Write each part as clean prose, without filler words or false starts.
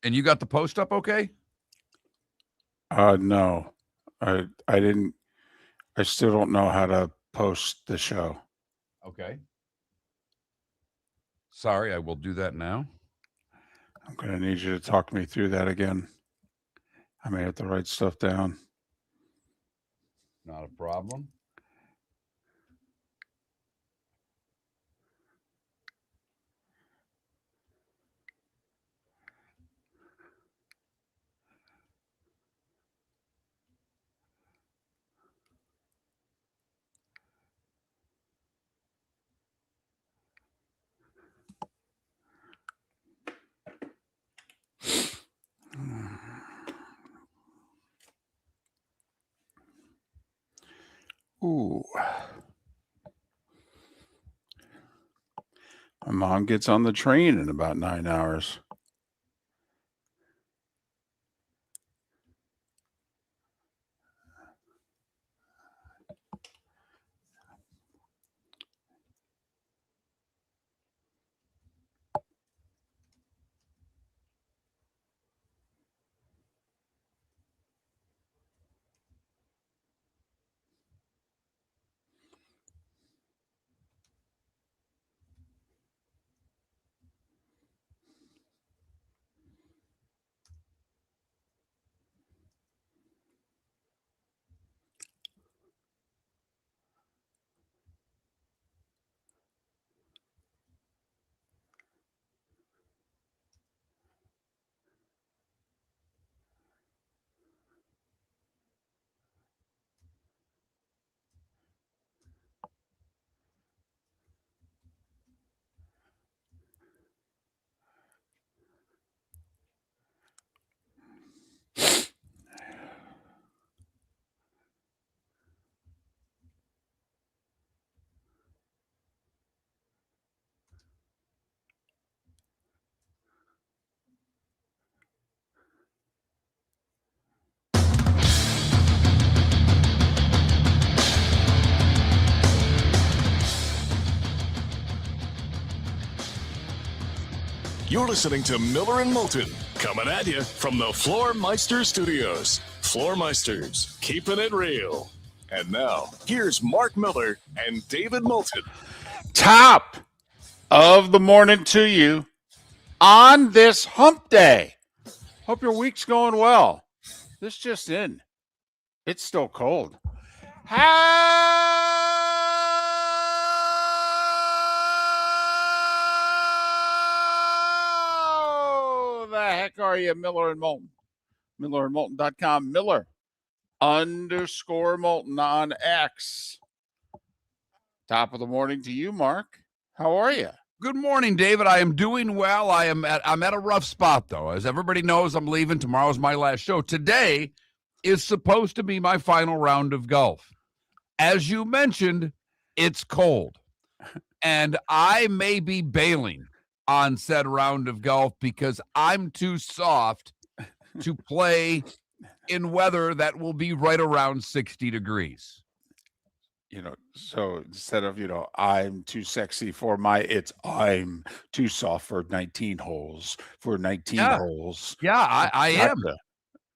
And you got the post up okay? No, I didn't. I still don't know how to post the show. Okay. Sorry, I will do that now. I'm going to need you to talk me through that again. I may have to write stuff down. Not a problem. Ooh. My mom gets on the train in about 9 hours. You're listening to Miller and Moulton, coming at you from the Floormeister Studios. Floormeisters, keeping it real. And now, here's Mark Miller and David Moulton. Top of the morning to you on this hump day. Hope your week's going well. This just in. It's still cold. How the heck are you, Miller and Moulton? MillerandMoulton.com. Miller_Moulton on X. Top of the morning to you, Mark. How are you? Good morning, David. I am doing well. I'm at a rough spot, though. As everybody knows, I'm leaving. Tomorrow's my last show. Today is supposed to be my final round of golf. As you mentioned, it's cold. And I may be bailing on said round of golf because I'm too soft to play in weather that will be right around 60 degrees. So instead of, I'm too sexy for I'm too soft for 19 holes, for 19 holes. Yeah, I am.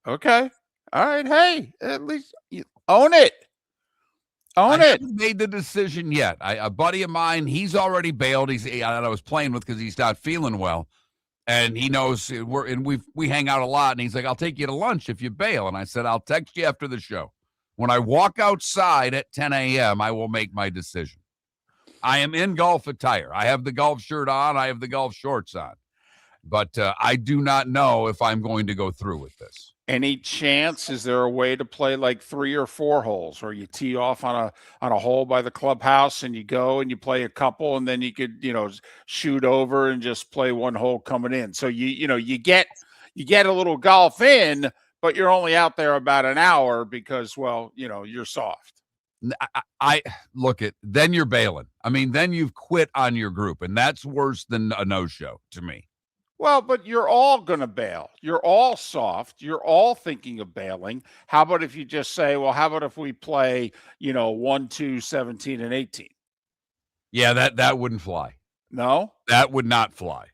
Okay. All right. Hey, at least you own it. I haven't made the decision yet. A buddy of mine, he's already bailed. I was playing with because he's not feeling well. And he knows we hang out a lot. And he's like, I'll take you to lunch if you bail. And I said, I'll text you after the show. When I walk outside at 10 a.m., I will make my decision. I am in golf attire. I have the golf shirt on. I have the golf shorts on. But I do not know if I'm going to go through with this. Any chance? Is there a way to play like 3 or 4 holes, or you tee off on a hole by the clubhouse and you go and you play a couple, and then you could shoot over and just play one hole coming in? So you get a little golf in, but you're only out there about an hour because you're soft. I look at then you're bailing. I mean, then you've quit on your group, and that's worse than a no-show to me. Well, but you're all going to bail. You're all soft. You're all thinking of bailing. How about if you just say, well, how about if we play, 1, 2, 17, and 18? Yeah, that wouldn't fly. No? That would not fly.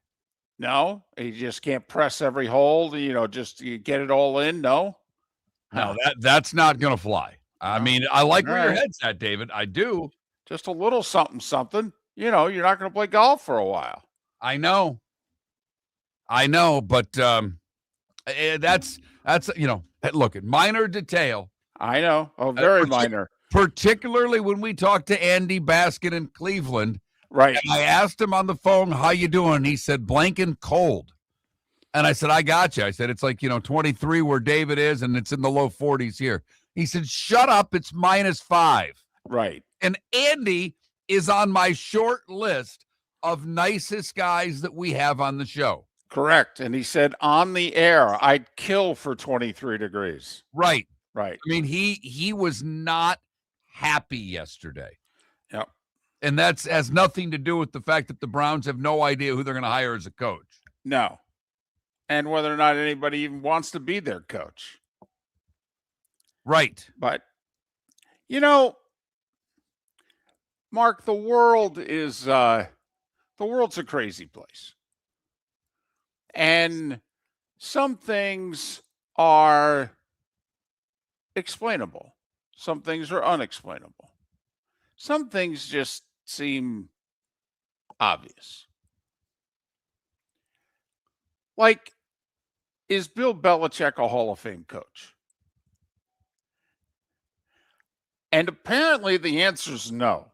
No, you just can't press every hole. Just you get it all in. No, No, that's not going to fly. I mean, I like where your head's at, David. I do. Just a little something. You're not going to play golf for a while. I know, but that's look at minor detail. I know. Oh, very minor. Particularly when we talked to Andy Baskin in Cleveland. Right. And I asked him on the phone, how you doing? And he said, blanking cold. And I said, I got you. I said, it's like, 23 where David is, and it's in the low 40s here. He said, shut up. It's -5. Right. And Andy is on my short list of nicest guys that we have on the show. Correct. And he said on the air, I'd kill for 23 degrees. Right. Right. I mean, he was not happy yesterday. Yep. And that has nothing to do with the fact that the Browns have no idea who they're going to hire as a coach. No. And whether or not anybody even wants to be their coach. Right. But, Mark, the world's a crazy place. And some things are explainable. Some things are unexplainable. Some things just seem obvious. Like, is Bill Belichick a Hall of Fame coach? And apparently the answer is no,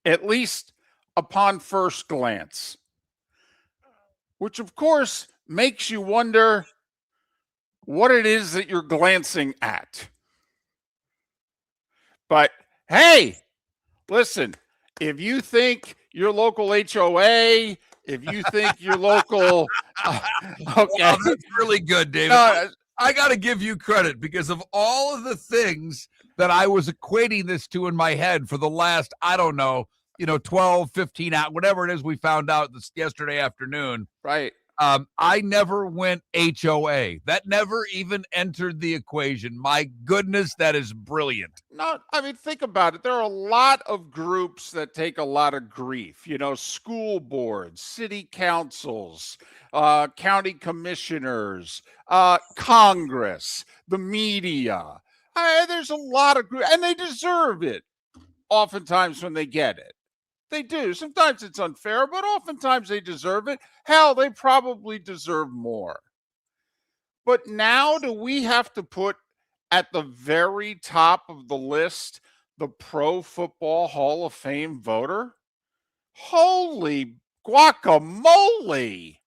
at least upon first glance, which of course makes you wonder what it is that you're glancing at. But hey, listen, if you think your local HOA, if you think your local, okay, wow, that's really good, David. I got to give you credit because of all of the things that I was equating this to in my head for the last, 12, 15 hours, whatever it is we found out this yesterday afternoon. Right. I never went HOA. That never even entered the equation. My goodness, that is brilliant. No, I mean, think about it. There are a lot of groups that take a lot of grief. School boards, city councils, county commissioners, Congress, the media. There's a lot of groups, and they deserve it oftentimes when they get it. They do. Sometimes it's unfair, but oftentimes they deserve it. Hell, they probably deserve more. But now do we have to put at the very top of the list the Pro Football Hall of Fame voter? Holy guacamole.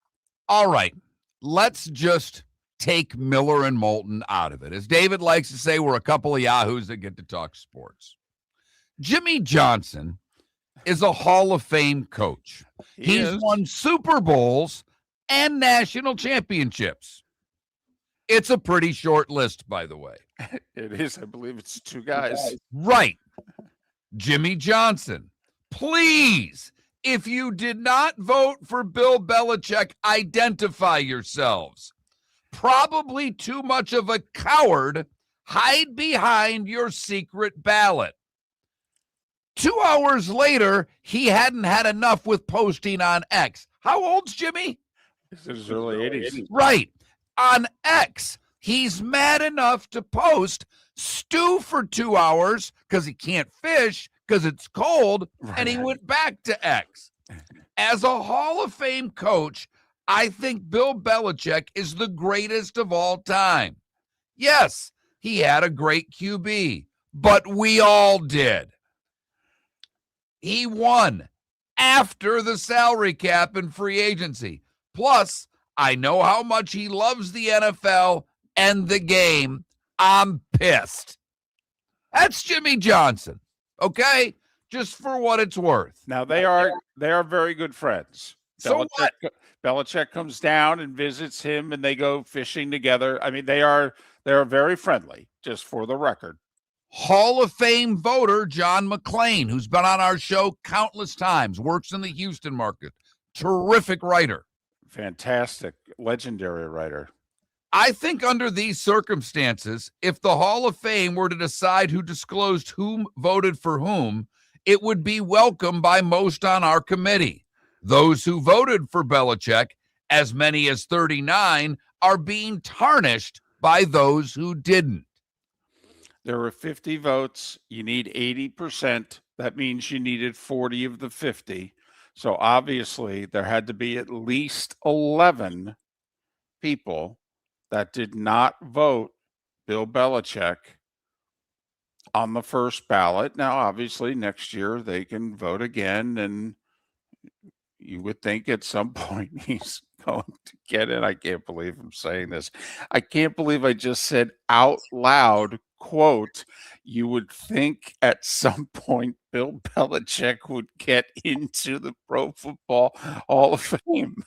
All right. Let's just take Miller and Moulton out of it. As David likes to say, we're a couple of yahoos that get to talk sports. Jimmy Johnson is a Hall of Fame coach. He's won Super Bowls and national championships. It's a pretty short list, by the way. It is. I believe it's 2 guys. Right. Jimmy Johnson. Please, if you did not vote for Bill Belichick, identify yourselves. Probably too much of a coward. Hide behind your secret ballot. 2 hours later, he hadn't had enough with posting on X. How old's Jimmy? This is early 80s. Right. On X, he's mad enough to post stew for 2 hours because he can't fish because it's cold, and he went back to X. As a Hall of Fame coach, I think Bill Belichick is the greatest of all time. Yes, he had a great QB, but we all did. He won after the salary cap and free agency. Plus, I know how much he loves the NFL and the game. I'm pissed. That's Jimmy Johnson, okay? Just for what it's worth. Now, they are very good friends. So what? Belichick comes down and visits him, and they go fishing together. I mean, they are very friendly, just for the record. Hall of Fame voter John McClain, who's been on our show countless times, works in the Houston market. Terrific writer. Fantastic, legendary writer. I think under these circumstances, if the Hall of Fame were to decide who disclosed whom voted for whom, it would be welcomed by most on our committee. Those who voted for Belichick as many as 39 are being tarnished by those who didn't. There were 50 votes. You need 80%. That means you needed 40 of the 50. So obviously, there had to be at least 11 people that did not vote Bill Belichick on the first ballot. Now, obviously, next year they can vote again, and you would think at some point he's going to get it. I can't believe I'm saying this. I can't believe I just said out loud, quote, you would think at some point Bill Belichick would get into the Pro Football Hall of Fame.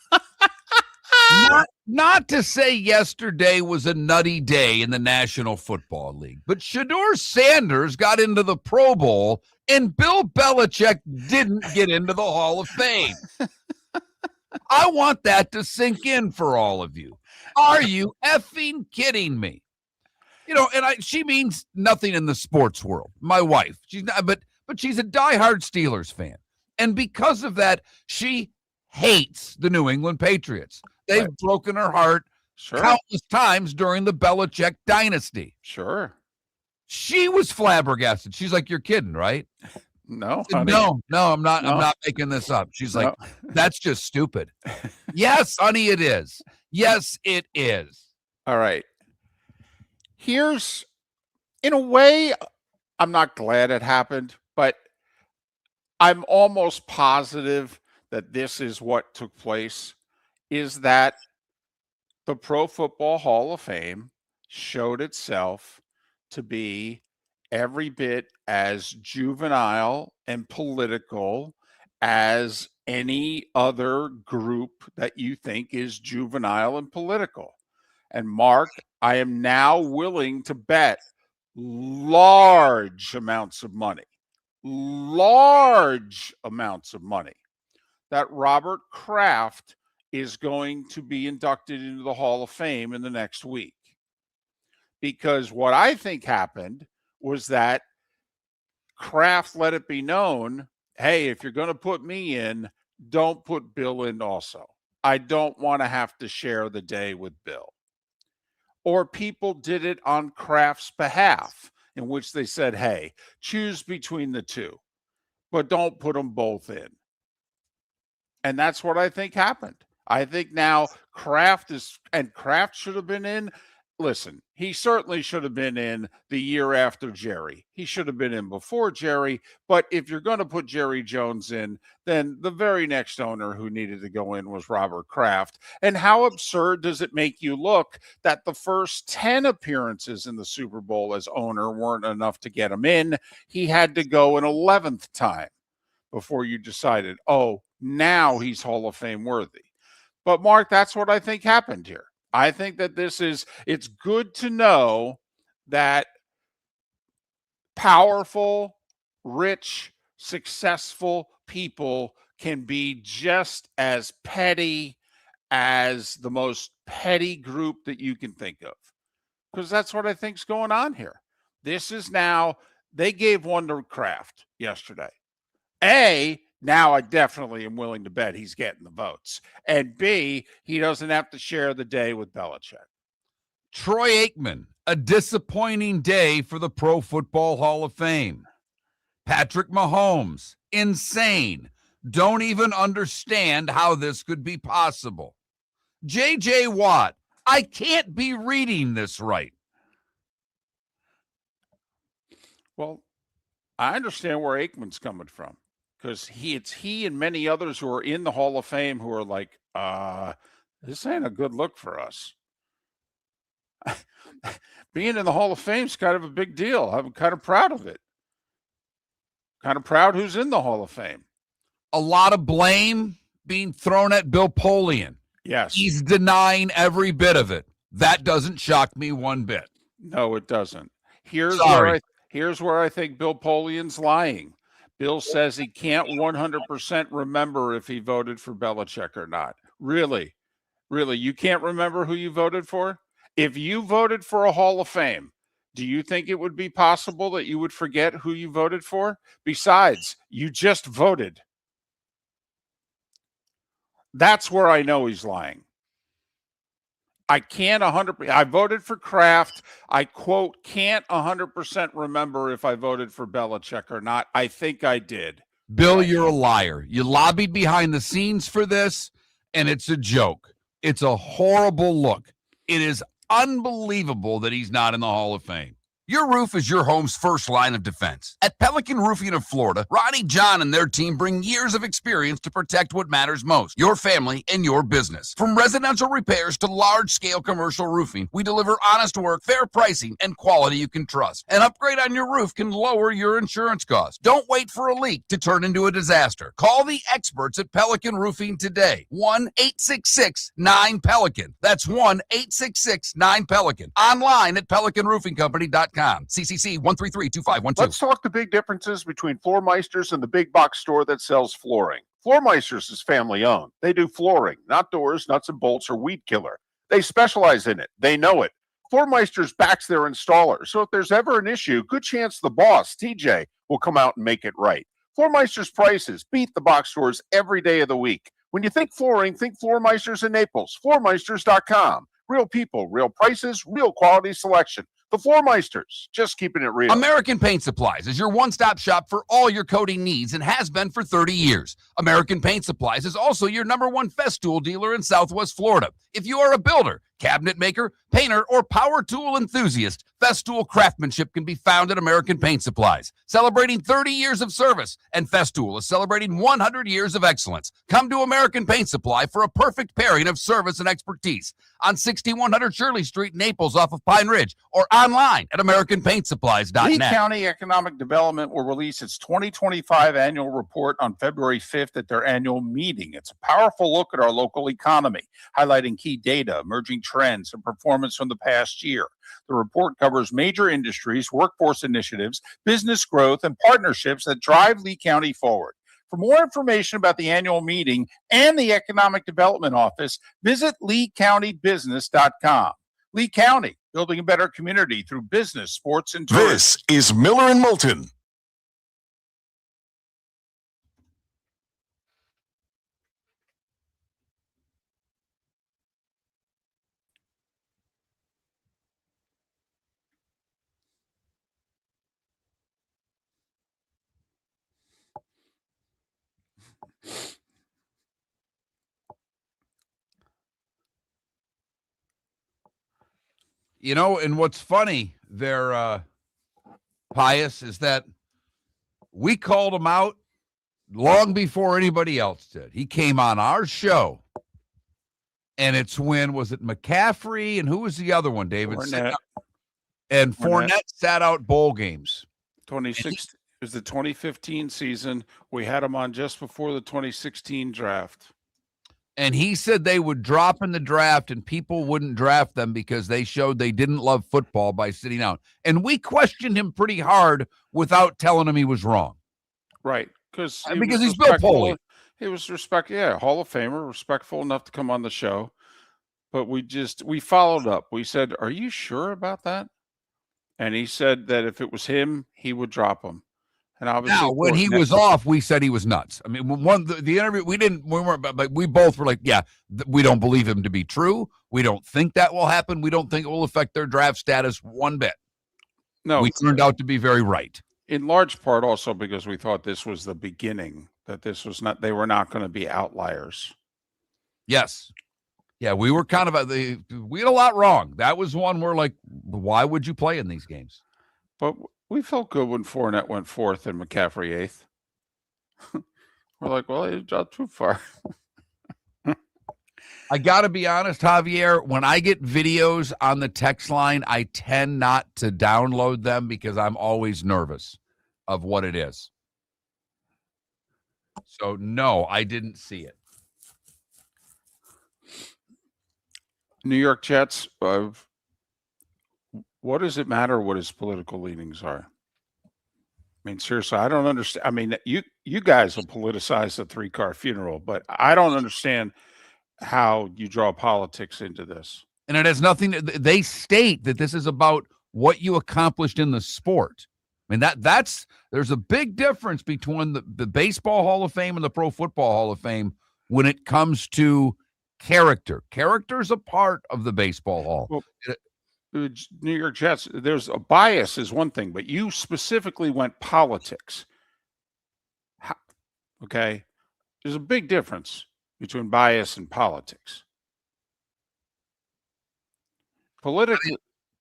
Not to say yesterday was a nutty day in the National Football League, but Shedeur Sanders got into the Pro Bowl and Bill Belichick didn't get into the Hall of Fame. I want that to sink in for all of you. Are you effing kidding me? You know, and she means nothing in the sports world. My wife, she's not, but she's a diehard Steelers fan. And because of that, she hates the New England Patriots. They've broken her heart countless times during the Belichick dynasty. Sure. She was flabbergasted. She's like, you're kidding, right? No, honey. No, I'm not. No. I'm not making this up. She's like, that's just stupid. Yes, honey, it is. Yes, it is. All right. Here's, in a way, I'm not glad it happened, but I'm almost positive that this is what took place, is that the Pro Football Hall of Fame showed itself to be every bit as juvenile and political as any other group that you think is juvenile and political. And Mark, I am now willing to bet large amounts of money that Robert Kraft is going to be inducted into the Hall of Fame in the next week. Because what I think happened was that Kraft let it be known, hey, if you're going to put me in, don't put Bill in also. I don't want to have to share the day with Bill. Or people did it on Kraft's behalf, in which they said, hey, choose between the two, but don't put them both in. And that's what I think happened. I think now Kraft should have been in. Listen, he certainly should have been in the year after Jerry. He should have been in before Jerry. But if you're going to put Jerry Jones in, then the very next owner who needed to go in was Robert Kraft. And how absurd does it make you look that the first 10 appearances in the Super Bowl as owner weren't enough to get him in? He had to go an 11th time before you decided, oh, now he's Hall of Fame worthy. But Mark, that's what I think happened here. I think that it's good to know that powerful, rich, successful people can be just as petty as the most petty group that you can think of. Because that's what I think's going on here. This is now, they gave one to Kraft yesterday. Now I definitely am willing to bet he's getting the votes. And B, he doesn't have to share the day with Belichick. Troy Aikman, a disappointing day for the Pro Football Hall of Fame. Patrick Mahomes, insane. Don't even understand how this could be possible. J.J. Watt, I can't be reading this right. Well, I understand where Aikman's coming from. Because he and many others who are in the Hall of Fame who are like, this ain't a good look for us. Being in the Hall of Fame is kind of a big deal. I'm kind of proud of it. Kind of proud who's in the Hall of Fame. A lot of blame being thrown at Bill Polian. Yes. He's denying every bit of it. That doesn't shock me one bit. No, it doesn't. Here's where I think Bill Polian's lying. Bill says he can't 100% remember if he voted for Belichick or not. Really? You can't remember who you voted for? If you voted for a Hall of Fame, do you think it would be possible that you would forget who you voted for? Besides, you just voted. That's where I know he's lying. I can't 100%. I voted for Kraft. I quote, can't 100% remember if I voted for Belichick or not. I think I did. Bill, you're a liar. You lobbied behind the scenes for this, and it's a joke. It's a horrible look. It is unbelievable that he's not in the Hall of Fame. Your roof is your home's first line of defense. At Pelican Roofing of Florida, Ronnie, John, and their team bring years of experience to protect what matters most, your family and your business. From residential repairs to large-scale commercial roofing, we deliver honest work, fair pricing, and quality you can trust. An upgrade on your roof can lower your insurance costs. Don't wait for a leak to turn into a disaster. Call the experts at Pelican Roofing today. 1-866-9-PELICAN. That's 1-866-9-PELICAN. Online at pelicanroofingcompany.com. CCC 1332512. Let's talk the big differences between Floor Meisters and the big box store that sells flooring. Floor Meisters is family owned. They do flooring, not doors, nuts and bolts, or weed killer. They specialize in it. They know it. Floor Meisters backs their installer. So if there's ever an issue, good chance the boss, TJ, will come out and make it right. Floor Meisters prices beat the box stores every day of the week. When you think flooring, think Floor Meisters in Naples. Floormeisters.com. Real people, real prices, real quality selection. The Floor Meisters, just keeping it real. American Paint Supplies is your one-stop shop for all your coating needs and has been for 30 years. American Paint Supplies is also your #1 Festool dealer in Southwest Florida. If you are a builder, cabinet maker, painter, or power tool enthusiast, Festool craftsmanship can be found at American Paint Supplies. Celebrating 30 years of service, and Festool is celebrating 100 years of excellence. Come to American Paint Supply for a perfect pairing of service and expertise on 6100 Shirley Street, Naples, off of Pine Ridge, or online at AmericanPaintSupplies.net. Lee County Economic Development will release its 2025 annual report on February 5th at their annual meeting. It's a powerful look at our local economy, highlighting key data, emerging trends, and performance from the past year. The report covers major industries, workforce initiatives, business growth, and partnerships that drive Lee County forward. For more information about the annual meeting and the Economic Development Office, visit LeeCountyBusiness.com. Lee County, building a better community through business, sports, and tourism. This is Miller and Moulton. You know, and what's funny there, Pius, is that we called him out long before anybody else did. He came on our show, and it's when, was it McCaffrey, and who was the other one, David? Fournette. And Fournette sat out bowl games. 26 is the 2015 season. We had him on just before the 2016 draft. And he said they would drop in the draft and people wouldn't draft them because they showed they didn't love football by sitting out. And we questioned him pretty hard without telling him he was wrong. Right. Because he's Bill Poley. He was Hall of Famer, respectful enough to come on the show. But we followed up. We said, "Are you sure about that?" And he said that if it was him, he would drop him. And obviously, now, when he was off, we said he was nuts. I mean, the interview, but we both were like, yeah, we don't believe him to be true. We don't think that will happen. We don't think it will affect their draft status one bit. No, we turned out to be very right. In large part also because we thought this was the beginning, that they were not going to be outliers. Yes. Yeah, we were kind of we had a lot wrong. That was one where, like, why would you play in these games? But we felt good when Fournette went 4th and McCaffrey 8th. We're like, well, he dropped too far. I got to be honest, Javier, when I get videos on the text line, I tend not to download them because I'm always nervous of what it is. So, no, I didn't see it. New York Jets, what does it matter what his political leanings are? I mean, seriously, I don't understand. I mean, you guys will politicize the 3-car funeral, but I don't understand how you draw politics into this. And it has nothing. They state that this is about what you accomplished in the sport. I mean, there's a big difference between the Baseball Hall of Fame and the Pro Football Hall of Fame when it comes to character. Character's a part of the baseball hall. Well, New York Jets, there's a bias is one thing, but you specifically went politics. Okay. There's a big difference between bias and politics.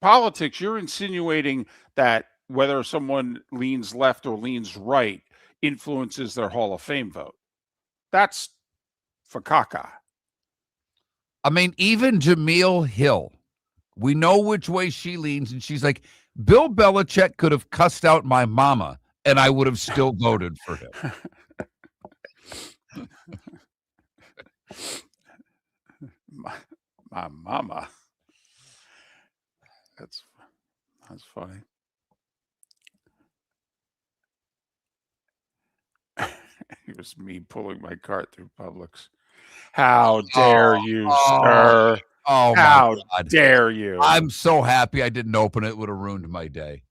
Politics, you're insinuating that whether someone leans left or leans right influences their Hall of Fame vote. That's for caca. I mean, even Jameel Hill, we know which way she leans, and she's like, Bill Belichick could have cussed out my mama, and I would have still voted for him. My mama. That's funny. It was me pulling my cart through Publix. How dare you, sir? Oh, how my God. dare you? I'm so happy I didn't open it. It would have ruined my day.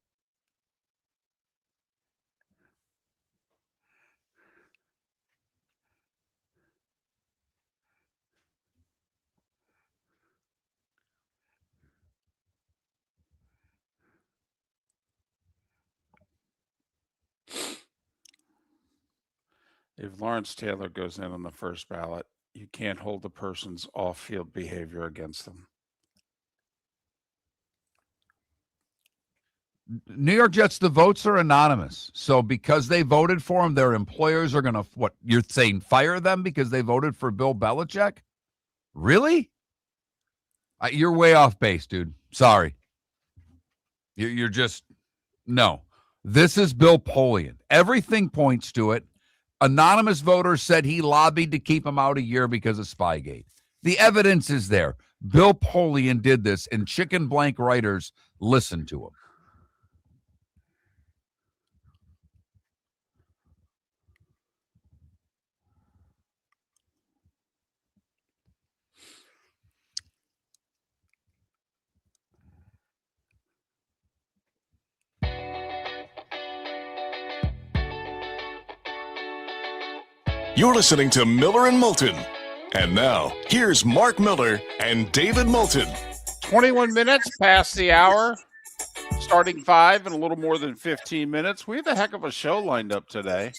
If Lawrence Taylor goes in on the first ballot, you can't hold the person's off-field behavior against them. New York Jets, the votes are anonymous. So because they voted for him, their employers are going to, what, you're saying fire them because they voted for Bill Belichick? Really? You're way off base, dude. Sorry. You're just, no. This is Bill Polian. Everything points to it. Anonymous voters said he lobbied to keep him out a year because of Spygate. The evidence is there. Bill Polian did this, and chicken blank writers listened to him. You're listening to Miller and Moulton. And now, here's Mark Miller and David Moulton. 21 minutes past the hour, starting 5 in a little more than 15 minutes. We have a heck of a show lined up today.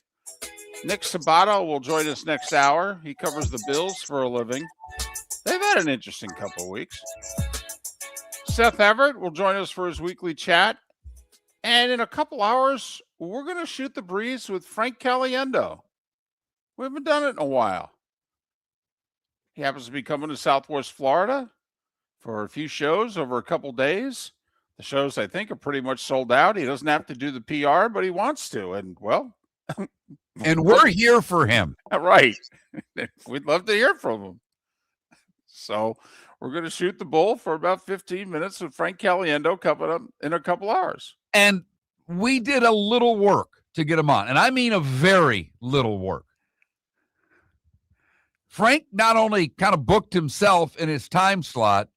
Nick Sabato will join us next hour. He covers the Bills for a living. They've had an interesting couple of weeks. Seth Everett will join us for his weekly chat. And in a couple hours, we're going to shoot the breeze with Frank Caliendo. We haven't done it in a while. He happens to be coming to Southwest Florida for a few shows over a couple days. The shows, I think, are pretty much sold out. He doesn't have to do the PR, but he wants to. And, well. And we're here for him. Right. We'd love to hear from him. So we're going to shoot the bull for about 15 minutes with Frank Caliendo coming up in a couple hours. And we did a little work to get him on. And I mean a very little work. Frank not only kind of booked himself in his time slot,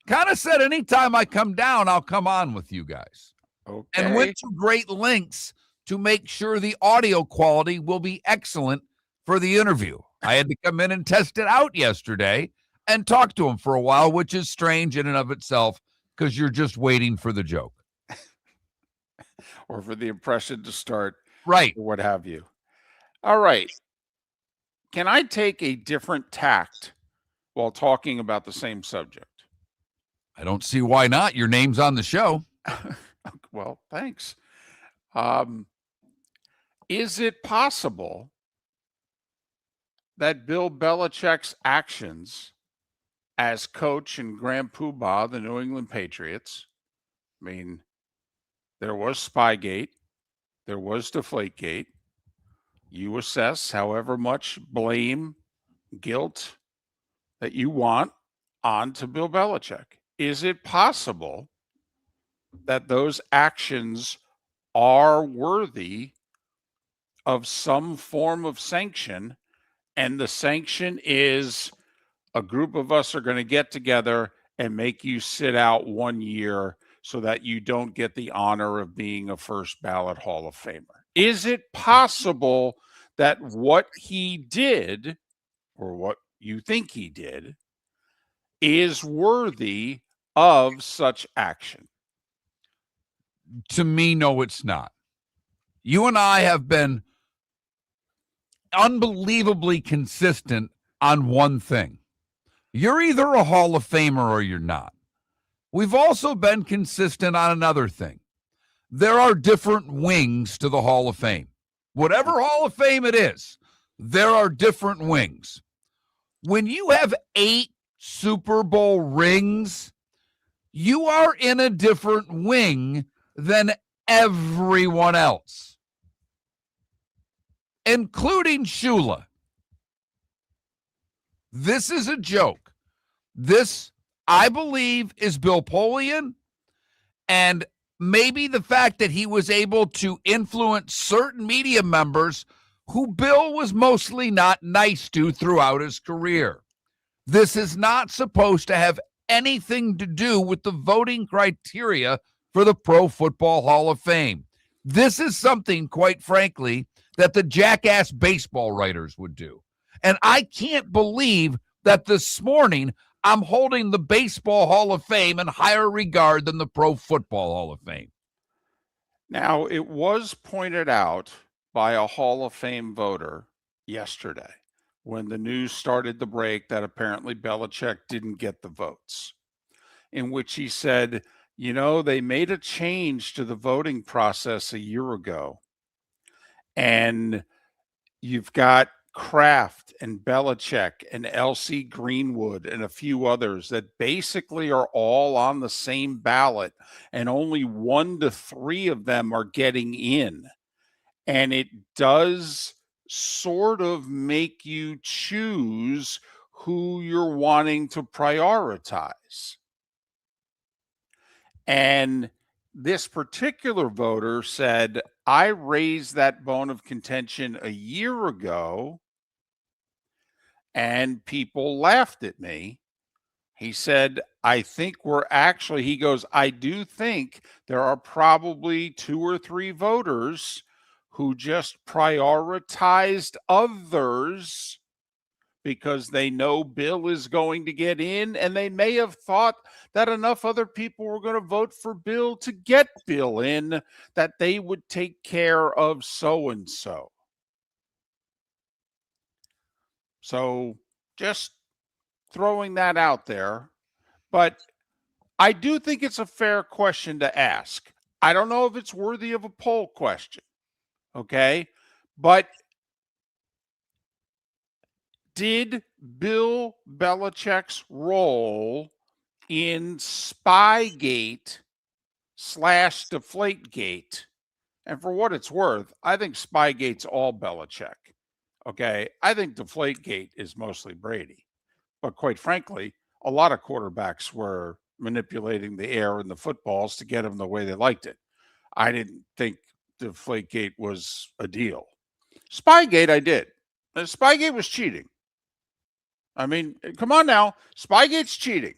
kind of said, anytime I come down, I'll come on with you guys. Okay. And went to great lengths to make sure the audio quality will be excellent for the interview. I had to come in and test it out yesterday and talk to him for a while, which is strange in and of itself because you're just waiting for the joke. Or for the impression to start. Right. Or what have you. All right. Can I take a different tact while talking about the same subject? I don't see why not. Your name's on the show. Well, thanks. Is it possible that Bill Belichick's actions as coach and Grand Poobah of the New England Patriots, I mean, there was Spygate, there was Deflategate, you assess however much blame, guilt that you want onto Bill Belichick. Is it possible that those actions are worthy of some form of sanction, and the sanction is a group of us are going to get together and make you sit out 1 year so that you don't get the honor of being a first ballot Hall of Famer? Is it possible that what he did, or what you think he did, is worthy of such action? To me, no, it's not. You and I have been unbelievably consistent on one thing. You're either a Hall of Famer or you're not. We've also been consistent on another thing. There are different wings to the Hall of Fame. Whatever Hall of Fame it is, there are different wings. When you have 8 Super Bowl rings, you are in a different wing than everyone else, including Shula. This is a joke. This, I believe, is Bill Polian, and maybe the fact that he was able to influence certain media members who Bill was mostly not nice to throughout his career. This is not supposed to have anything to do with the voting criteria for the Pro Football Hall of Fame. This is something, quite frankly, that the jackass baseball writers would do. And I can't believe that this morning I'm holding the Baseball Hall of Fame in higher regard than the Pro Football Hall of Fame. Now, it was pointed out by a Hall of Fame voter yesterday when the news started to break that apparently Belichick didn't get the votes, in which he said, you know, they made a change to the voting process a year ago, and you've got Kraft and Belichick and L.C. Greenwood and a few others that basically are all on the same ballot, and only 1 to 3 of them are getting in. And it does sort of make you choose who you're wanting to prioritize. And this particular voter said, I raised that bone of contention a year ago, and people laughed at me. He said, I think he goes, I do think there are probably 2 or 3 voters who just prioritized others because they know Bill is going to get in, and they may have thought that enough other people were going to vote for Bill to get Bill in, that they would take care of so-and-so. So just throwing that out there. But I do think it's a fair question to ask. I don't know if it's worthy of a poll question. Okay. But did Bill Belichick's role in Spygate / Deflategate, and for what it's worth, I think Spygate's all Belichick. Okay. I think Deflategate is mostly Brady. But quite frankly, a lot of quarterbacks were manipulating the air and the footballs to get them the way they liked it. I didn't think Deflategate was a deal. Spygate, I did. Spygate was cheating. I mean, come on now. Spygate's cheating.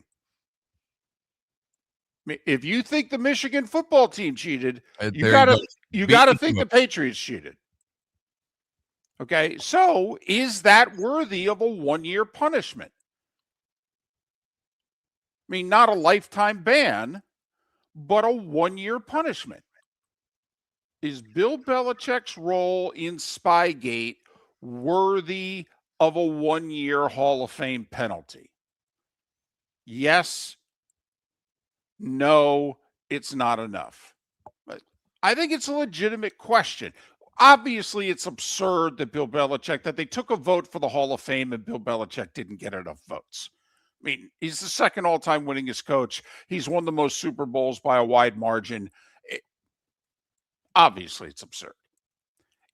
I mean, if you think the Michigan football team cheated, you gotta think the Patriots cheated. Okay, so is that worthy of a 1-year punishment? I mean, not a lifetime ban, but a 1-year punishment. Is Bill Belichick's role in Spygate worthy of a 1-year Hall of Fame penalty? Yes. No, it's not enough. But I think it's a legitimate question. Obviously, it's absurd that that they took a vote for the Hall of Fame and Bill Belichick didn't get enough votes. I mean, he's the second all-time winningest coach. He's won the most Super Bowls by a wide margin. Obviously, it's absurd.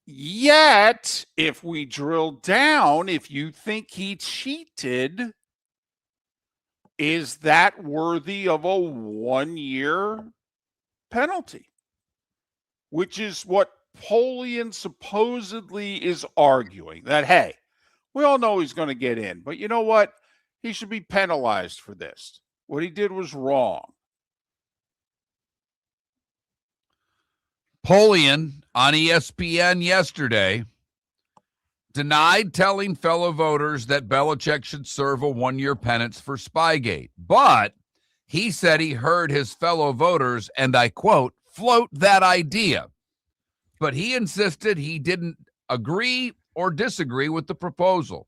Yet, if we drill down, if you think he cheated, is that worthy of a 1-year penalty? Which is what Polian supposedly is arguing, that, hey, we all know he's going to get in, but you know what? He should be penalized for this. What he did was wrong. Polian on ESPN yesterday denied telling fellow voters that Belichick should serve a one-year penance for Spygate. But he said he heard his fellow voters, and I quote, float that idea. But he insisted he didn't agree or disagree with the proposal.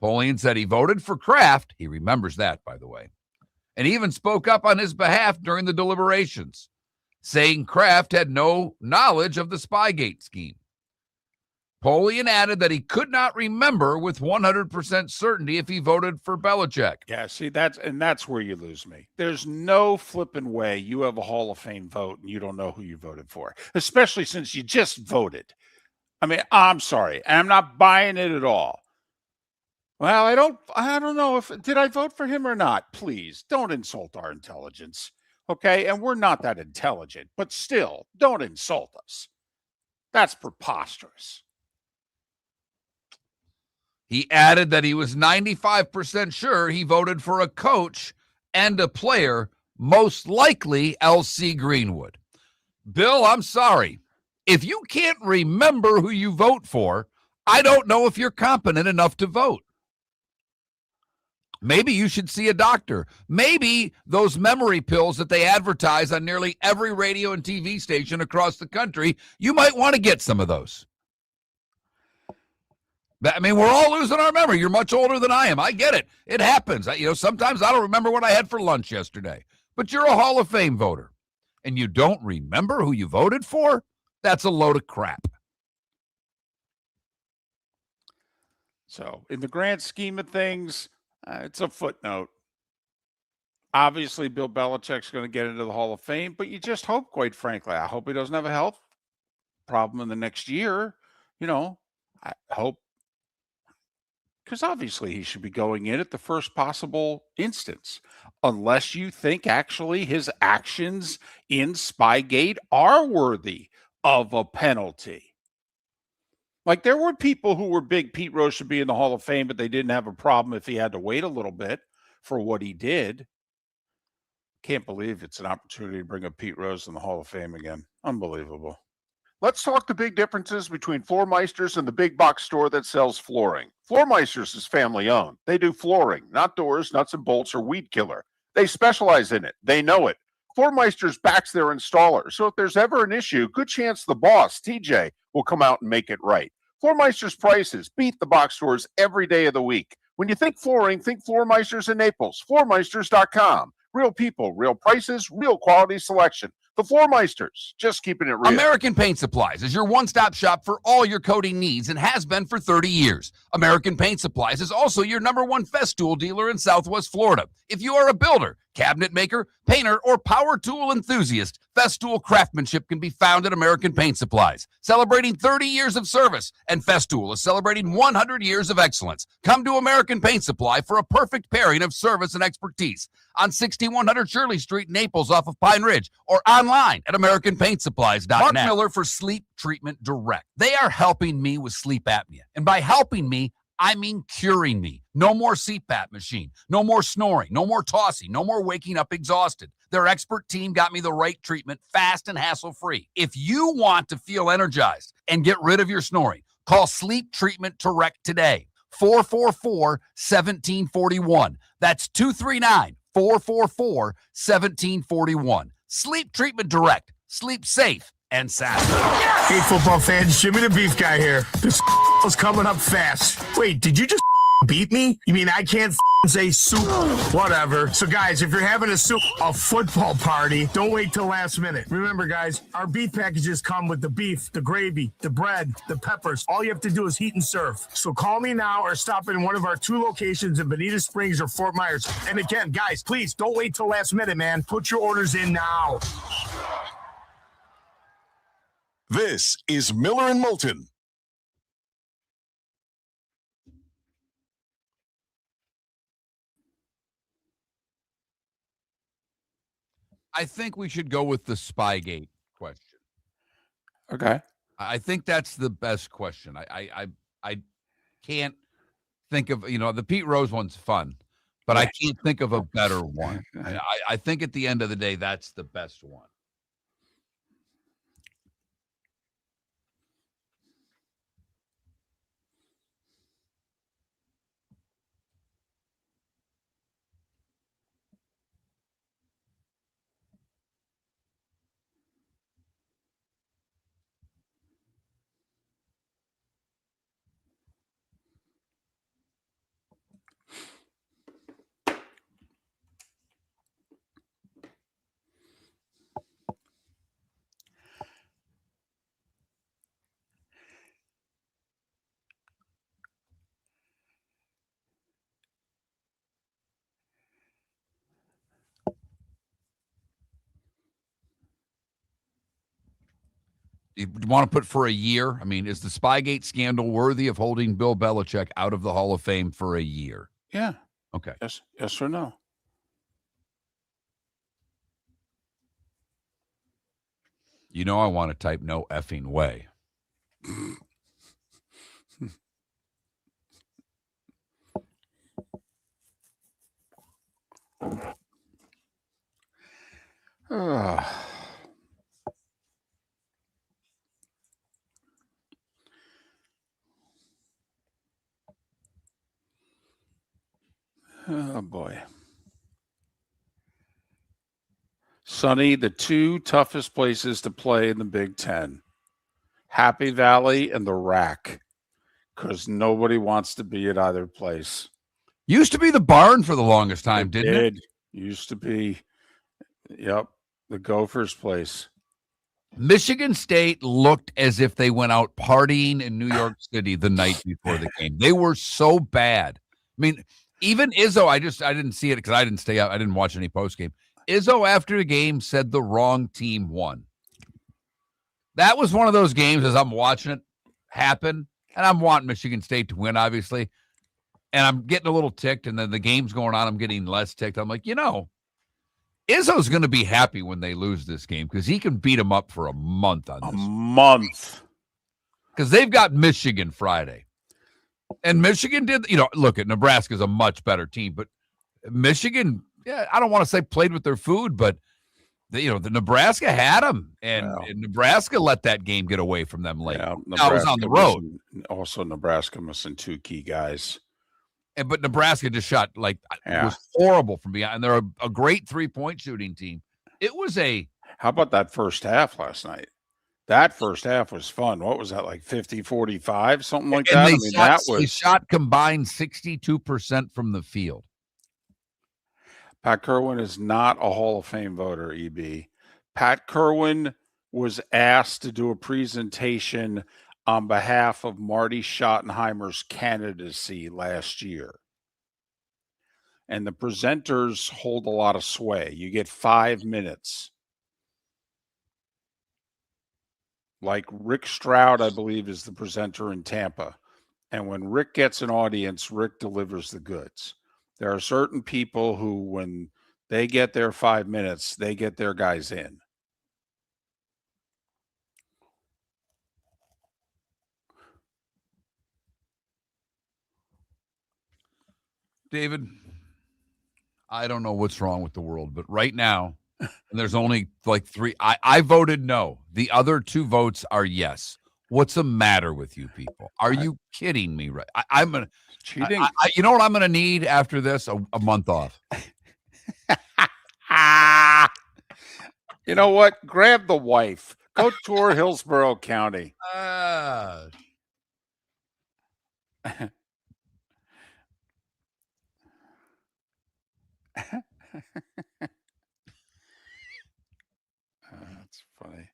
Polian said he voted for Kraft. He remembers that, by the way. And even spoke up on his behalf during the deliberations, saying Kraft had no knowledge of the Spygate scheme. Polian added that he could not remember with 100% certainty if he voted for Belichick. Yeah, see, that's where you lose me. There's no flipping way you have a Hall of Fame vote and you don't know who you voted for, especially since you just voted. I mean, I'm sorry. I'm not buying it at all. Well, I don't know did I vote for him or not? Please don't insult our intelligence. Okay. And we're not that intelligent, but still don't insult us. That's preposterous. He added that he was 95% sure he voted for a coach and a player, most likely L.C. Greenwood. Bill, I'm sorry. If you can't remember who you vote for, I don't know if you're competent enough to vote. Maybe you should see a doctor. Maybe those memory pills that they advertise on nearly every radio and TV station across the country, you might want to get some of those. I mean, we're all losing our memory. You're much older than I am. I get it. It happens. Sometimes I don't remember what I had for lunch yesterday. But you're a Hall of Fame voter, and you don't remember who you voted for? That's a load of crap. So, in the grand scheme of things, it's a footnote. Obviously, Bill Belichick's going to get into the Hall of Fame, but you just hope, quite frankly, I hope he doesn't have a health problem in the next year. I hope. Because obviously he should be going in at the first possible instance, unless you think actually his actions in Spygate are worthy of a penalty. Like there were people who were big Pete Rose should be in the Hall of Fame, but they didn't have a problem if he had to wait a little bit for what he did. Can't believe it's an opportunity to bring up Pete Rose in the Hall of Fame again. Unbelievable. Let's talk the big differences between Floormeisters and the big box store that sells flooring. Floormeisters is family owned. They do flooring, not doors, nuts and bolts, or weed killer. They specialize in it. They know it. Floormeisters backs their installer. So if there's ever an issue, good chance the boss, TJ, will come out and make it right. Floormeister's prices beat the box stores every day of the week. When you think flooring, think Floormeisters in Naples. Floormeisters.com. Real people, real prices, real quality selection. The Floormeisters, just keeping it real. American Paint Supplies is your one-stop shop for all your coating needs and has been for 30 years. American Paint Supplies is also your #1 Festool dealer in Southwest Florida. If you are a builder, cabinet maker, painter, or power tool enthusiast, Festool craftsmanship can be found at American Paint Supplies. Celebrating 30 years of service, and Festool is celebrating 100 years of excellence. Come to American Paint Supply for a perfect pairing of service and expertise on 6100 Shirley Street, Naples, off of Pine Ridge, or online at AmericanPaintSupplies.net. Mark Miller for Sleep Treatment Direct. They are helping me with sleep apnea. And by helping me, I mean curing me. No more CPAP machine. No more snoring. No more tossing. No more waking up exhausted. Their expert team got me the right treatment, fast and hassle-free. If you want to feel energized and get rid of your snoring, call Sleep Treatment Direct today. 444-1741. That's 239-444-1741. Sleep Treatment Direct. Sleep safe and sound. Hey, football fans, Jimmy the Beef Guy here. This is coming up fast. Wait, did you just beat me? You mean I can't say soup? Whatever. So, guys, if you're having a football party, don't wait till last minute. Remember, guys, our beef packages come with the beef, the gravy, the bread, the peppers. All you have to do is heat and serve. So call me now or stop in one of our 2 locations in Bonita Springs or Fort Myers. And again, guys, please don't wait till last minute, man. Put your orders in now. This is Miller and Moulton. I think we should go with the Spygate question. Okay. I think that's the best question. I can't think of, the Pete Rose one's fun, but I can't think of a better one. I think at the end of the day, that's the best one. You want to put for a year? I mean, is the Spygate scandal worthy of holding Bill Belichick out of the Hall of Fame for a year? Yeah. Okay. Yes or no? You know I want to type no effing way. Oh, boy. Sonny, the two toughest places to play in the Big Ten, Happy Valley and the Rack, because nobody wants to be at either place. Used to be the Barn for the longest time, didn't it? Used to be. Yep. The Gophers place. Michigan State looked as if they went out partying in New York City the night before the game. They were so bad. I mean, even Izzo, I didn't see it because I didn't stay up. I didn't watch any post game. Izzo after the game said the wrong team won. That was one of those games as I'm watching it happen, and I'm wanting Michigan State to win, obviously, and I'm getting a little ticked, and then the game's going on, I'm getting less ticked. I'm like, Izzo's going to be happy when they lose this game because he can beat them up for a month on this. A month. Because they've got Michigan Friday. And Michigan did, look, Nebraska's a much better team, but Michigan, I don't want to say played with their food, but the Nebraska had them, and Nebraska let that game get away from them late. Yeah, I was on the road. Also, Nebraska missing two key guys. But Nebraska just shot it was horrible from behind. And they're a great 3-point shooting team. It was how about that first half last night? That first half was fun. What was that, like 50-45, something like that? They shot combined 62% from the field. Pat Kerwin is not a Hall of Fame voter, EB. Pat Kerwin was asked to do a presentation on behalf of Marty Schottenheimer's candidacy last year. And the presenters hold a lot of sway. You get 5 minutes. Like Rick Stroud, I believe, is the presenter in Tampa. And when Rick gets an audience, Rick delivers the goods. There are certain people who, when they get their 5 minutes, they get their guys in. David, I don't know what's wrong with the world, but right now, there's only like 3. I voted no. The other 2 votes are yes. What's the matter with you people? Are you kidding me? Right? I'm gonna cheating. You know what I'm gonna need after this? A month off. You know what? Grab the wife. Go tour Hillsborough County. That's funny.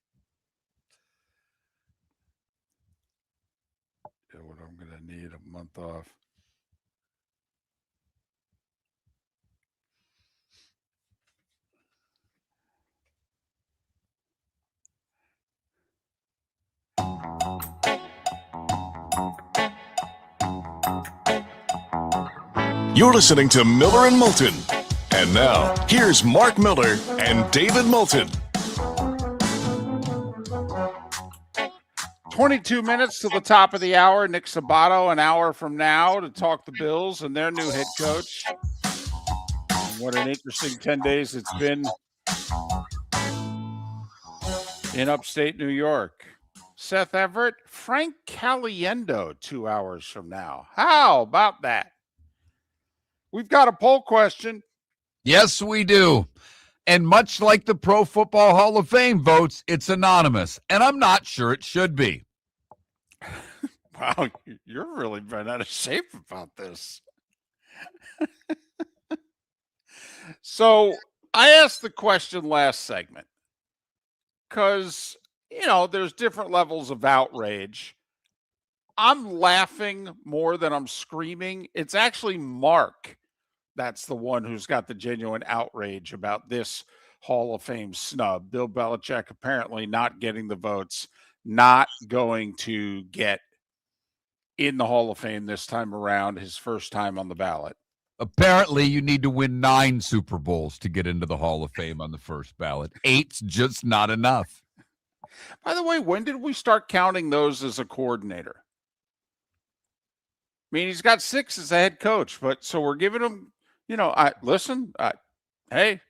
Yeah, what I'm going to need a month off. You're listening to Miller and Moulton. And now, here's Mark Miller and David Moulton. 22 minutes to the top of the hour. Nick Sabato, an hour from now, to talk the Bills and their new head coach. And what an interesting 10 days it's been in upstate New York. Seth Everett, Frank Caliendo, 2 hours from now. How about that? We've got a poll question. Yes, we do. And much like the Pro Football Hall of Fame votes, it's anonymous. And I'm not sure it should be. Wow, you're really been out of shape about this. So I asked the question last segment because, there's different levels of outrage. I'm laughing more than I'm screaming. It's actually Mark that's the one who's got the genuine outrage about this Hall of Fame snub. Bill Belichick apparently not getting the votes not going to get in the Hall of Fame this time around, his first time on the ballot. Apparently, you need to win 9 Super Bowls to get into the Hall of Fame on the first ballot. 8's just not enough. By the way, when did we start counting those as a coordinator? I mean, he's got 6 as a head coach, but so we're giving him, hey,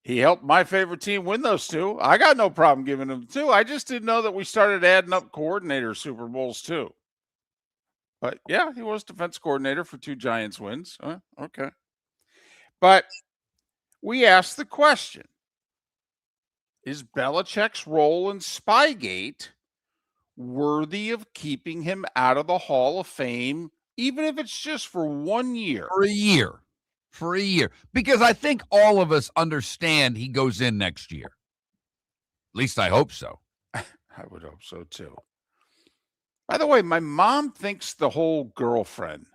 he helped my favorite team win those 2. I got no problem giving him 2. I just didn't know that we started adding up coordinator Super Bowls too. But yeah, he was defense coordinator for 2 Giants wins. Okay. But we asked the question, is Belichick's role in Spygate worthy of keeping him out of the Hall of Fame, even if it's just for 1 year? For a year. Because I think all of us understand he goes in next year. At least I hope so. I would hope so too. By the way, my mom thinks the whole girlfriend,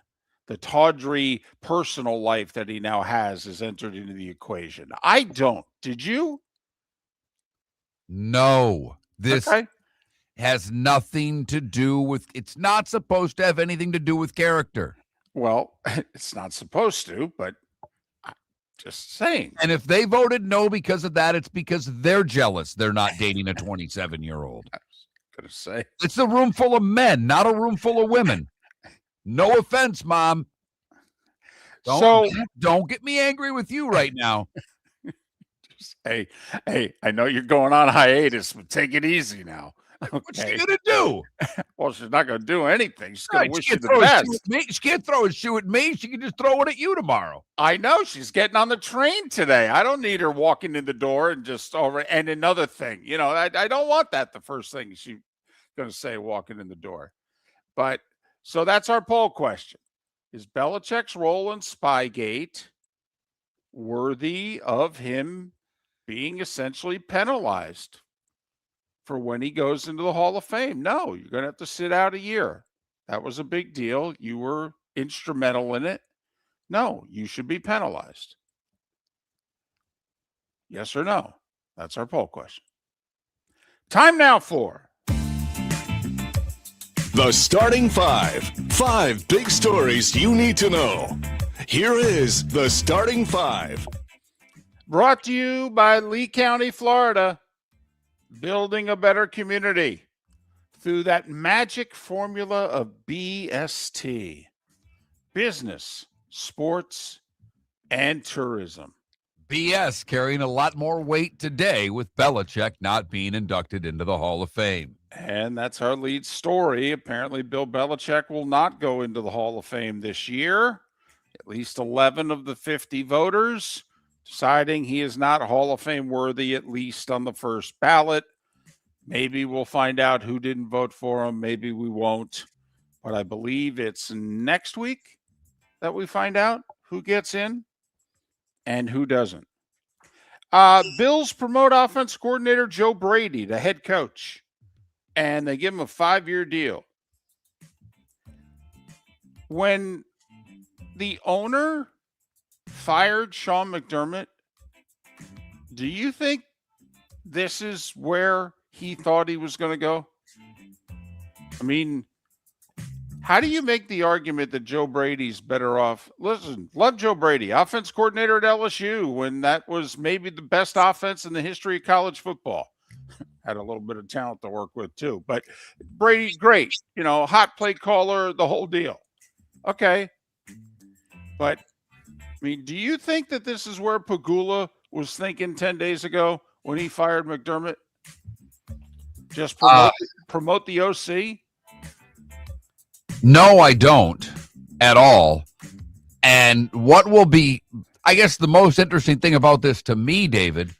the tawdry personal life that he now has entered into the equation. I don't. Did you? No. This Okay. has nothing to do with, it's not supposed to have anything to do with character. Well, it's not supposed to, but I'm just saying. And if they voted no because of that, it's because they're jealous they're not dating a 27-year-old. I was going to say. It's a room full of men, not a room full of women. No offense, Mom. Don't get me angry with you right now. Hey, I know you're going on hiatus, but take it easy now. Okay. What's she gonna do? Well, she's not gonna do anything. She's gonna wish she you the throw a best. shoe at me. She can't throw a shoe at me. She can just throw it at you tomorrow. I know she's getting on the train today. I don't need her walking in the door and just over. And another thing, I don't want that. The first thing she's gonna say walking in the door. But so that's our poll question: is Belichick's role in Spygate worthy of him being essentially penalized for when he goes into the Hall of Fame? No, you're going to have to sit out a year. That was a big deal. You were instrumental in it. No, you should be penalized. Yes or no? That's our poll question. Time now for The Starting 5. 5 big stories you need to know. Here is The Starting 5. Brought to you by Lee County, Florida. Building a better community through that magic formula of BST: business, sports, and tourism. BS carrying a lot more weight today with Belichick not being inducted into the Hall of Fame. And that's our lead story. Apparently, Bill Belichick will not go into the Hall of Fame this year. At least 11 of the 50 voters deciding he is not Hall of Fame worthy, at least on the first ballot. Maybe we'll find out who didn't vote for him. Maybe we won't. But I believe it's next week that we find out who gets in and who doesn't. Bills promote offense coordinator Joe Brady to head coach, and they give him a 5-year deal. When the owner fired Sean McDermott, do you think this is where he thought he was going to go? I mean, how do you make the argument that Joe Brady's better off? Listen, love Joe Brady, offense coordinator at LSU when that was maybe the best offense in the history of college football. Had a little bit of talent to work with too, but Brady, great, hot play caller, the whole deal. Okay. But I mean, do you think that this is where Pagula was thinking 10 days ago when he fired McDermott? Just promote the OC? No, I don't at all. And what will be, I guess, the most interesting thing about this to me, David,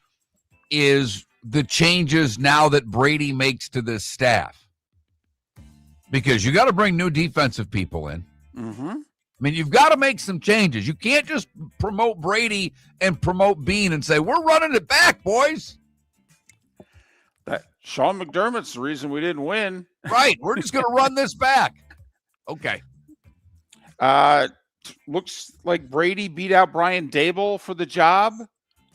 is the changes now that Brady makes to this staff. Because you got to bring new defensive people in. Mm-hmm. I mean, you've got to make some changes. You can't just promote Brady and promote Bean and say, we're running it back, boys. That Sean McDermott's the reason we didn't win. Right. We're just going to run this back. Okay. Looks like Brady beat out Brian Daboll for the job.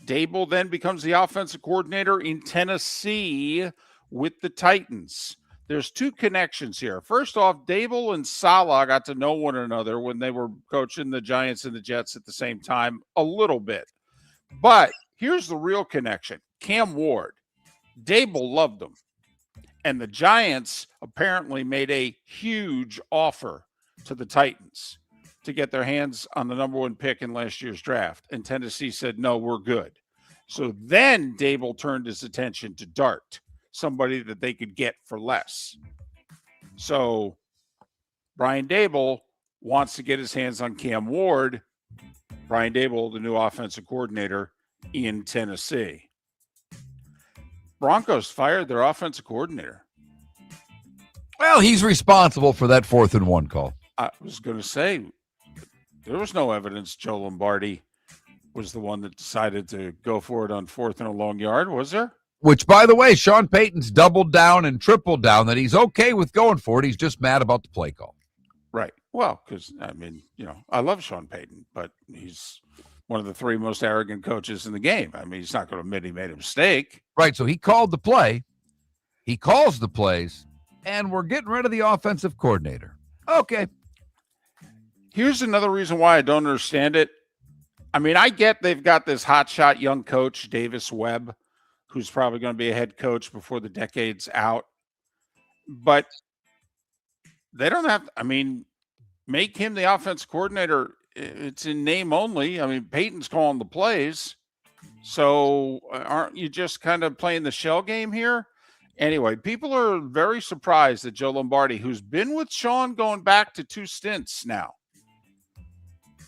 Daboll then becomes the offensive coordinator in Tennessee, with the Titans. There's two connections here. First off, Dable and Saleh got to know one another when they were coaching the Giants and the Jets at the same time a little bit. But here's the real connection. Cam Ward. Dable loved him. And the Giants apparently made a huge offer to the Titans to get their hands on the number one pick in last year's draft. And Tennessee said, no, we're good. So then Dable turned his attention to Dart, somebody that they could get for less. So Brian Dable wants to get his hands on Cam Ward. Brian Dable, the new offensive coordinator in Tennessee. Broncos fired their offensive coordinator. Well, he's responsible for that 4th and 1 call. I was going to say, there was no evidence Joe Lombardi was the one that decided to go for it on 4th and a long yard, was there? Which, by the way, Sean Payton's doubled down and tripled down that he's okay with going for it. He's just mad about the play call. Right. Well, because, I mean, I love Sean Payton, but he's one of the 3 most arrogant coaches in the game. I mean, he's not going to admit he made a mistake. Right, so he called the play. He calls the plays, and we're getting rid of the offensive coordinator. Okay. Here's another reason why I don't understand it. I mean, I get they've got this hotshot young coach, Davis Webb, who's probably going to be a head coach before the decade's out. But they don't have, make him the offense coordinator. It's in name only. I mean, Peyton's calling the plays. So aren't you just kind of playing the shell game here? Anyway, people are very surprised that Joe Lombardi, who's been with Sean going back to 2 stints now,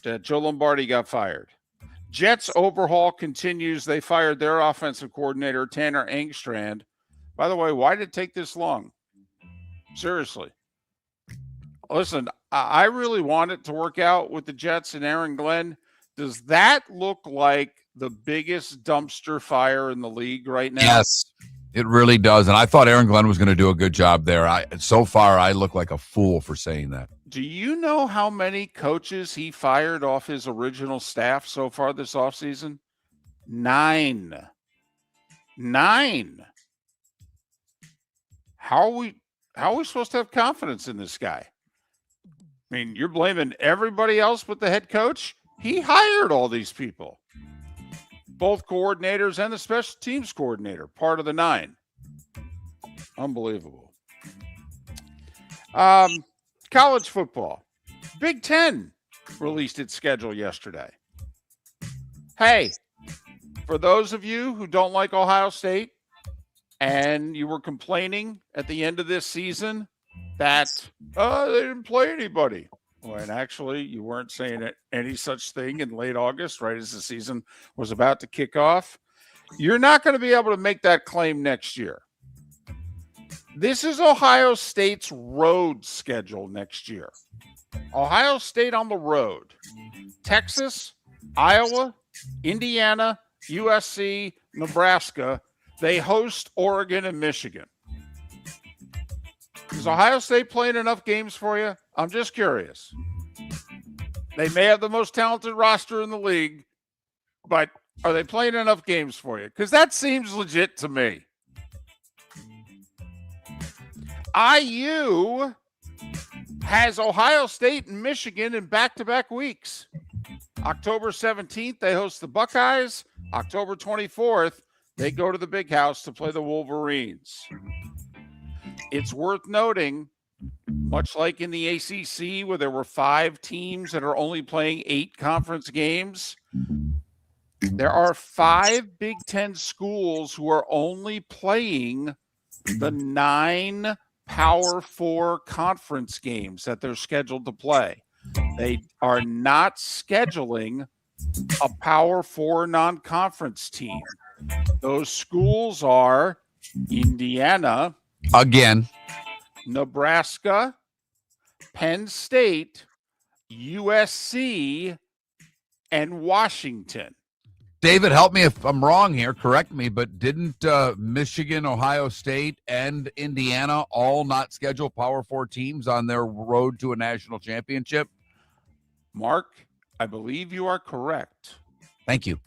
that Joe Lombardi got fired. Jets overhaul continues. They fired their offensive coordinator, Tanner Engstrand. By the way, why did it take this long? Seriously. Listen, I really want it to work out with the Jets and Aaron Glenn. Does that look like the biggest dumpster fire in the league right now? Yes, it really does. And I thought Aaron Glenn was going to do a good job there. So far, I look like a fool for saying that. Do you know how many coaches he fired off his original staff so far this offseason? 9. How are we supposed to have confidence in this guy? I mean, you're blaming everybody else but the head coach? He hired all these people. Both coordinators and the special teams coordinator, part of the 9. Unbelievable. College football. Big Ten released its schedule yesterday. Hey, for those of you who don't like Ohio State and you were complaining at the end of this season that they didn't play anybody. Well, and actually, you weren't saying any such thing in late August, right as the season was about to kick off. You're not going to be able to make that claim next year. This is Ohio State's road schedule next year. Ohio State on the road. Texas, Iowa, Indiana, USC, Nebraska. They host Oregon and Michigan. Is Ohio State playing enough games for you? I'm just curious. They may have the most talented roster in the league, but are they playing enough games for you? Because that seems legit to me. IU has Ohio State and Michigan in back-to-back weeks. October 17th, they host the Buckeyes. October 24th, they go to the Big House to play the Wolverines. It's worth noting, much like in the ACC where there were 5 teams that are only playing 8 conference games, there are 5 Big Ten schools who are only playing the 9 Power 4 conference games that they're scheduled to play. They are not scheduling a Power 4 non-conference team. Those schools are Indiana, again, Nebraska, Penn State, USC, and Washington. David, help me if I'm wrong here. Correct me, but didn't Michigan, Ohio State, and Indiana all not schedule Power 4 teams on their road to a national championship? Mark, I believe you are correct. Thank you.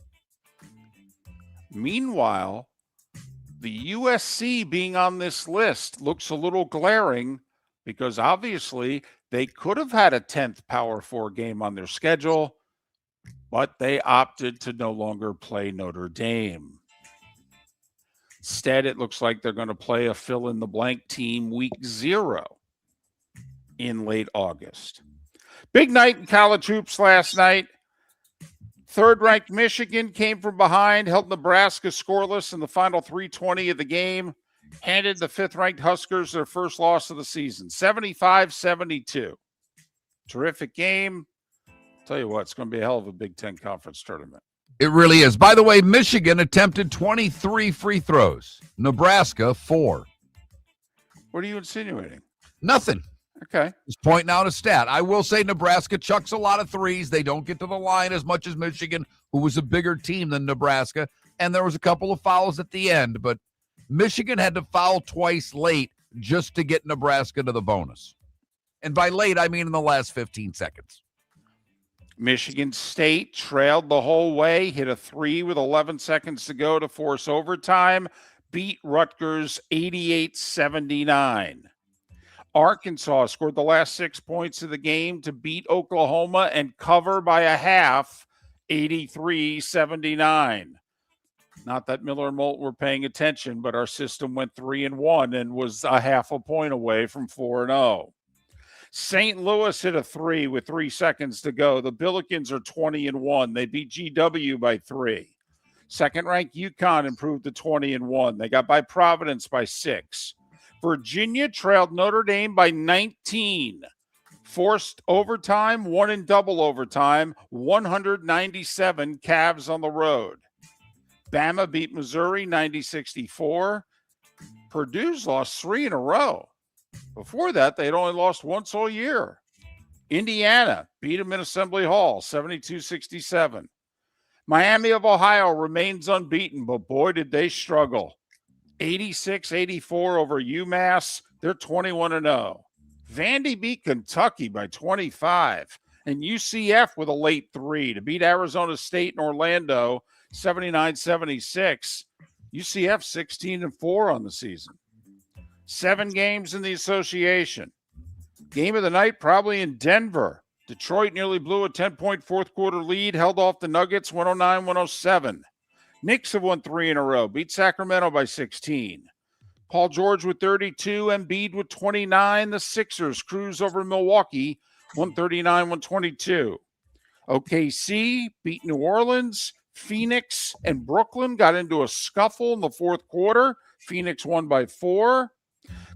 Meanwhile, the USC being on this list looks a little glaring because obviously they could have had a 10th Power 4 game on their schedule, but they opted to no longer play Notre Dame. Instead, it looks like they're going to play a fill-in-the-blank team week 0 in late August. Big night in college hoops last night. Third-ranked Michigan came from behind, held Nebraska scoreless in the final 3:20 of the game, handed the fifth-ranked Huskers their first loss of the season, 75-72. Terrific game. Tell you what, it's going to be a hell of a Big Ten Conference tournament. It really is. By the way, Michigan attempted 23 free throws. Nebraska, 4. What are you insinuating? Nothing. Okay. Just pointing out a stat. I will say Nebraska chucks a lot of threes. They don't get to the line as much as Michigan, who was a bigger team than Nebraska. And there was a couple of fouls at the end, but Michigan had to foul twice late just to get Nebraska to the bonus. And by late, I mean in the last 15 seconds. Michigan State trailed the whole way, hit a 3 with 11 seconds to go to force overtime, beat Rutgers 88-79. Arkansas scored the last 6 points of the game to beat Oklahoma and cover by a half, 83-79. Not that Miller and Moulton were paying attention, but our system went 3-1 and was a half a point away from 4-0. St. Louis hit a 3 with 3 seconds to go. The Billikens are 20-1. They beat GW by 3. Second-ranked UConn improved to 20-1. They got by Providence by 6. Virginia trailed Notre Dame by 19. Forced overtime, won in double overtime, 197 Cavs on the road. Bama beat Missouri 90-64. Purdue's lost 3 in a row. Before that, they'd only lost once all year. Indiana beat them in Assembly Hall 72-67. Miami of Ohio remains unbeaten, but boy, did they struggle. 86-84 over UMass. They're 21-0. Vandy beat Kentucky by 25. And UCF with a late 3 to beat Arizona State and Orlando 79-76. UCF 16-4 on the season. 7 games in the association. Game of the night probably in Denver. Detroit nearly blew a 10-point fourth quarter lead, held off the Nuggets 109-107. Knicks have won 3 in a row, beat Sacramento by 16. Paul George with 32, Embiid with 29. The Sixers cruise over Milwaukee 139-122. OKC beat New Orleans. Phoenix and Brooklyn got into a scuffle in the fourth quarter. Phoenix won by 4.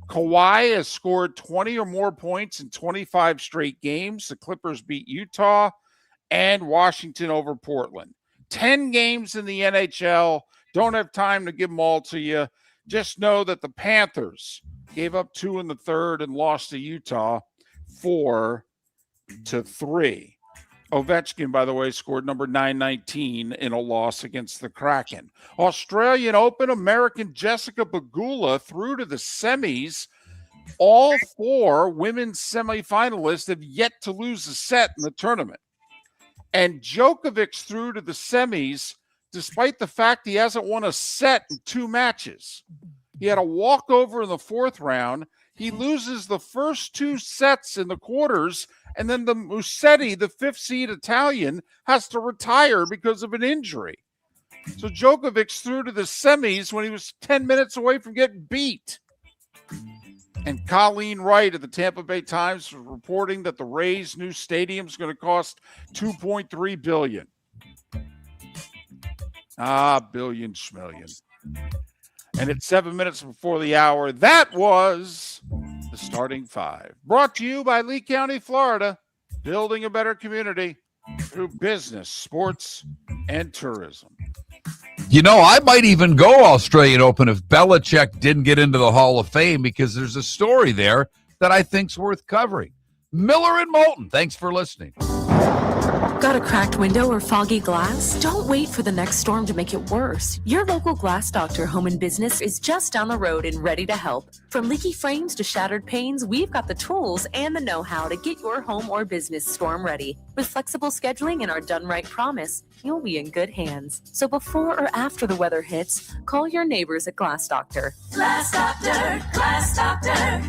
Kawhi has scored 20 or more points in 25 straight games. The Clippers beat Utah and Washington over Portland. 10 games in the NHL. Don't have time to give them all to you. Just know that the Panthers gave up 2 in the third and lost to Utah 4-3. Ovechkin, by the way, scored number 919 in a loss against the Kraken. Australian Open, American Jessica Pegula through to the semis. All 4 women's semifinalists have yet to lose a set in the tournament. And Djokovic's through to the semis despite the fact he hasn't won a set in 2 matches. He had a walkover in the 4th round. He loses the first 2 sets in the quarters, and then the Musetti, the 5th seed Italian, has to retire because of an injury. So Djokovic's through to the semis when he was 10 minutes away from getting beat. And Colleen Wright at the Tampa Bay Times was reporting that the Rays' new stadium is going to cost $2.3 billion. Billion schmillion. And it's 7 minutes before the hour. That was the starting 5. Brought to you by Lee County, Florida. Building a better community through business, sports, and tourism. You know, I might even go Australian Open if Belichick didn't get into the Hall of Fame, because there's a story there that I think's worth covering. Miller and Moulton, thanks for listening. Got a cracked window or foggy glass? Don't wait for the next storm to make it worse. Your local Glass Doctor Home and Business is just down the road and ready to help. From leaky frames to shattered panes, we've got the tools and the know-how to get your home or business storm ready. With flexible scheduling and our done right promise, you'll be in good hands. So before or after the weather hits, call your neighbors at Glass Doctor. Glass Doctor, Glass Doctor.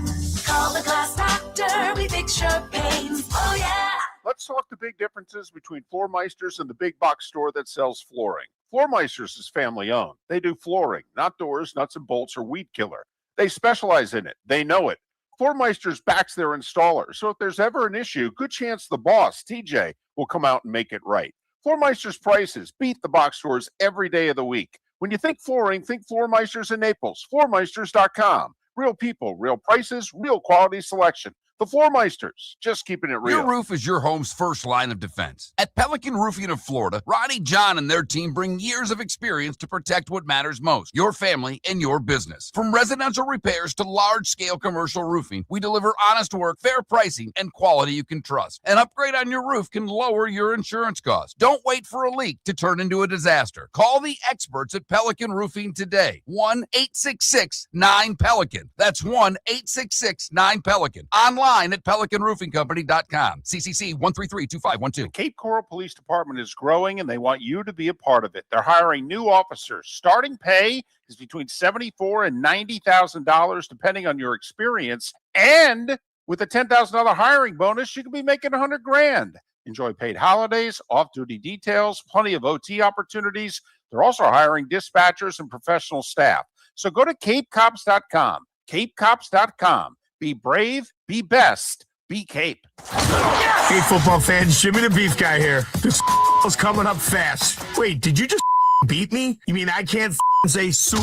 Call the Glass Doctor. We fix your pains. Oh, yeah. Let's talk the big differences between Floor Meisters and the big box store that sells flooring. Floor Meisters is family owned. They do flooring, not doors, nuts and bolts, or weed killer. They specialize in it. They know it. Floor Meisters backs their installer. So if there's ever an issue, good chance the boss, TJ, will come out and make it right. Floor Meisters prices beat the box stores every day of the week. When you think flooring, think Floor Meisters in Naples. Floormeisters.com. Real people, real prices, real quality selection. The Floor Meisters, just keeping it real. Your roof is your home's first line of defense. At Pelican Roofing of Florida, Ronnie, John, and their team bring years of experience to protect what matters most, your family and your business. From residential repairs to large-scale commercial roofing, we deliver honest work, fair pricing, and quality you can trust. An upgrade on your roof can lower your insurance costs. Don't wait for a leak to turn into a disaster. Call the experts at Pelican Roofing today. 1-866-9-PELICAN. That's 1-866-9-PELICAN. Online at pelicanroofingcompany.com. CCC 1332512. The Cape Coral Police Department is growing, and they want you to be a part of it. They're hiring new officers. Starting pay is between $74,000 and $90,000, depending on your experience. And with a $10,000 hiring bonus, you could be making $100,000. Enjoy paid holidays, off-duty details, plenty of OT opportunities. They're also hiring dispatchers and professional staff. So go to capecops.com. capecops.com. Be brave, be best, be Cape. Hey, football fans, Jimmy the Beef Guy here. This is coming up fast. Wait, did you just beat me? You mean I can't say soup?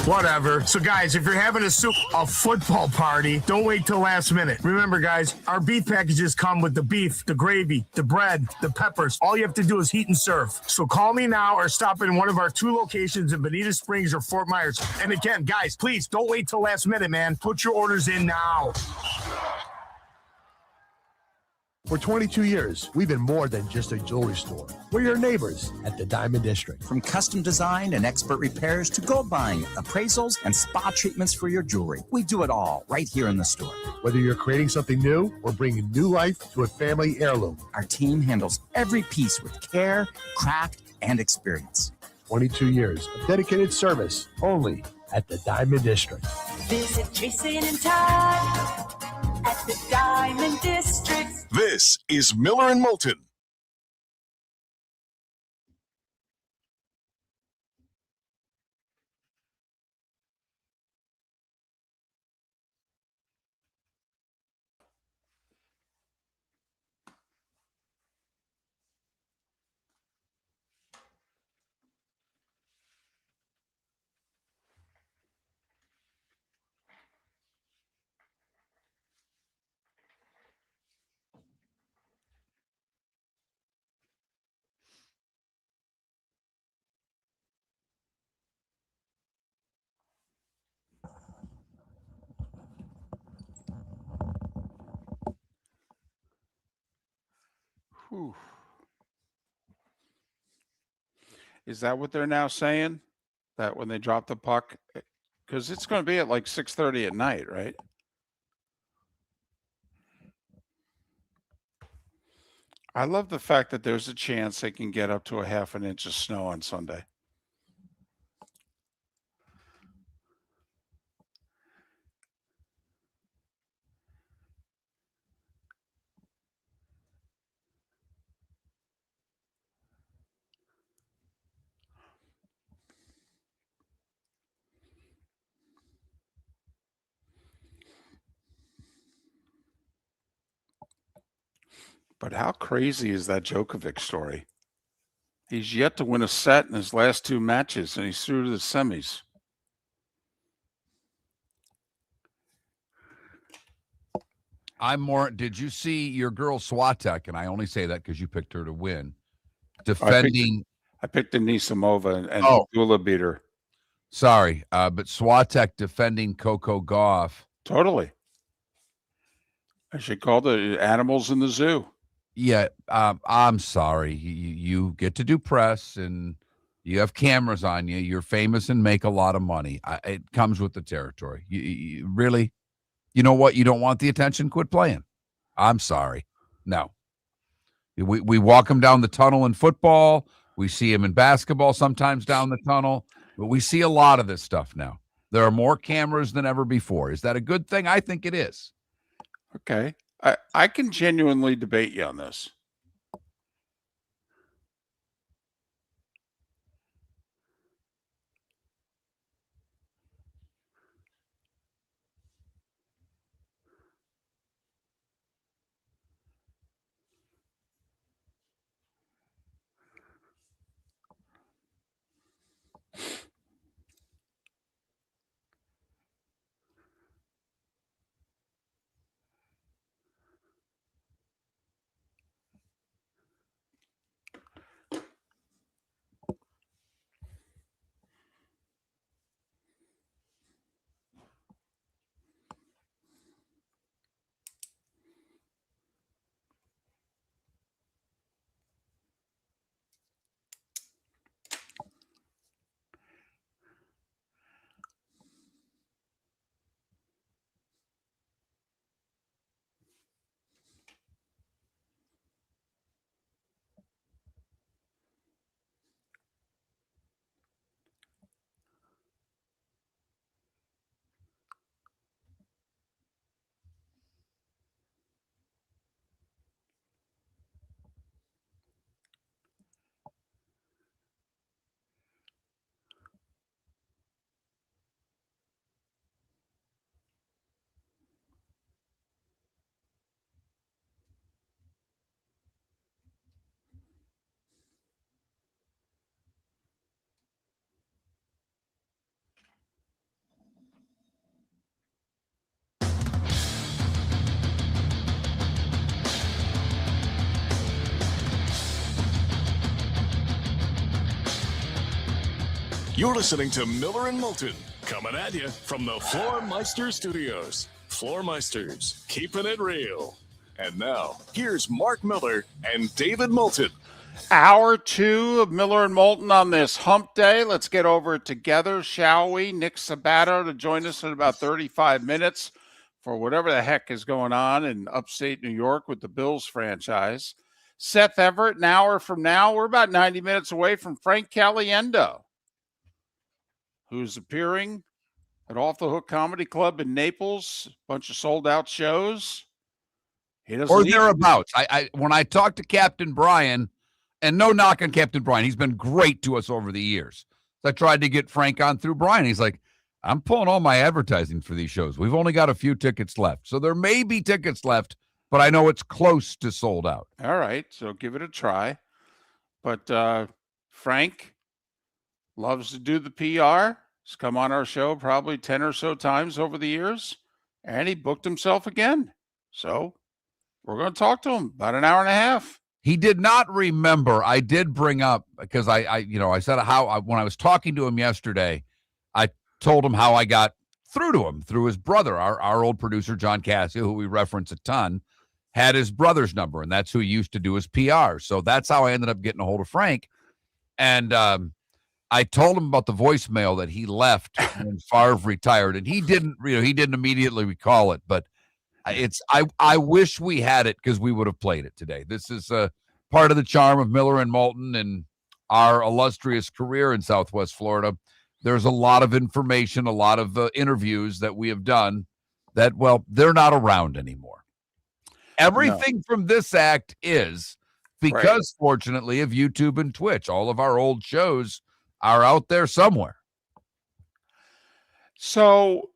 Whatever. So, guys, if you're having a football party, don't wait till last minute. Remember, guys, our beef packages come with the beef, the gravy, the bread, the peppers. All you have to do is heat and serve. So call me now or stop in one of our 2 locations in Bonita Springs or Fort Myers. And again, guys, please don't wait till last minute, man. Put your orders in now. For 22 years, we've been more than just a jewelry store. We're your neighbors at the Diamond District. From custom design and expert repairs to gold buying, appraisals, and spa treatments for your jewelry, we do it all right here in the store. Whether you're creating something new or bringing new life to a family heirloom, our team handles every piece with care, craft, and experience. 22 years of dedicated service only at the Diamond District. Visit Jason and Todd at the Diamond District. This is Miller and Moulton. Whew. Is that what they're now saying? That when they drop the puck? Because it's going to be at like 6:30 at night, right? I love the fact that there's a chance they can get up to a half an inch of snow on Sunday. But how crazy is that Djokovic story? He's yet to win a set in his last 2 matches, and he's through to the semis. Did you see your girl Swatek? And I only say that because you picked her to win. Defending. I picked Anisimova and Gula beat her. Sorry, but Swatek defending Coco Gauff. Totally. I should call the animals in the zoo. Yeah, I'm sorry. You get to do press and you have cameras on you. You're famous and make a lot of money. It comes with the territory. You really, you know what? You don't want the attention. Quit playing. I'm sorry. No. We walk him down the tunnel in football. We see him in basketball sometimes down the tunnel. But we see a lot of this stuff now. There are more cameras than ever before. Is that a good thing? I think it is. Okay. I can genuinely debate you on this. You're listening to Miller and Moulton, coming at you from the Floor Meister Studios. Floor Meisters, keeping it real. And now, here's Mark Miller and David Moulton. Hour 2 of Miller and Moulton on this hump day. Let's get over it together, shall we? Nick Sabato to join us in about 35 minutes for whatever the heck is going on in upstate New York with the Bills franchise. Seth Everett, an hour from now. We're about 90 minutes away from Frank Caliendo, who's appearing at Off the Hook Comedy Club in Naples. A bunch of sold-out shows. He doesn't or thereabouts. When I talked to Captain Brian, and no knock on Captain Brian, he's been great to us over the years. So I tried to get Frank on through Brian. He's like, I'm pulling all my advertising for these shows. We've only got a few tickets left. So there may be tickets left, but I know it's close to sold out. All right, so give it a try. But Frank loves to do the PR. He's come on our show probably 10 or so times over the years, and he booked himself again. So we're going to talk to him about an hour and a half. He did not remember. I did bring up, because I said when I was talking to him yesterday, I told him how I got through to him through his brother, our old producer, John Cassio, who we reference a ton, had his brother's number, and that's who he used to do his PR. So that's how I ended up getting a hold of Frank. And I told him about the voicemail that he left when Favre retired, and he didn't immediately recall it, but I wish we had it, because we would have played it today. This is part of the charm of Miller and Moulton and our illustrious career in Southwest Florida. There's a lot of information, a lot of interviews that we have done that, well, they're not around anymore. Everything from this act is because, fortunately, of YouTube and Twitch. All of our old shows are out there somewhere. So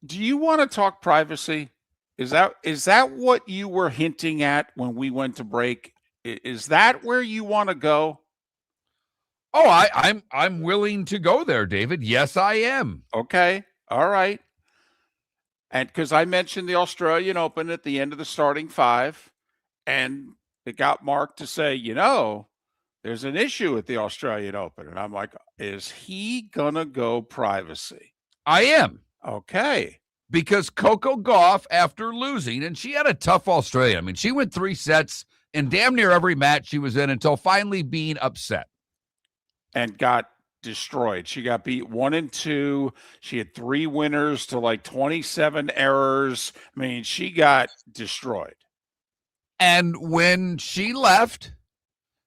do you want to talk privacy? Is that what you were hinting at when we went to break? Is that where you want to go? Oh, I'm willing to go there, David. Yes, I am. Okay. All right. And because I mentioned the Australian Open at the end of the starting 5, and it got Mark to say, there's an issue at the Australian Open. And I'm like, is he going to go privacy? I am. Okay. because Coco Gauff, after losing, and she had a tough Australia. I mean, she went 3 sets in damn near every match she was in until finally being upset. And got destroyed. She got beat 1-2. She had 3 winners to like 27 errors. I mean, she got destroyed. And when she left,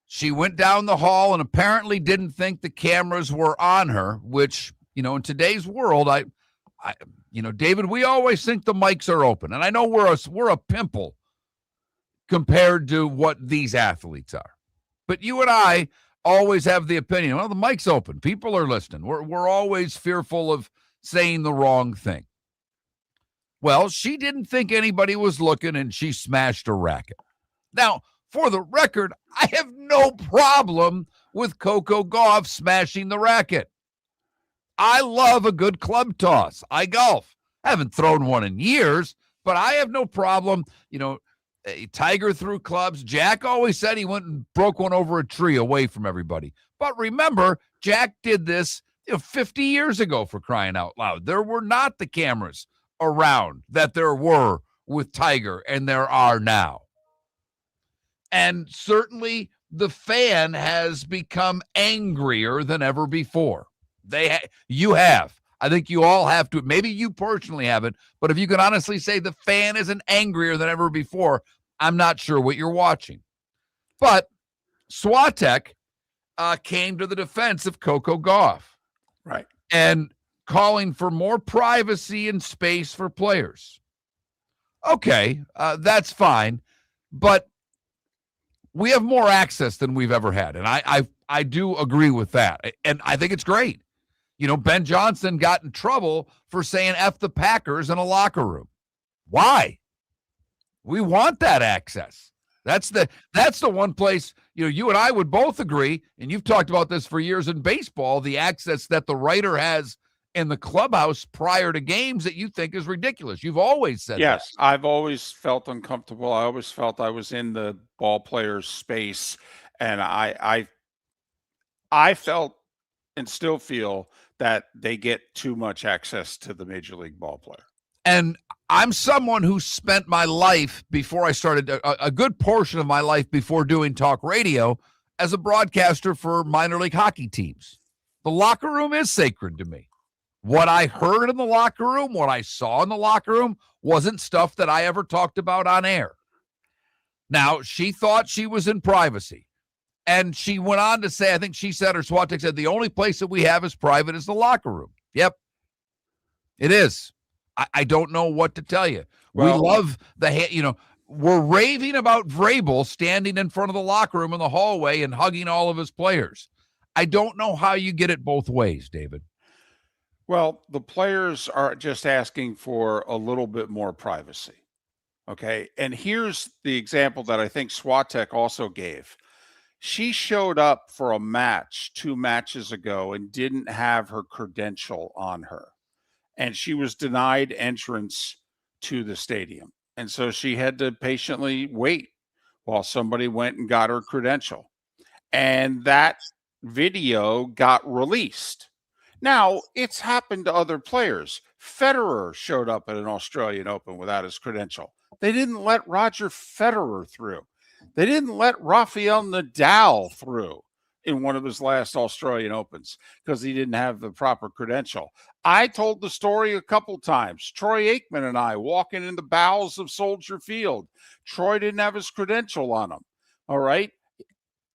she went down the hall and apparently didn't think the cameras were on her, which, in today's world, David, we always think the mics are open. And I know we're a pimple compared to what these athletes are. But you and I always have the opinion, well, the mic's open. People are listening. We're always fearful of saying the wrong thing. Well, she didn't think anybody was looking, and she smashed a racket. Now, for the record, I have no problem with Coco Gauff smashing the racket. I love a good club toss. I golf. I haven't thrown one in years, but I have no problem. Tiger threw clubs. Jack always said he went and broke one over a tree away from everybody. But remember, Jack did this 50 years ago, for crying out loud. There were not the cameras around that there were with Tiger and there are now. And certainly the fan has become angrier than ever before. You have. I think you all have to. Maybe you personally haven't, but if you can honestly say the fan isn't angrier than ever before, I'm not sure what you're watching. But Swatek came to the defense of Coco Gauff. Right. And calling for more privacy and space for players. Okay, that's fine. But we have more access than we've ever had. And I do agree with that. And I think it's great. Ben Johnson got in trouble for saying F the Packers in a locker room. Why? We want that access. That's the one place, you and I would both agree, and you've talked about this for years in baseball, the access that the writer has in the clubhouse prior to games that you think is ridiculous. You've always said yes, that. I've always felt uncomfortable. I always felt I was in the ball player's space, and I felt and still feel that they get too much access to the major league ball player. And I'm someone who spent my life before I started, a good portion of my life before doing talk radio, as a broadcaster for minor league hockey teams. The locker room is sacred to me. What I heard in the locker room, what I saw in the locker room, wasn't stuff that I ever talked about on air. Now, she thought she was in privacy. And she went on to say, I think she said, or Swatek said, the only place that we have is private is the locker room. Yep, it is. I don't know what to tell you. Well, we love we're raving about Vrabel standing in front of the locker room in the hallway and hugging all of his players. I don't know how you get it both ways, David. Well, the players are just asking for a little bit more privacy. Okay. And here's the example that I think Swatek also gave. She showed up for a match 2 matches ago and didn't have her credential on her. And she was denied entrance to the stadium. And so she had to patiently wait while somebody went and got her credential. And that video got released. Now, it's happened to other players. Federer showed up at an Australian Open without his credential. They didn't let Roger Federer through. They didn't let Rafael Nadal through in one of his last Australian Opens because he didn't have the proper credential. I told the story a couple times. Troy Aikman and I walking in the bowels of Soldier Field. Troy didn't have his credential on him. All right.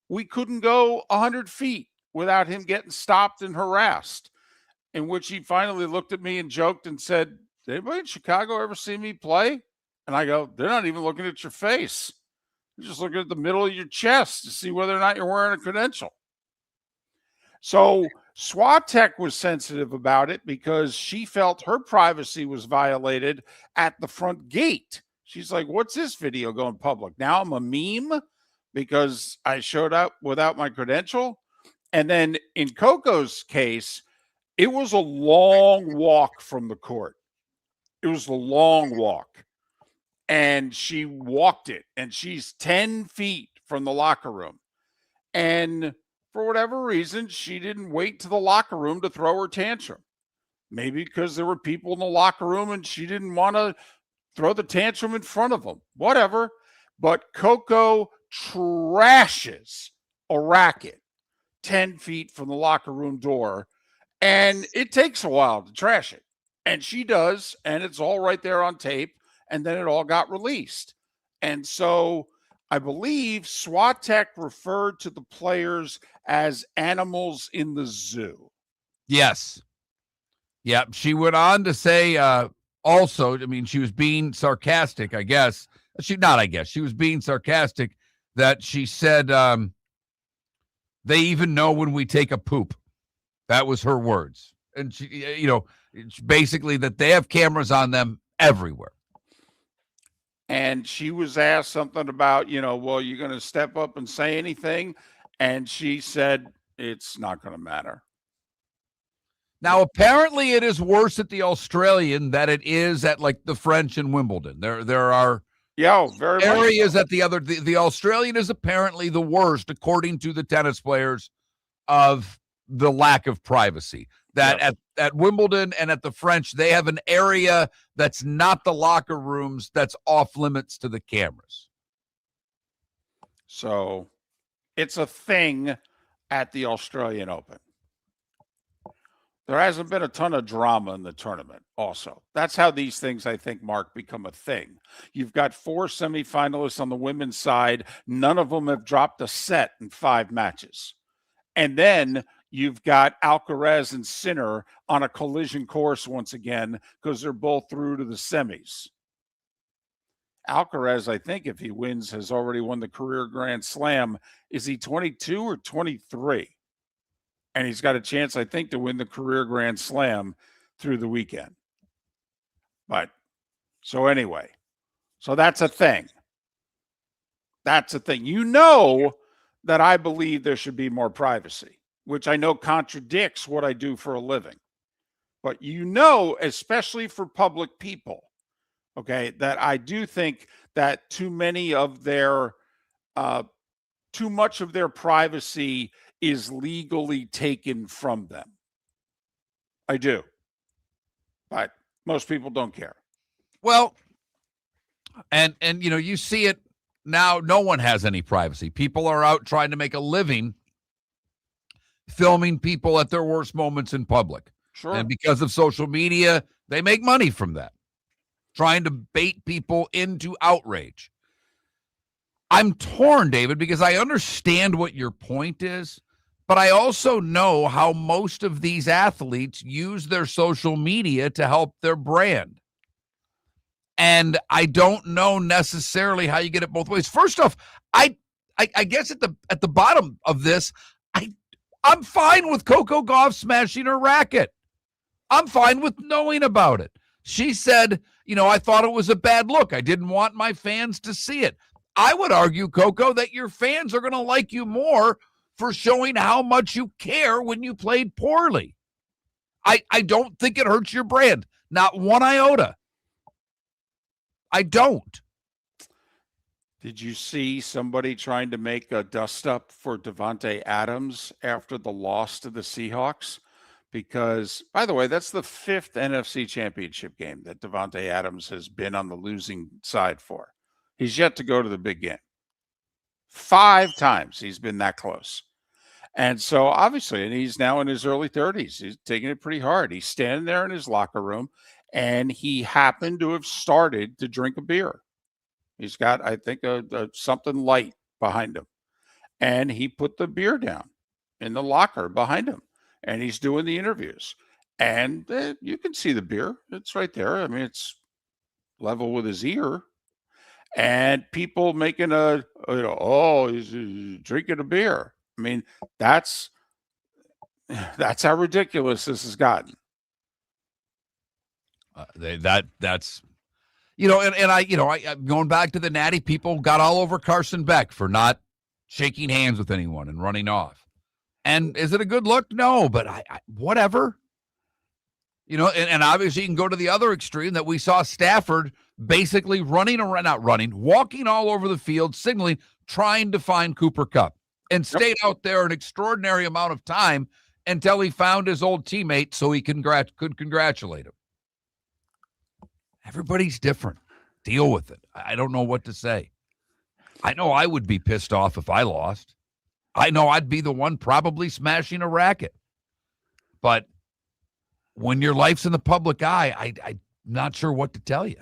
We couldn't go 100 feet without him getting stopped and harassed, in which he finally looked at me and joked and said, did anybody in Chicago ever see me play? And I go, they're not even looking at your face. You're just looking at the middle of your chest to see whether or not you're wearing a credential. So Swatek was sensitive about it because she felt her privacy was violated at the front gate. She's like, what's this video going public? Now I'm a meme because I showed up without my credential. And then in Coco's case, it was a long walk from the court. It was a long walk. And she walked it, and she's 10 feet from the locker room. And for whatever reason, she didn't wait to the locker room to throw her tantrum. Maybe because there were people in the locker room and she didn't want to throw the tantrum in front of them. Whatever. But Coco trashes a racket 10 feet from the locker room door, and it takes a while to trash it. And she does, and it's all right there on tape, and then it all got released. And so I believe Swatek referred to the players as animals in the zoo. Yes. Yeah, she went on to say also, I mean, she was being sarcastic, I guess. She was being sarcastic that she said they even know when we take a poop. That was her words. And she, it's basically that they have cameras on them everywhere. And she was asked something about, well, you're going to step up and say anything? And she said, it's not going to matter. Now, apparently it is worse at the Australian than it is at like the French and Wimbledon. There are very areas at the Australian is apparently the worst, according to the tennis players, of the lack of privacy. That at Wimbledon and at the French, they have an area that's not the locker rooms that's off limits to the cameras. So it's a thing at the Australian Open. There hasn't been a ton of drama in the tournament also. That's how these things, I think, Mark, become a thing. You've got 4 semifinalists on the women's side. None of them have dropped a set in 5 matches. And then you've got Alcaraz and Sinner on a collision course once again because they're both through to the semis. Alcaraz, I think, if he wins, has already won the career Grand Slam. Is he 22 or 23? And he's got a chance, I think, to win the career Grand Slam through the weekend. But so anyway, so that's a thing. That's a thing. That I believe there should be more privacy, which I know contradicts what I do for a living. But especially for public people, okay, that I do think that too much of their privacy is legally taken from them. I do. But most people don't care. Well, and you see it now, no one has any privacy. People are out trying to make a living filming people at their worst moments in public. Sure. And because of social media, they make money from that, trying to bait people into outrage. I'm torn, David, because I understand what your point is, but I also know how most of these athletes use their social media to help their brand. And I don't know necessarily how you get it both ways. First off, I guess at the bottom of this, I'm fine with Coco Gauff smashing her racket. I'm fine with knowing about it. She said, I thought it was a bad look. I didn't want my fans to see it. I would argue, Coco, that your fans are going to like you more for showing how much you care when you played poorly. I don't think it hurts your brand. Not one iota. I don't. Did you see somebody trying to make a dust-up for Davante Adams after the loss to the Seahawks? Because, by the way, that's the 5th NFC Championship game that Davante Adams has been on the losing side for. He's yet to go to the big game. 5 times he's been that close. And so, obviously, and he's now in his early 30s. He's taking it pretty hard. He's standing there in his locker room, and he happened to have started to drink a beer. He's got, I think, a something light behind him. And he put the beer down in the locker behind him. And he's doing the interviews. And you can see the beer. It's right there. I mean, it's level with his ear. And people making he's drinking a beer. I mean, that's how ridiculous this has gotten. That's I going back to the Natty, people got all over Carson Beck for not shaking hands with anyone and running off. And is it a good look? No, but I whatever. And obviously you can go to the other extreme that we saw Stafford basically walking all over the field, signaling, trying to find Cooper Kupp, and stayed out there an extraordinary amount of time until he found his old teammate so he could congratulate him. Everybody's different. Deal with it. I don't know what to say. I know I would be pissed off if I lost. I know I'd be the one probably smashing a racket. But when your life's in the public eye, I'm not sure what to tell you.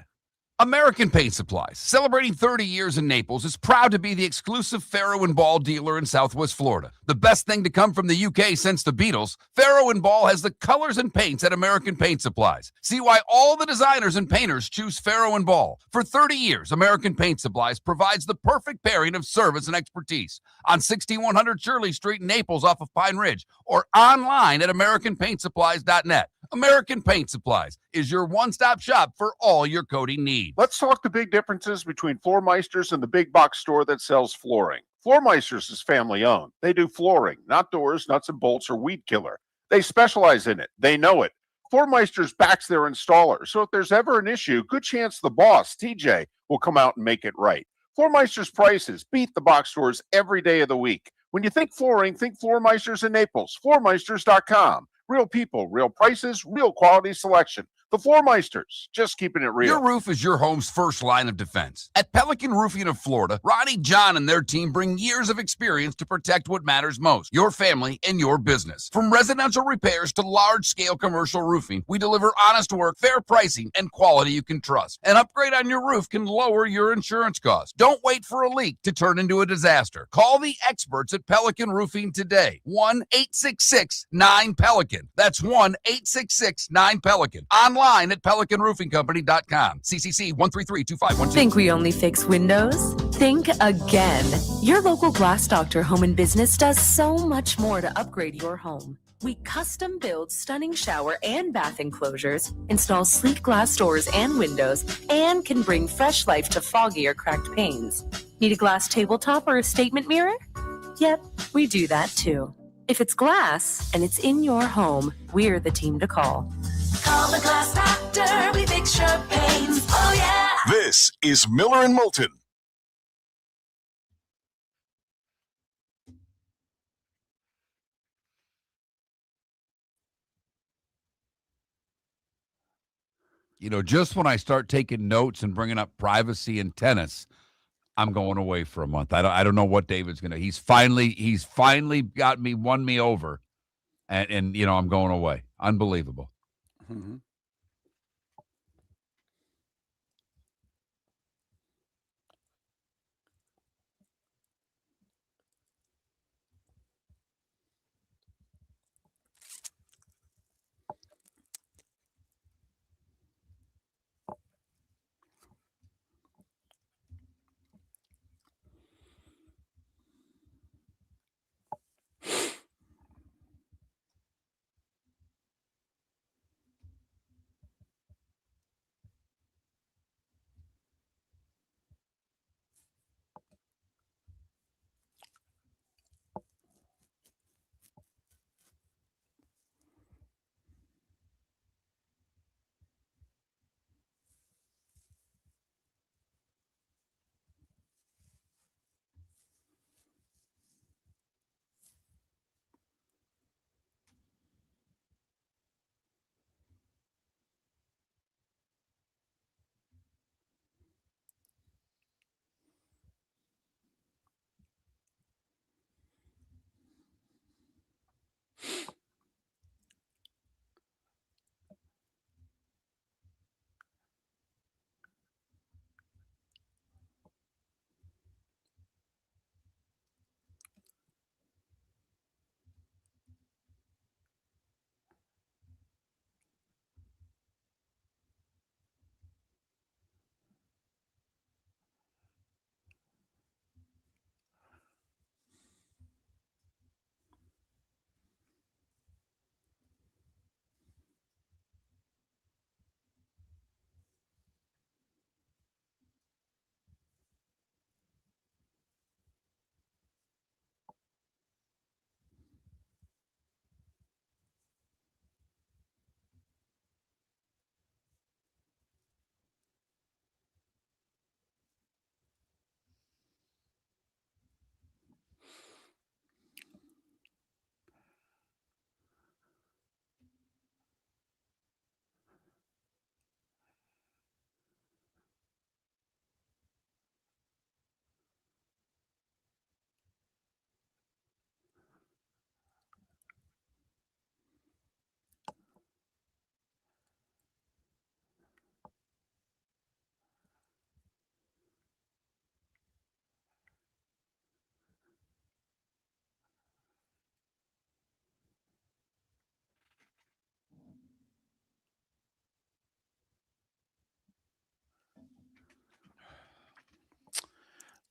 American Paint Supplies, celebrating 30 years in Naples, is proud to be the exclusive Faro and Ball dealer in Southwest Florida. The best thing to come from the UK since the Beatles, Faro and Ball has the colors and paints at American Paint Supplies. See why all the designers and painters choose Faro and Ball. For 30 years, American Paint Supplies provides the perfect pairing of service and expertise on 6100 Shirley Street in Naples off of Pine Ridge or online at AmericanPaintSupplies.net. American Paint Supplies is your one-stop shop for all your coating needs. Let's talk the big differences between Floormeisters and the big box store that sells flooring. Floormeisters is family owned. They do flooring, not doors, nuts and bolts, or weed killer. They specialize in it. They know it. Floormeisters backs their installer, so if there's ever an issue, good chance the boss, TJ, will come out and make it right. Floormeisters prices beat the box stores every day of the week. When you think flooring, think Floormeisters in Naples. Floormeisters.com. Real people, real prices, real quality selection. The Floormeisters, just keeping it real. Your roof is your home's first line of defense. At Pelican Roofing of Florida, Ronnie, John, and their team bring years of experience to protect what matters most, your family and your business. From residential repairs to large-scale commercial roofing, we deliver honest work, fair pricing, and quality you can trust. An upgrade on your roof can lower your insurance costs. Don't wait for a leak to turn into a disaster. Call the experts at Pelican Roofing today. 1-866-9-PELICAN. That's 1-866-9-PELICAN. Online at PelicanRoofingCompany.com. CCC 1332512. Think we only fix windows? Think again. Your local Glass Doctor Home and Business does so much more to upgrade your home. We custom build stunning shower and bath enclosures, install sleek glass doors and windows, and can bring fresh life to foggy or cracked panes. Need a glass tabletop or a statement mirror? Yep, we do that too. If it's glass and it's in your home, we're the team to call. Call the Glass Doctor, we fix your pains. Oh, yeah. This is Miller and Moulton. You know, just when I start taking notes and bringing up privacy and tennis, I'm going away for a month. I don't know what David's going to. He's finally won me over, and you know, I'm going away. Unbelievable. Mm-hmm.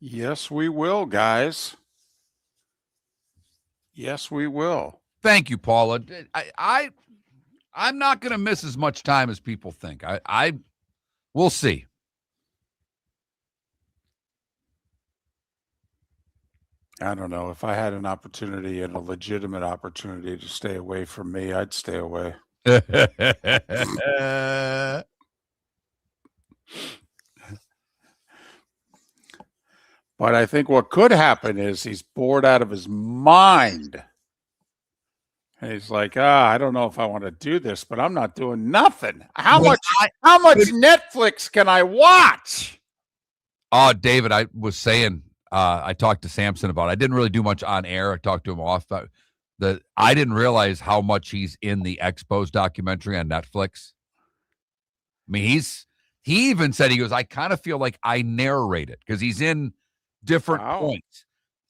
Yes, we will, guys. Yes, we will. Thank you, Paula. I'm not going to miss as much time as people think. We'll see. I don't know. If I had an opportunity and a legitimate opportunity to stay away from me, I'd stay away. But I think what could happen is he's bored out of his mind. And he's like, I don't know if I want to do this, but I'm not doing nothing. How much Netflix can I watch? Oh, David, I was saying, I talked to Samson about it. I didn't really do much on air. I talked to him off. I didn't realize how much he's in the Expos documentary on Netflix. I mean, he even said, he goes, I kind of feel like I narrate it because he's in different points.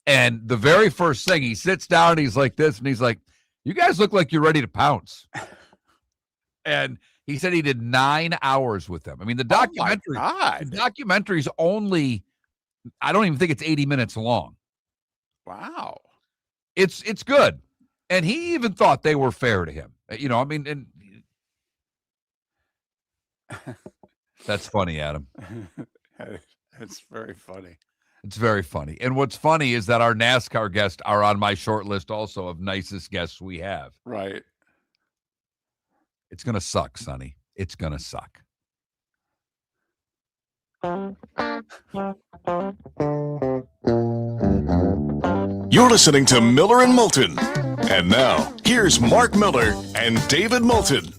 And the very first thing, he sits down and he's like this, and he's like, you guys look like you're ready to pounce. And he said he did 9 hours with them. I mean, the documentary's only, I don't even think it's 80 minutes long. Wow. It's good. And he even thought they were fair to him. You know, I mean, and that's funny, Adam. It's very funny. It's very funny. And what's funny is that our NASCAR guests are on my short list also of nicest guests we have. Right. It's going to suck, Sonny. It's going to suck. You're listening to Miller and Moulton. And now, here's Mark Miller and David Moulton.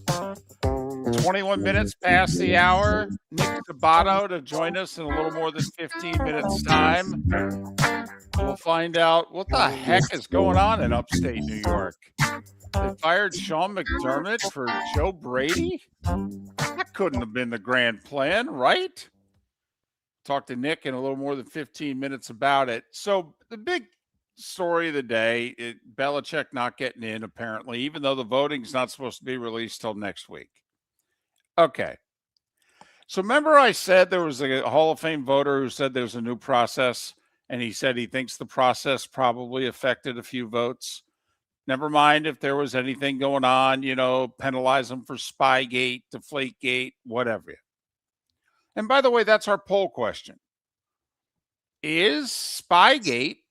21 minutes past the hour. Nick Sabato to join us in a little more than 15 minutes time. We'll find out what the heck is going on in upstate New York. They fired Sean McDermott for Joe Brady? That couldn't have been the grand plan, right? Talk to Nick in a little more than 15 minutes about it. So the big story of the day, Belichick not getting in, apparently, even though the voting's not supposed to be released till next week. Okay. So remember I said there was a Hall of Fame voter who said there's a new process, and he said he thinks the process probably affected a few votes. Never mind if there was anything going on, penalize them for Spygate, Deflategate, whatever. And by the way, that's our poll question. Is Spygate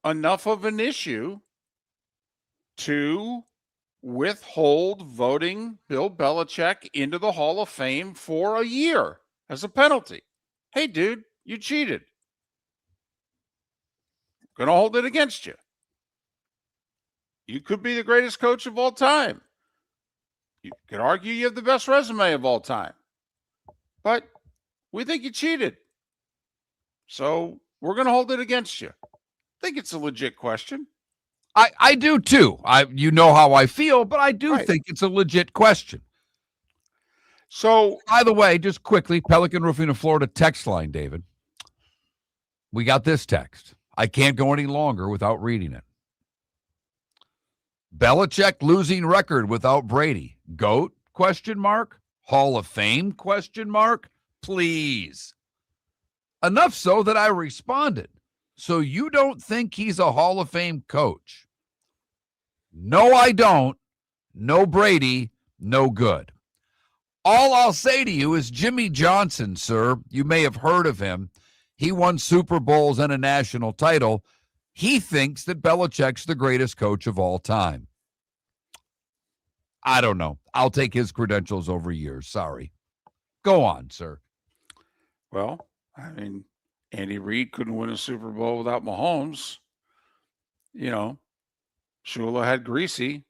enough of an issue to withhold voting Bill Belichick into the Hall of Fame for a year as a penalty? Hey, dude, you cheated. I'm going to hold it against you. You could be the greatest coach of all time. You could argue you have the best resume of all time. But we think you cheated. So we're going to hold it against you. I think it's a legit question. I do too. You know how I feel, but I do think it's a legit question. So, by the way, just quickly, Pelican Roofing of Florida text line, David. We got this text. I can't go any longer without reading it. Belichick losing record without Brady. GOAT? ? Hall of Fame ? Please. Enough so that I responded. So you don't think he's a Hall of Fame coach? No, I don't. No Brady, no good. All I'll say to you is Jimmy Johnson, sir. You may have heard of him. He won Super Bowls and a national title. He thinks that Belichick's the greatest coach of all time. I don't know. I'll take his credentials over yours. Sorry. Go on, sir. Well, I mean, Andy Reid couldn't win a Super Bowl without Mahomes. Shula had Greasy.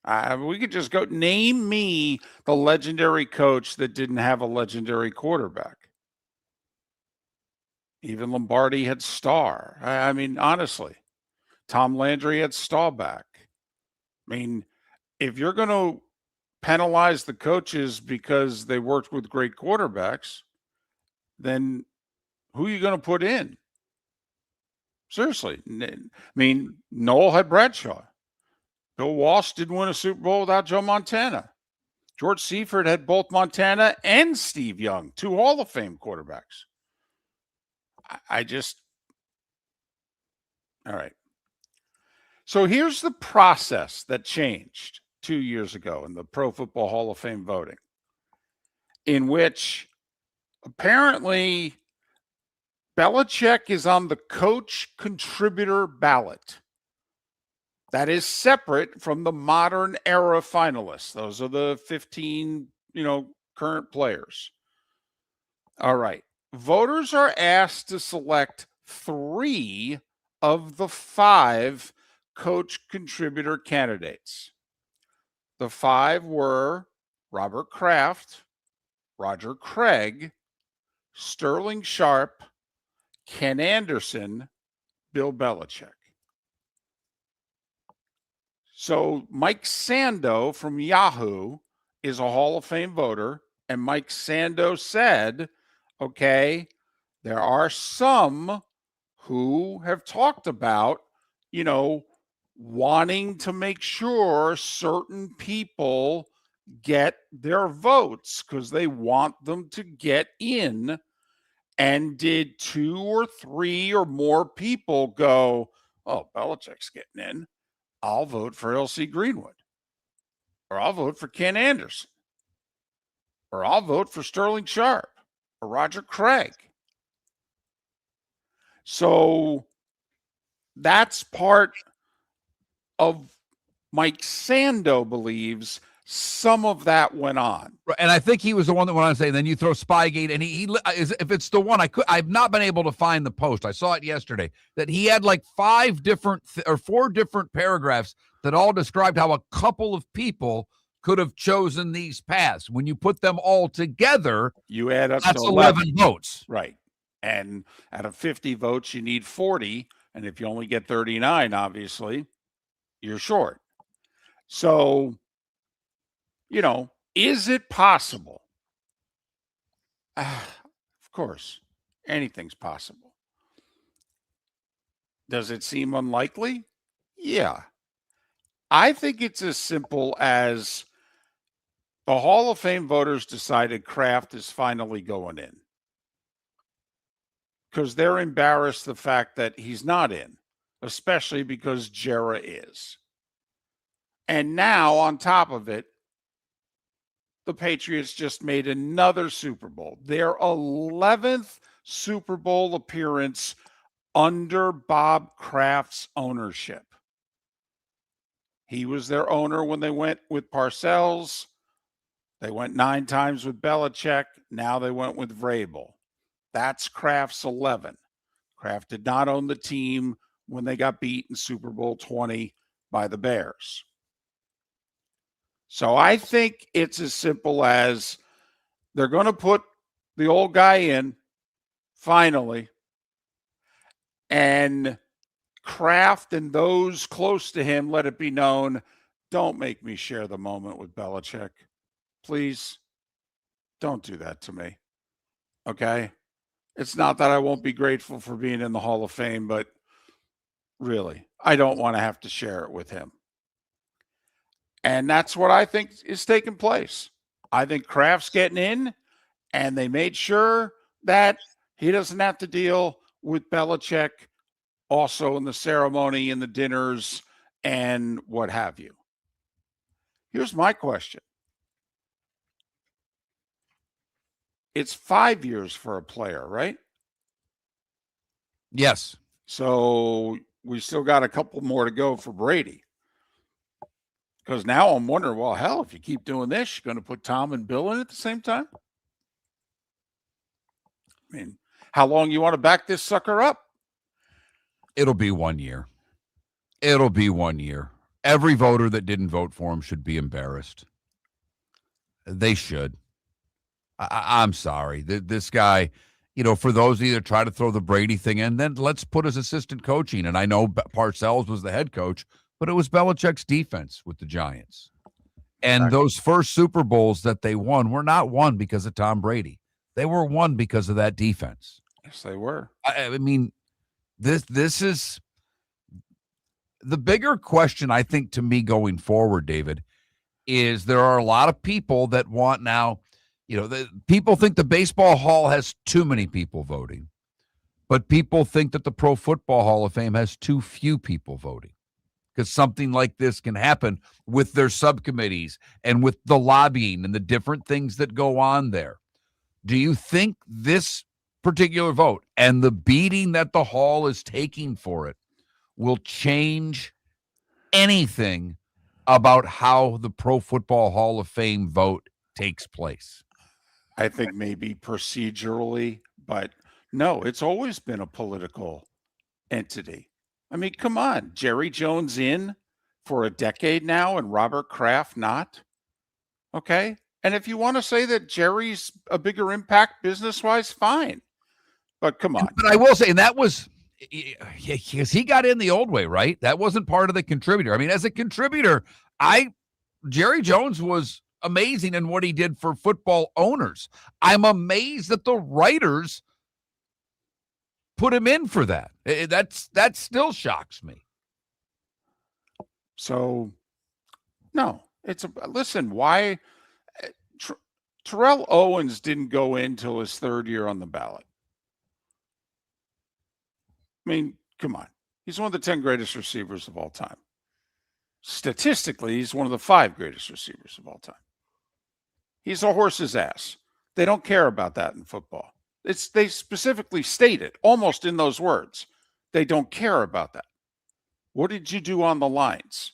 We could just go name me the legendary coach that didn't have a legendary quarterback. Even Lombardi had Starr. I mean, honestly, Tom Landry had Staubach. I mean, if you're going to penalize the coaches because they worked with great quarterbacks, then who are you going to put in? Seriously. I mean, Noel had Bradshaw. Bill Walsh didn't win a Super Bowl without Joe Montana. George Seifert had both Montana and Steve Young, two Hall of Fame quarterbacks. I just, all right. So here's the process that changed 2 years ago in the Pro Football Hall of Fame voting, in which apparently Belichick is on the coach contributor ballot. That is separate from the modern era finalists. Those are the 15, current players. All right. Voters are asked to select 3 of the 5 coach contributor candidates. The 5 were Robert Kraft, Roger Craig, Sterling Sharp, Ken Anderson, Bill Belichick. So Mike Sando from Yahoo is a Hall of Fame voter, and Mike Sando said, okay, there are some who have talked about, wanting to make sure certain people get their votes because they want them to get in. And did 2 or 3 or more people go, oh, Belichick's getting in, I'll vote for L.C. Greenwood, or I'll vote for Ken Anderson, or I'll vote for Sterling Sharp, or Roger Craig. So that's part of Mike Sando believes some of that went on. And I think he was the one that went on to say, then you throw Spygate, and he if it's the one, I've not been able to find the post. I saw it yesterday, that he had like 5 different or 4 different paragraphs that all described how a couple of people could have chosen these paths. When you put them all together, you add up that's to 11 votes. Right. And out of 50 votes, you need 40. And if you only get 39, obviously, you're short. So, is it possible? Of course, anything's possible. Does it seem unlikely? Yeah. I think it's as simple as the Hall of Fame voters decided Kraft is finally going in because they're embarrassed the fact that he's not in, especially because Jera is. And now, on top of it, the Patriots just made another Super Bowl, their 11th Super Bowl appearance under Bob Kraft's ownership. He was their owner when they went with Parcells. They went 9 times with Belichick. Now they went with Vrabel. That's Kraft's 11. Kraft did not own the team when they got beat in Super Bowl 20 by the Bears. So I think it's as simple as they're going to put the old guy in, finally, and Kraft and those close to him let it be known, don't make me share the moment with Belichick. Please, don't do that to me, okay? It's not that I won't be grateful for being in the Hall of Fame, but really, I don't want to have to share it with him. And that's what I think is taking place. I think Kraft's getting in, and they made sure that he doesn't have to deal with Belichick also in the ceremony and the dinners and what have you. Here's my question. It's 5 years for a player, right? Yes. So we still got a couple more to go for Brady. Because now I'm wondering, well, hell, if you keep doing this, you're going to put Tom and Bill in at the same time? I mean, how long you want to back this sucker up? It'll be 1 year. It'll be 1 year. Every voter that didn't vote for him should be embarrassed. They should. I'm sorry. This guy, for those either try to throw the Brady thing in, then let's put his assistant coaching. And I know Parcells was the head coach, but it was Belichick's defense with the Giants. And those first Super Bowls that they won were not won because of Tom Brady. They were won because of that defense. Yes, they were. I mean, this is the bigger question, I think, to me going forward, David, is there are a lot of people that want now, people think the baseball hall has too many people voting. But people think that the Pro Football Hall of Fame has too few people voting because something like this can happen with their subcommittees and with the lobbying and the different things that go on there. Do you think this particular vote and the beating that the hall is taking for it will change anything about how the Pro Football Hall of Fame vote takes place? I think maybe procedurally, but no, it's always been a political entity. I mean, come on, Jerry Jones in for a decade now and Robert Kraft not. Okay. And if you want to say that Jerry's a bigger impact business wise, fine. But come on. But I will say, and that was because he got in the old way, right? That wasn't part of the contributor. I mean, as a contributor, Jerry Jones was amazing in what he did for football owners. I'm amazed that the writers put him in for that. That still shocks me. So, no, listen, why Terrell Owens didn't go in till his third year on the ballot? I mean, come on. He's one of the 10 greatest receivers of all time. Statistically, he's one of the 5 greatest receivers of all time. He's a horse's ass. They don't care about that in football. They specifically state it almost in those words. They don't care about that. What did you do on the lines?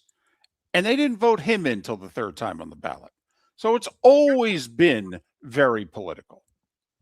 And they didn't vote him in till the third time on the ballot. So it's always been very political.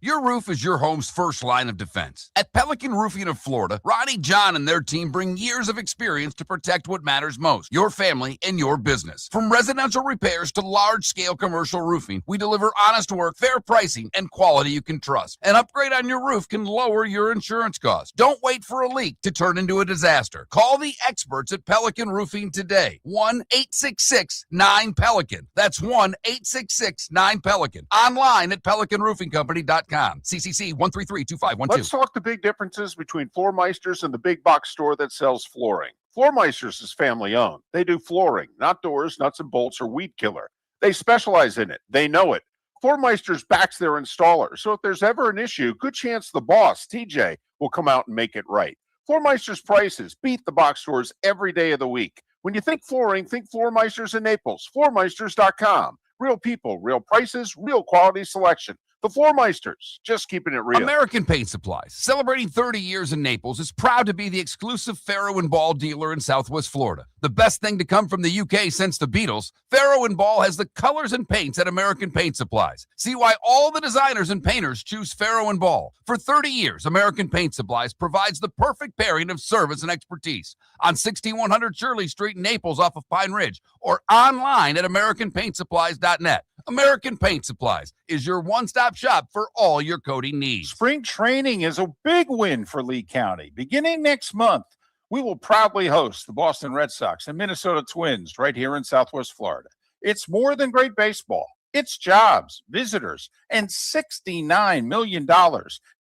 Your roof is your home's first line of defense. At Pelican Roofing of Florida, Ronnie John and their team bring years of experience to protect what matters most, your family and your business. From residential repairs to large-scale commercial roofing, we deliver honest work, fair pricing, and quality you can trust. An upgrade on your roof can lower your insurance costs. Don't wait for a leak to turn into a disaster. Call the experts at Pelican Roofing today. 1-866-9-PELICAN. That's 1-866-9-PELICAN. Online at pelicanroofingcompany.com. CCC 1332512. Let's talk the big differences between Floor Meisters and the big box store that sells flooring. Floor Meisters is family owned. They do flooring, not doors, nuts and bolts, or weed killer. They specialize in it. They know it. Floor Meisters backs their installer. So if there's ever an issue, good chance the boss, TJ, will come out and make it right. Floor Meisters prices beat the box stores every day of the week. When you think flooring, think Floor Meisters in Naples. Floormeisters.com. Real people, real prices, real quality selection. The Floor Meisters, just keeping it real. American Paint Supplies, celebrating 30 years in Naples, is proud to be the exclusive Faro and Ball dealer in Southwest Florida. The best thing to come from the UK since the Beatles, Faro and Ball has the colors and paints at American Paint Supplies. See why all the designers and painters choose Faro and Ball. For 30 years, American Paint Supplies provides the perfect pairing of service and expertise on 6100 Shirley Street in Naples off of Pine Ridge or online at AmericanPaintSupplies.net. American Paint Supplies is your one-stop shop for all your coating needs. Spring training is a big win for Lee County. Beginning next month, we will proudly host the Boston Red Sox and Minnesota Twins right here in Southwest Florida. It's more than great baseball. It's jobs, visitors, and $69 million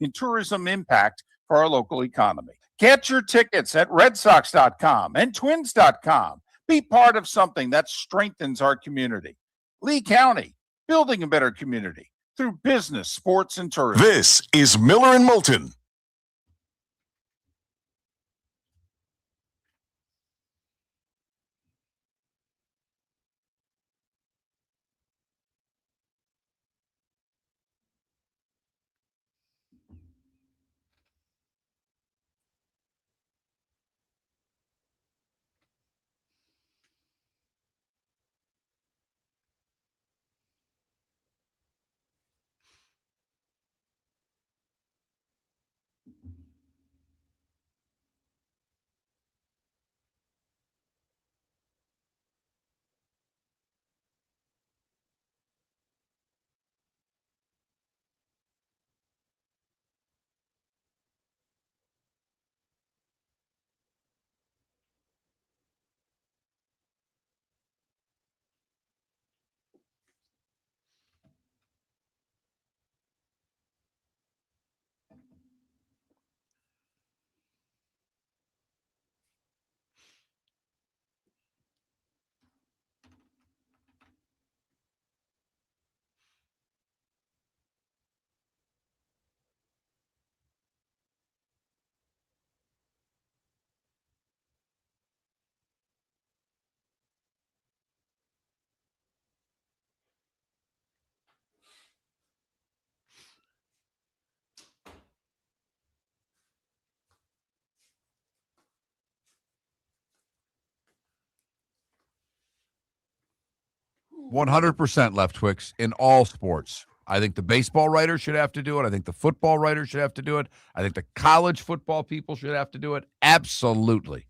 in tourism impact for our local economy. Get your tickets at redsox.com and twins.com. Be part of something that strengthens our community. Lee County, building a better community through business, sports, and tourism. This is Miller and Moulton. 100% left, Twix, in all sports. I think the baseball writer should have to do it. I think the football writer should have to do it. I think the college football people should have to do it. Absolutely.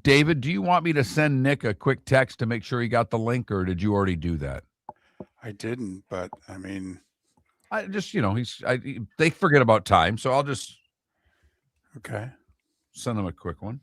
David, do you want me to send Nick a quick text to make sure he got the link, or did you already do that? I didn't, but I mean, I just, they forget about time, so I'll just okay. Send him a quick one.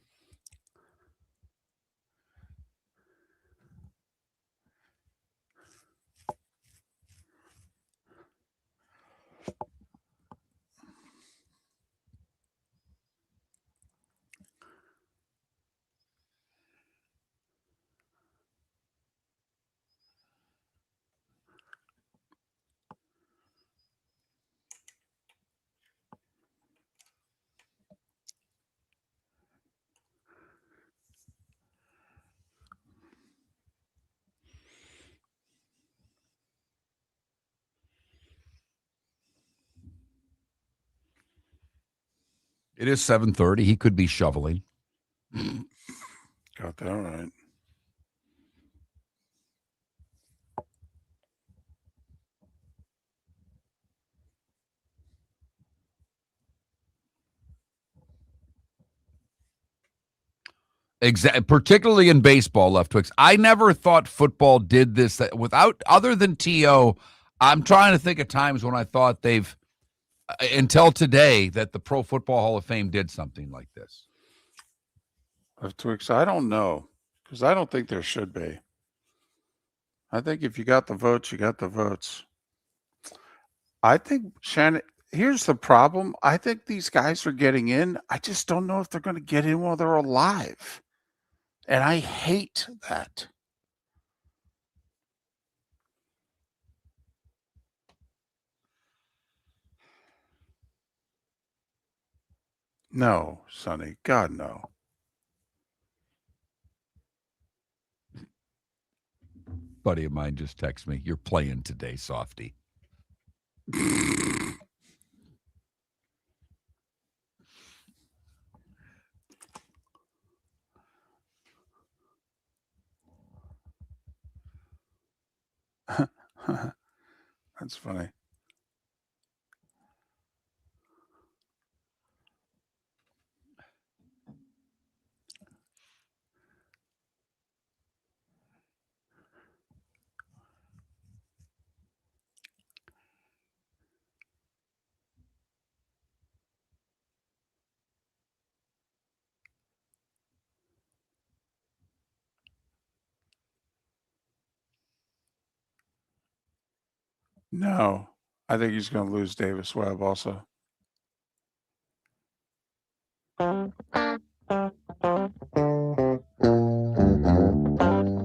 It is 7:30. He could be shoveling. Got that right. Exactly, particularly in baseball, Left Twix. I never thought football did this without, other than T.O. I'm trying to think of times when I thought they've, until today, that the Pro Football Hall of Fame did something like this. Left Twix, I don't know, because I don't think there should be. I think if you got the votes, you got the votes. I think, Shannon, here's the problem. I think these guys are getting in. I just don't know if they're going to get in while they're alive. And I hate that. No, Sonny. God, no. Buddy of mine just texted me, "You're playing today, softy." That's funny. No, I think he's going to lose Davis Webb also.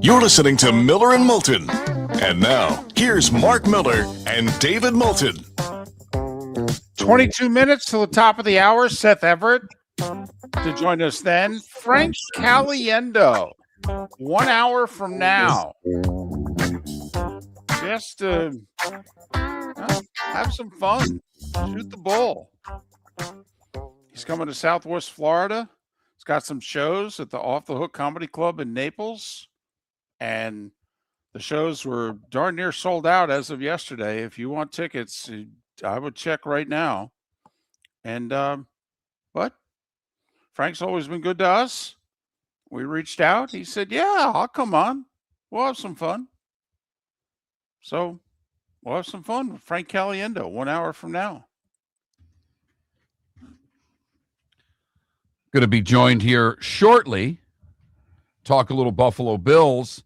You're listening to Miller and Moulton. And now, here's Mark Miller and David Moulton. 22 minutes till the top of the hour. Seth Everett to join us then. Frank Caliendo, 1 hour from now. Just to have some fun. Shoot the bull. He's coming to Southwest Florida. He's got some shows at the Off the Hook Comedy Club in Naples. And the shows were darn near sold out as of yesterday. If you want tickets, I would check right now. And but Frank's always been good to us. We reached out. He said, "Yeah, I'll come on. We'll have some fun." So we'll have some fun with Frank Caliendo 1 hour from now. Going to be joined here shortly. Talk a little Buffalo Bills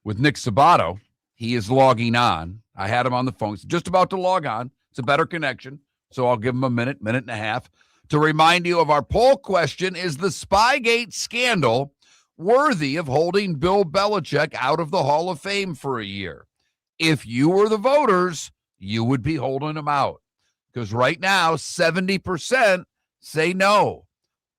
with Nick Sabato. He is logging on. I had him on the phone. He's just about to log on. It's a better connection. So I'll give him a minute and a half to remind you of our poll question. Is the Spygate scandal worthy of holding Bill Belichick out of the Hall of Fame for a year? If you were the voters, you would be holding him out. Because right now, 70% say no.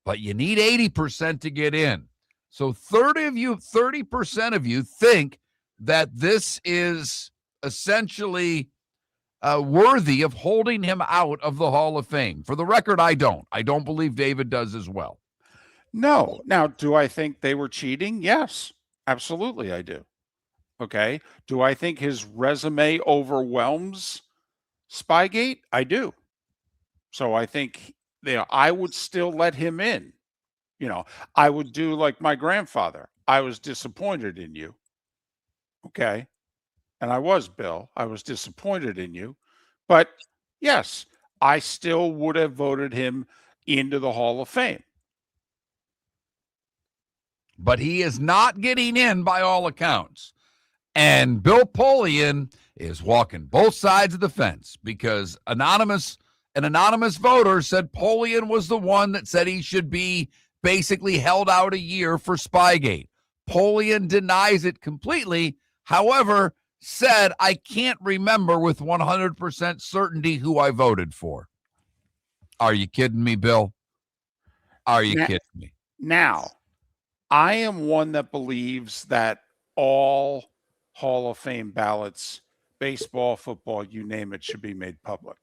But you need 80% to get in. So 30% of you think that this is essentially worthy of holding him out of the Hall of Fame. For the record, I don't. I don't believe David does as well. No. Now, do I think they were cheating? Yes, absolutely, I do. Okay. Do I think his resume overwhelms Spygate? I do. So I think I would still let him in. I would do like my grandfather. I was disappointed in you. Okay. And I was, Bill. I was disappointed in you. But yes, I still would have voted him into the Hall of Fame. But he is not getting in by all accounts. And Bill Polian is walking both sides of the fence because an anonymous voter said Polian was the one that said he should be basically held out a year for Spygate. Polian denies it completely. However, said, I can't remember with 100% certainty who I voted for. Are you kidding me, Bill? Are you kidding me? Now, I am one that believes that all Hall of Fame ballots, baseball, football, you name it, should be made public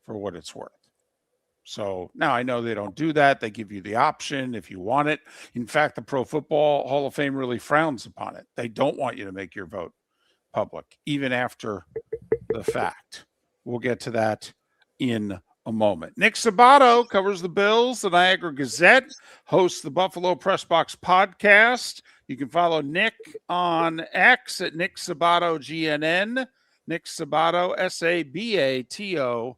for what it's worth. So now I know they don't do that. They give you the option if you want it. In fact, the Pro Football Hall of Fame really frowns upon it. They don't want you to make your vote public, even after the fact. We'll get to that in a moment. Nick Sabato covers the Bills, the Niagara Gazette, hosts the Buffalo Press Box podcast. You can follow Nick on X at Nick Sabato GNN. Nick Sabato, Sabato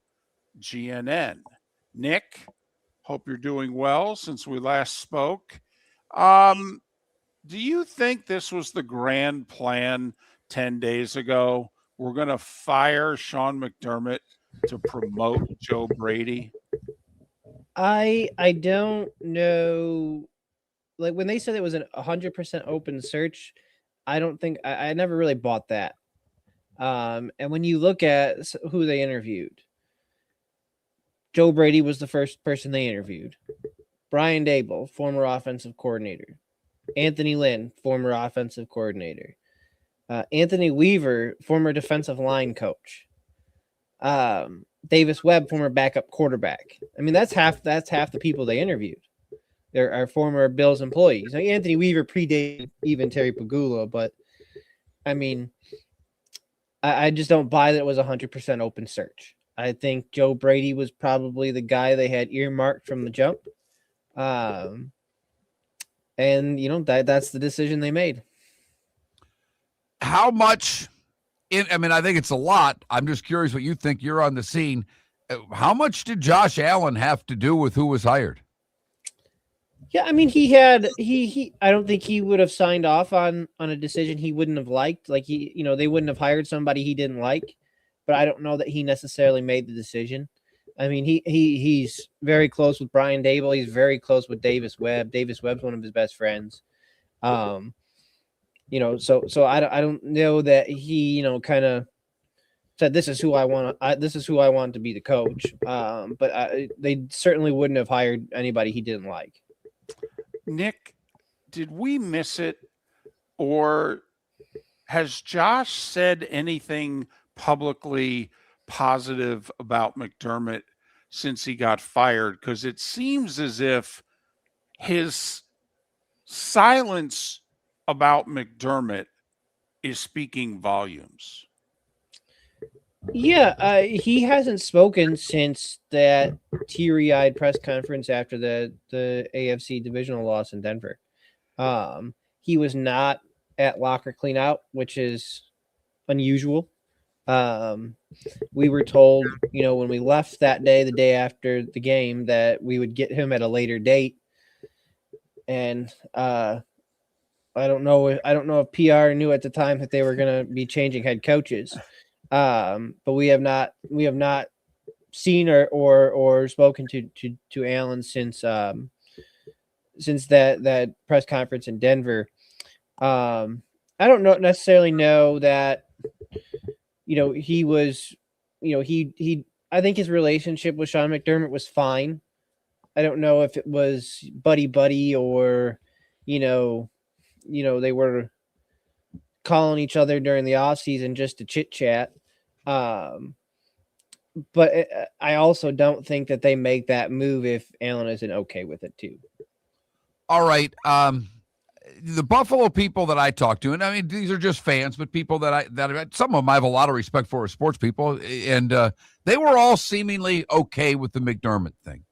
GNN. Nick, hope you're doing well since we last spoke. Do you think this was the grand plan 10 days ago? We're going to fire Sean McDermott to promote Joe Brady? I don't know. Like when they said it was an 100% open search, I don't think I never really bought that. And when you look at who they interviewed, Joe Brady was the first person they interviewed. Brian Daboll, former offensive coordinator. Anthony Lynn, former offensive coordinator. Anthony Weaver, former defensive line coach. Davis Webb, former backup quarterback. I mean, that's half the people they interviewed. There are former Bills employees. Now, Anthony Weaver predated even Terry Pagula, but I mean, I just don't buy that it was 100% open search. I think Joe Brady was probably the guy they had earmarked from the jump. And that's the decision they made. How much I think it's a lot. I'm just curious what you think. You're on the scene. How much did Josh Allen have to do with who was hired? Yeah, I mean, I don't think he would have signed off on a decision he wouldn't have liked. Like they wouldn't have hired somebody he didn't like, but I don't know that he necessarily made the decision. I mean, he's very close with Brian Daboll. He's very close with Davis Webb. Davis Webb's one of his best friends. So I don't know that he, kind of said, this is who I want to be the coach. But they certainly wouldn't have hired anybody he didn't like. Nick, did we miss it, or has Josh said anything publicly positive about McDermott since he got fired? Because it seems as if his silence about McDermott is speaking volumes. Yeah, he hasn't spoken since that teary-eyed press conference after the AFC divisional loss in Denver. He was not at locker cleanout, which is unusual. We were told, when we left that day, the day after the game, that we would get him at a later date. And I don't know if PR knew at the time that they were going to be changing head coaches. But we have not seen or spoken to Allen since that press conference in Denver. I don't necessarily know that, he was, I think his relationship with Sean McDermott was fine. I don't know if it was buddy or, they were calling each other during the off season just to chit chat. but I also don't think that they make that move if Allen isn't okay with it too. All right. The Buffalo people that I talk to, and I mean, these are just fans, but people that some of them I have a lot of respect for as sports people, and they were all seemingly okay with the McDermott thing.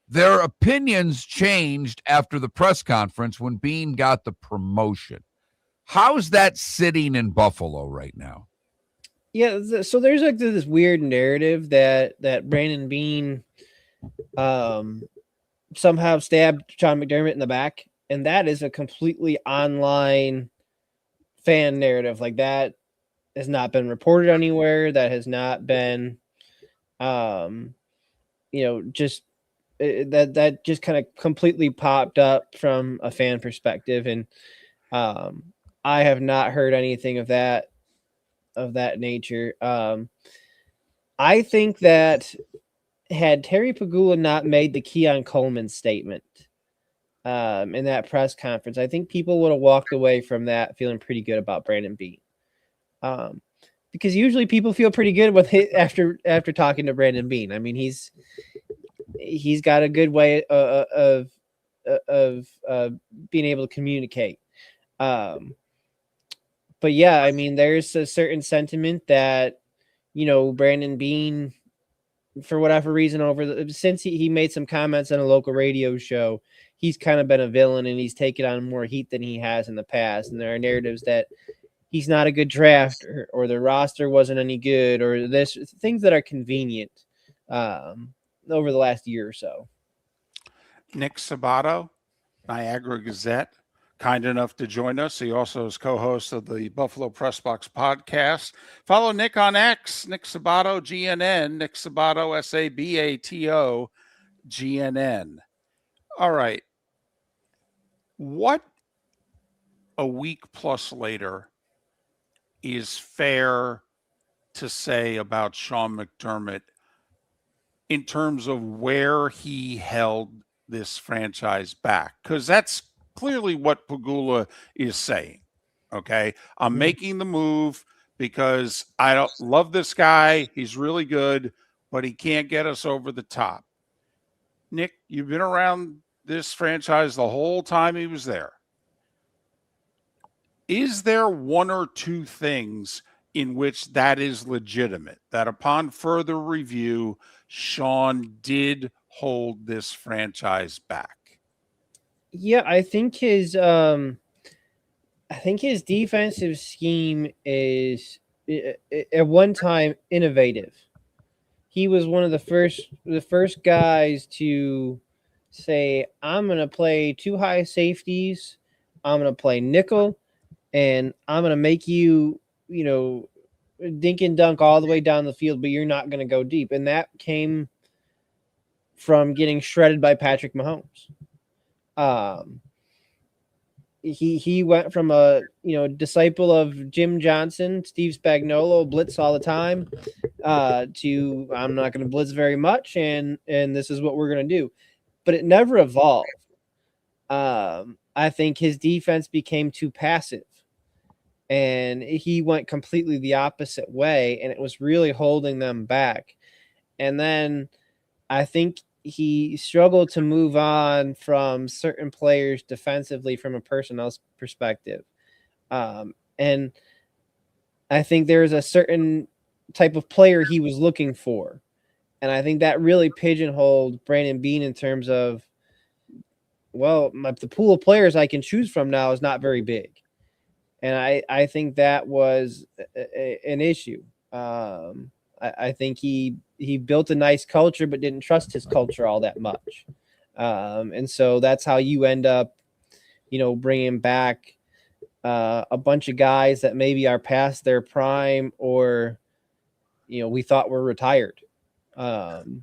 Their opinions changed after the press conference when Bean got the promotion. How's that sitting in Buffalo right now? Yeah, so there's like this weird narrative that Brandon Bean somehow stabbed Sean McDermott in the back, and that is a completely online fan narrative. Like, that has not been reported anywhere. That has not been, just that just kind of completely popped up from a fan perspective, and I have not heard anything of that nature. I think that had Terry Pagula not made the Keon Coleman statement in that press conference, I think people would have walked away from that feeling pretty good about Brandon Bean. Because usually people feel pretty good with it after talking to Brandon Bean. I mean, he's got a good way of being able to communicate. But yeah, I mean, there's a certain sentiment that, Brandon Bean, for whatever reason, since he made some comments on a local radio show, he's kind of been a villain and he's taken on more heat than he has in the past. And there are narratives that he's not a good drafter, or the roster wasn't any good, or this things that are convenient over the last year or so. Nick Sabato, Niagara Gazette, kind enough to join us. He also is co-host of the Buffalo Press Box podcast. Follow Nick on X, Nick Sabato, GNN, Nick Sabato, Sabato, GNN. All right. What a week plus later is fair to say about Sean McDermott in terms of where he held this franchise back? Because that's clearly what Pagula is saying. Okay. I'm making the move because I don't love this guy. He's really good, but he can't get us over the top. Nick, you've been around this franchise the whole time he was there. Is there one or two things in which that is legitimate, that upon further review, Sean did hold this franchise back? Yeah, I think his defensive scheme is at one time innovative. He was one of the first guys to say, I'm going to play two high safeties, I'm going to play nickel, and I'm going to make you, dink and dunk all the way down the field, but you're not going to go deep. And that came from getting shredded by Patrick Mahomes. He went from a disciple of Jim Johnson, Steve Spagnuolo, blitz all the time, to I'm not going to blitz very much, and this is what we're going to do. But it never evolved. I think his defense became too passive, and he went completely the opposite way, and it was really holding them back. And then I think he struggled to move on from certain players defensively from a personnel perspective. And I think there's a certain type of player he was looking for. And I think that really pigeonholed Brandon Bean in terms of, the pool of players I can choose from now is not very big. And I think that was an issue. I think he built a nice culture, but didn't trust his culture all that much. And so that's how you end up, bringing back a bunch of guys that maybe are past their prime, or, we thought were retired. And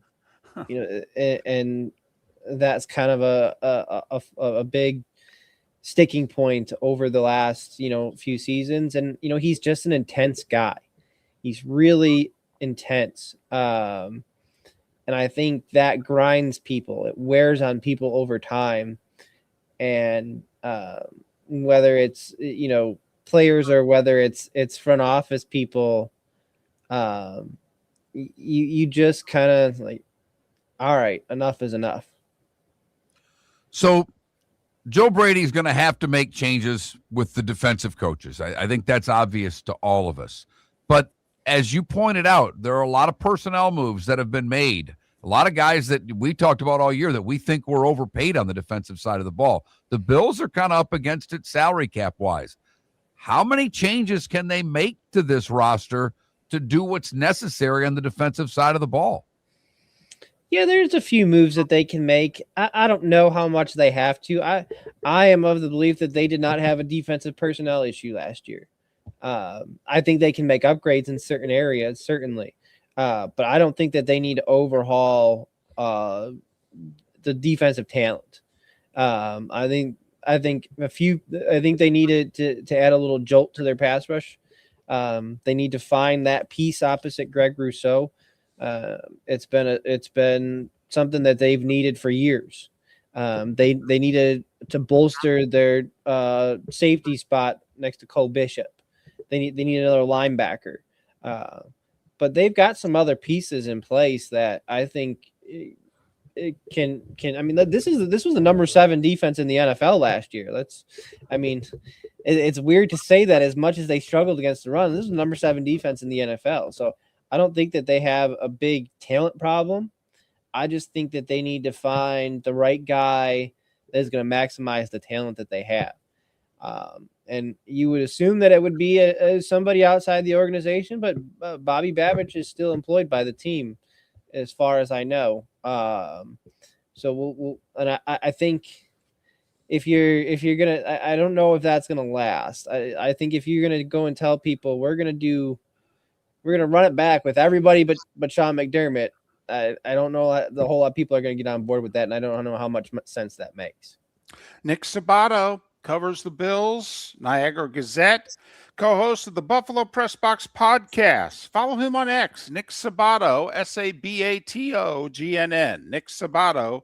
that's kind of a big sticking point over the last, few seasons. And, he's just an intense guy. He's really intense. And I think that grinds people. It wears on people over time. And whether it's, players or whether it's front office people, you just kind of like, all right, enough is enough. So Joe Brady's going to have to make changes with the defensive coaches. I think that's obvious to all of us. But as you pointed out, there are a lot of personnel moves that have been made. A lot of guys that we talked about all year that we think were overpaid on the defensive side of the ball. The Bills are kind of up against it salary cap wise. How many changes can they make to this roster to do what's necessary on the defensive side of the ball? Yeah, there's a few moves that they can make. I don't know how much they have to. I am of the belief that they did not have a defensive personnel issue last year. I think they can make upgrades in certain areas, certainly. But I don't think that they need to overhaul the defensive talent. I think they needed to add a little jolt to their pass rush. They need to find that piece opposite Greg Rousseau. It's been something that they've needed for years. They needed to bolster their safety spot next to Cole Bishop. They need another linebacker. But they've got some other pieces in place that I think it can. I mean, this was the number 7 defense in the NFL last year. It's weird to say that as much as they struggled against the run. This is the number 7 defense in the NFL. So I don't think that they have a big talent problem. I just think that they need to find the right guy that is going to maximize the talent that they have. And you would assume that it would be somebody outside the organization, but Bobby Babich is still employed by the team, as far as I know. So I think if you're gonna, I don't know if that's gonna last. I think if you're gonna go and tell people we're gonna run it back with everybody but Sean McDermott, I don't know the whole lot of people are gonna get on board with that, and I don't know how much sense that makes. Nick Sabato covers the Bills, Niagara Gazette, co-host of the Buffalo Press Box podcast. Follow him on X, Nick Sabato, Sabato, GNN. Nick Sabato,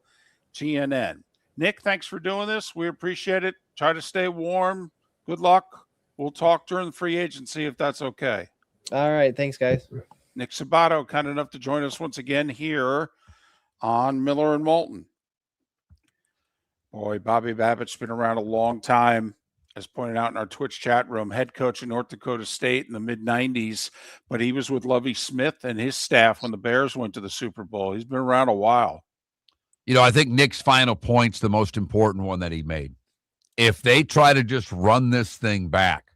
GNN. Nick, thanks for doing this. We appreciate it. Try to stay warm. Good luck. We'll talk during the free agency if that's okay. All right. Thanks, guys. Nick Sabato, kind enough to join us once again here on Miller and Moulton. Boy, Bobby Babbitt's been around a long time, as pointed out in our Twitch chat room, head coach in North Dakota State in the mid-'90s, but he was with Lovie Smith and his staff when the Bears went to the Super Bowl. He's been around a while. You know, I think Nick's final point's the most important one that he made. If they try to just run this thing back,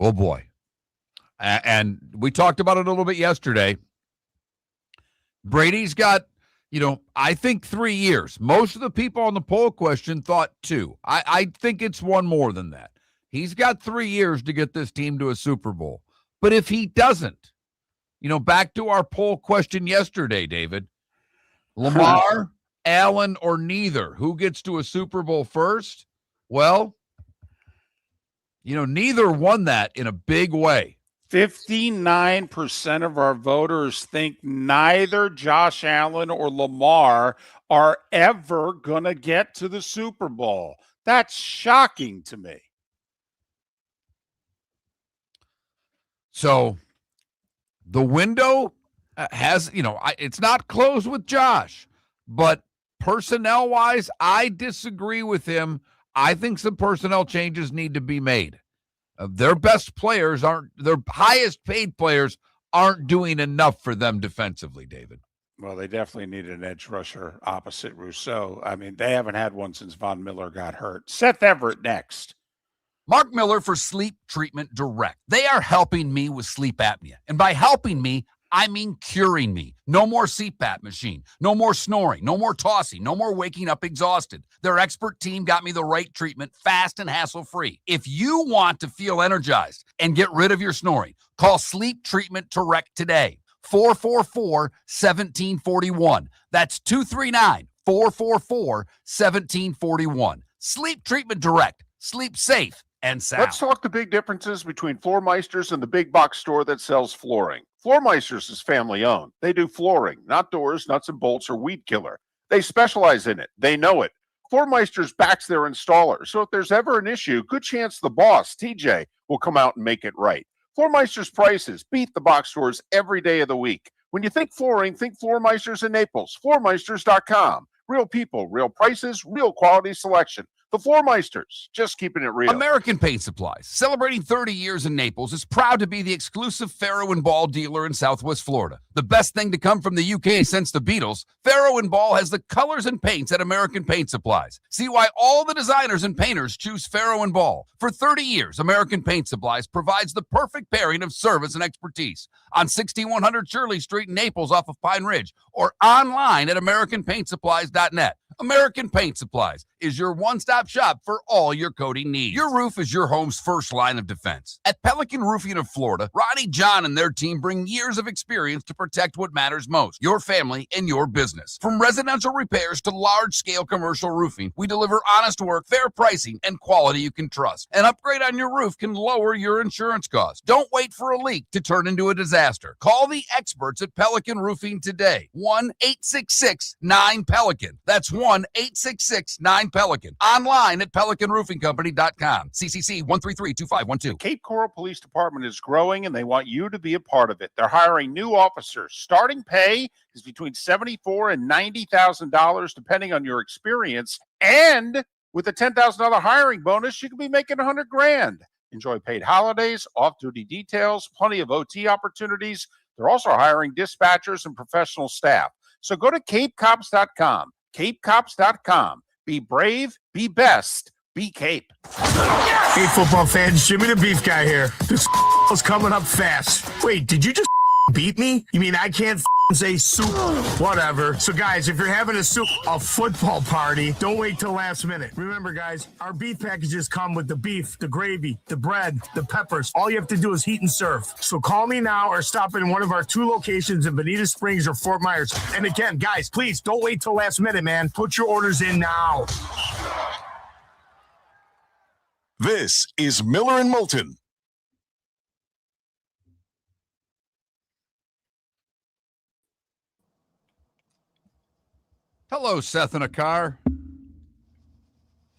oh boy. And we talked about it a little bit yesterday. Brady's got, I think 3 years. Most of the people on the poll question thought 2. I think it's one more than that. He's got 3 years to get this team to a Super Bowl. But if he doesn't, back to our poll question yesterday, David, Lamar, Allen, or neither, who gets to a Super Bowl first? Well, neither won that in a big way. 59% of our voters think neither Josh Allen or Lamar are ever going to get to the Super Bowl. That's shocking to me. So the window has, it's not closed with Josh, but personnel-wise, I disagree with him. I think some personnel changes need to be made. Their best players their highest paid players aren't doing enough for them defensively, David. Well, they definitely need an edge rusher opposite Rousseau. I mean, they haven't had one since Von Miller got hurt. Seth Everett next. Mark Miller for Sleep Treatment Direct. They are helping me with sleep apnea. And by helping me, I mean curing me. No more CPAP machine. No more snoring. No more tossing. No more waking up exhausted. Their expert team got me the right treatment, fast and hassle-free. If you want to feel energized and get rid of your snoring, call Sleep Treatment Direct today. 444-1741. That's 239-444-1741. Sleep Treatment Direct. Sleep safe and sound. Let's talk the big differences between Floormeisters and the big box store that sells flooring. Floormeisters is family owned. They do flooring, not doors, nuts and bolts, or weed killer. They specialize in it. They know it. Floormeisters backs their installer. So if there's ever an issue, good chance the boss, TJ, will come out and make it right. Floormeister's prices beat the box stores every day of the week. When you think flooring, think Floormeisters in Naples. Floormeisters.com. Real people, real prices, real quality selection. The Floormeisters, just keeping it real. American Paint Supplies, celebrating 30 years in Naples, is proud to be the exclusive Faro and Ball dealer in Southwest Florida. The best thing to come from the UK since the Beatles, Faro and Ball has the colors and paints at American Paint Supplies. See why all the designers and painters choose Faro and Ball. For 30 years, American Paint Supplies provides the perfect pairing of service and expertise on 6100 Shirley Street in Naples off of Pine Ridge or online at AmericanPaintSupplies.net. American Paint Supplies is your one-stop shop for all your coating needs. Your roof is your home's first line of defense. At Pelican Roofing of Florida, Ronnie John and their team bring years of experience to protect what matters most, your family and your business. From residential repairs to large-scale commercial roofing, we deliver honest work, fair pricing, and quality you can trust. An upgrade on your roof can lower your insurance costs. Don't wait for a leak to turn into a disaster. Call the experts at Pelican Roofing today. 1-866-9-PELICAN. That's 1-866-9-PELICAN. Online at PelicanRoofingCompany.com. CCC 1332512. Cape Coral Police Department is growing, and they want you to be a part of it. They're hiring new officers. Starting pay is between $74,000 and $90,000, depending on your experience. And with a $10,000 hiring bonus, you could be making $100,000. Enjoy paid holidays, off-duty details, plenty of OT opportunities. They're also hiring dispatchers and professional staff. So go to CapeCops.com. CapeCops.com. Be brave, be best, be Cape. Hey, football fans, Jimmy the Beef Guy here. This is coming up fast. Wait, did you just beat me? You mean I can't say soup? Whatever. So, guys, if you're having a football party, don't wait till last minute. Remember, guys, our beef packages come with the beef, the gravy, the bread, the peppers. All you have to do is heat and serve. So call me now or stop in one of our 2 locations in Bonita Springs or Fort Myers. And again, guys, please don't wait till last minute, man. Put your orders in now. This is Miller and Moulton. Hello, Seth in a car.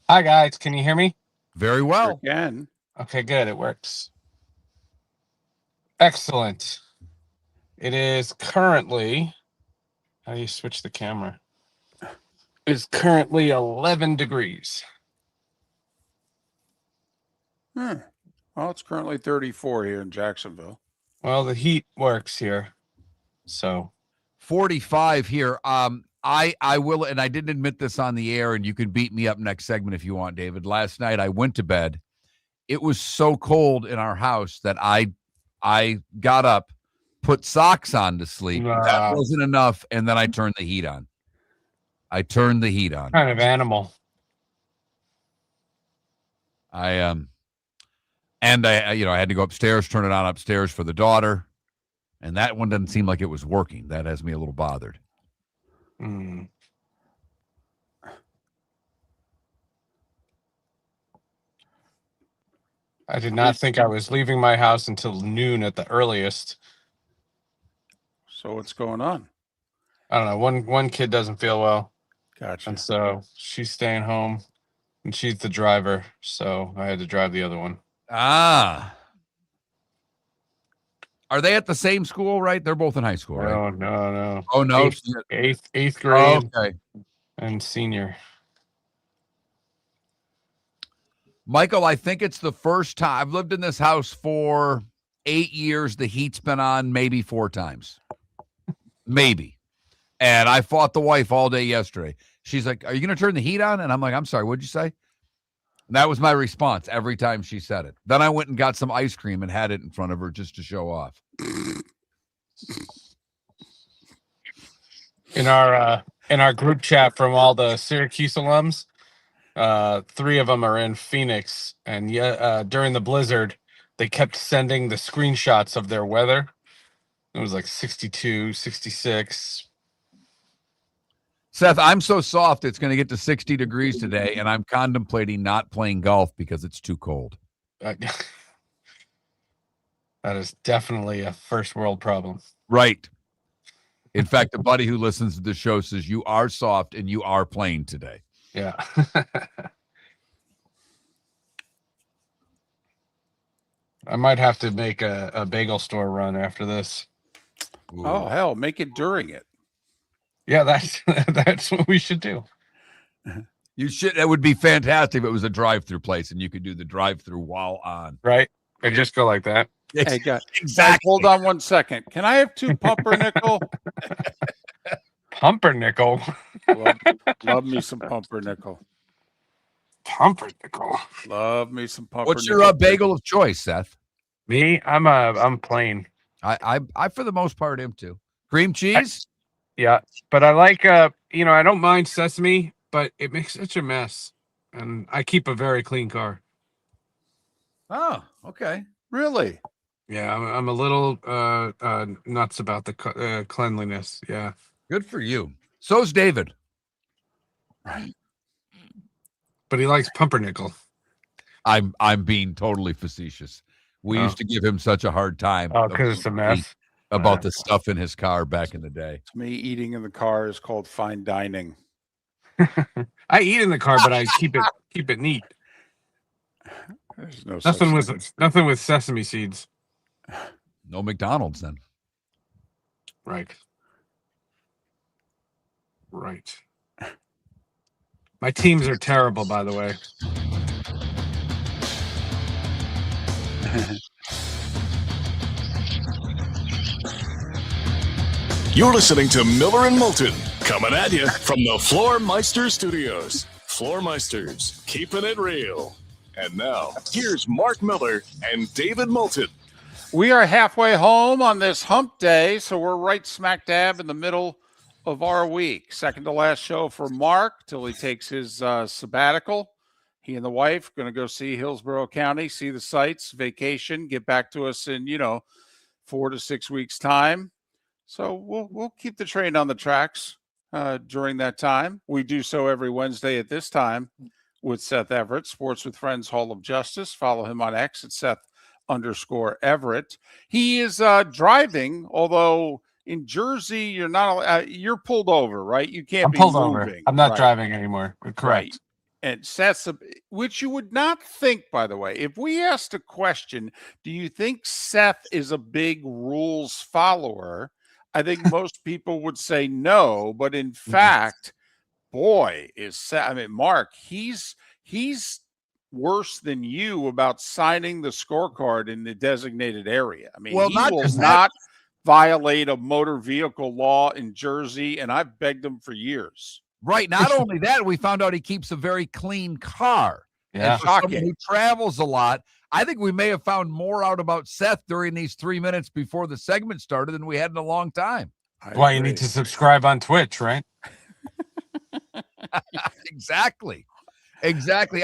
Hi, guys. Can you hear me? Very well. Again. Okay, good. It works. Excellent. It is currently, how do you switch the camera? It's currently 11 degrees. Well, it's currently 34 here in Jacksonville. Well, the heat works here. So 45 here. I will, and I didn't admit this on the air, and you can beat me up next segment if you want, David. Last night I went to bed. It was so cold in our house that I got up, put socks on to sleep. That wasn't enough, and then I turned the heat on. Kind of animal. I had to go upstairs, turn it on upstairs for the daughter, and that one doesn't seem like it was working. That has me a little bothered. I did not think I was leaving my house until noon at the earliest. So what's going on? I don't know. One kid doesn't feel well. Gotcha. And so she's staying home, and she's the driver. So I had to drive the other one. Ah. Are they at the same school, right? They're both in high school, right? No. Oh, no. Eighth grade okay. And senior. Michael, I think it's the first time. I've lived in this house for 8 years. The heat's been on maybe 4 times. Maybe. And I fought the wife all day yesterday. She's like, are you going to turn the heat on? And I'm like, I'm sorry, what'd you say? And that was my response every time she said it. Then I went and got some ice cream and had it in front of her just to show off. In our group chat from all the Syracuse alums, 3 of them are in Phoenix, and during the blizzard, they kept sending the screenshots of their weather. It was like 62, 66. Seth, I'm so soft it's going to get to 60 degrees today, and I'm contemplating not playing golf because it's too cold. That is definitely a first world problem. Right. In fact, a buddy who listens to the show says you are soft and you are playing today. Yeah. I might have to make a bagel store run after this. Ooh. Oh hell, make it during it. Yeah, that's what we should do. You should. That would be fantastic if it was a drive-through place and you could do the drive-through while on. Right? And just go like that. Hey, guys, Exactly. hold on 1 second. Can I have 2 pumpernickel? Pumpernickel. Love me some pumpernickel. Pumpernickel. Love me some pumpernickel. What's your bagel of choice, Seth? Me? I'm plain. I for the most part am too. Cream cheese? Yeah, but I like I don't mind sesame, but it makes such a mess, and I keep a very clean car. Oh, okay. Really? Yeah, I'm a little nuts about the cleanliness. Yeah, good for you. So's David. Right. But he likes pumpernickel. I'm being totally facetious. We used to give him such a hard time. Oh, because it's a mess. About the stuff in his car back in the day. To me, eating in the car is called fine dining. I eat in the car, but I keep it neat. There's no nothing with sesame seeds. No McDonald's then. Right. My teams are terrible, by the way. You're listening to Miller and Moulton, coming at you from the Floormeister Studios. Floormeisters, keeping it real. And now, here's Mark Miller and David Moulton. We are halfway home on this hump day, so we're right smack dab in the middle of our week. Second to last show for Mark till he takes his sabbatical. He and the wife going to go see Hillsborough County, see the sights, vacation, get back to us in 4 to 6 weeks time. So we'll keep the train on the tracks during that time. We do so every Wednesday at this time with Seth Everett, Sports with Friends Hall of Justice. Follow him on X at Seth_Everett. He is driving, although in Jersey you're not. You're pulled over, right? You can't. I'm be pulled moving, over. I'm not right? driving anymore. Correct. Right. And Seth's, which you would not think, by the way, if we asked a question, do you think Seth is a big rules follower? I think most people would say no, but in fact, boy, is Seth, Mark, he's worse than you about signing the scorecard in the designated area. He will not violate a motor vehicle law in Jersey, and I've begged him for years. Right. Not only that, we found out he keeps a very clean car. Yeah. And for someone who travels a lot, I think we may have found more out about Seth during these 3 minutes before the segment started than we had in a long time. Why you need to subscribe on Twitch, right? Exactly.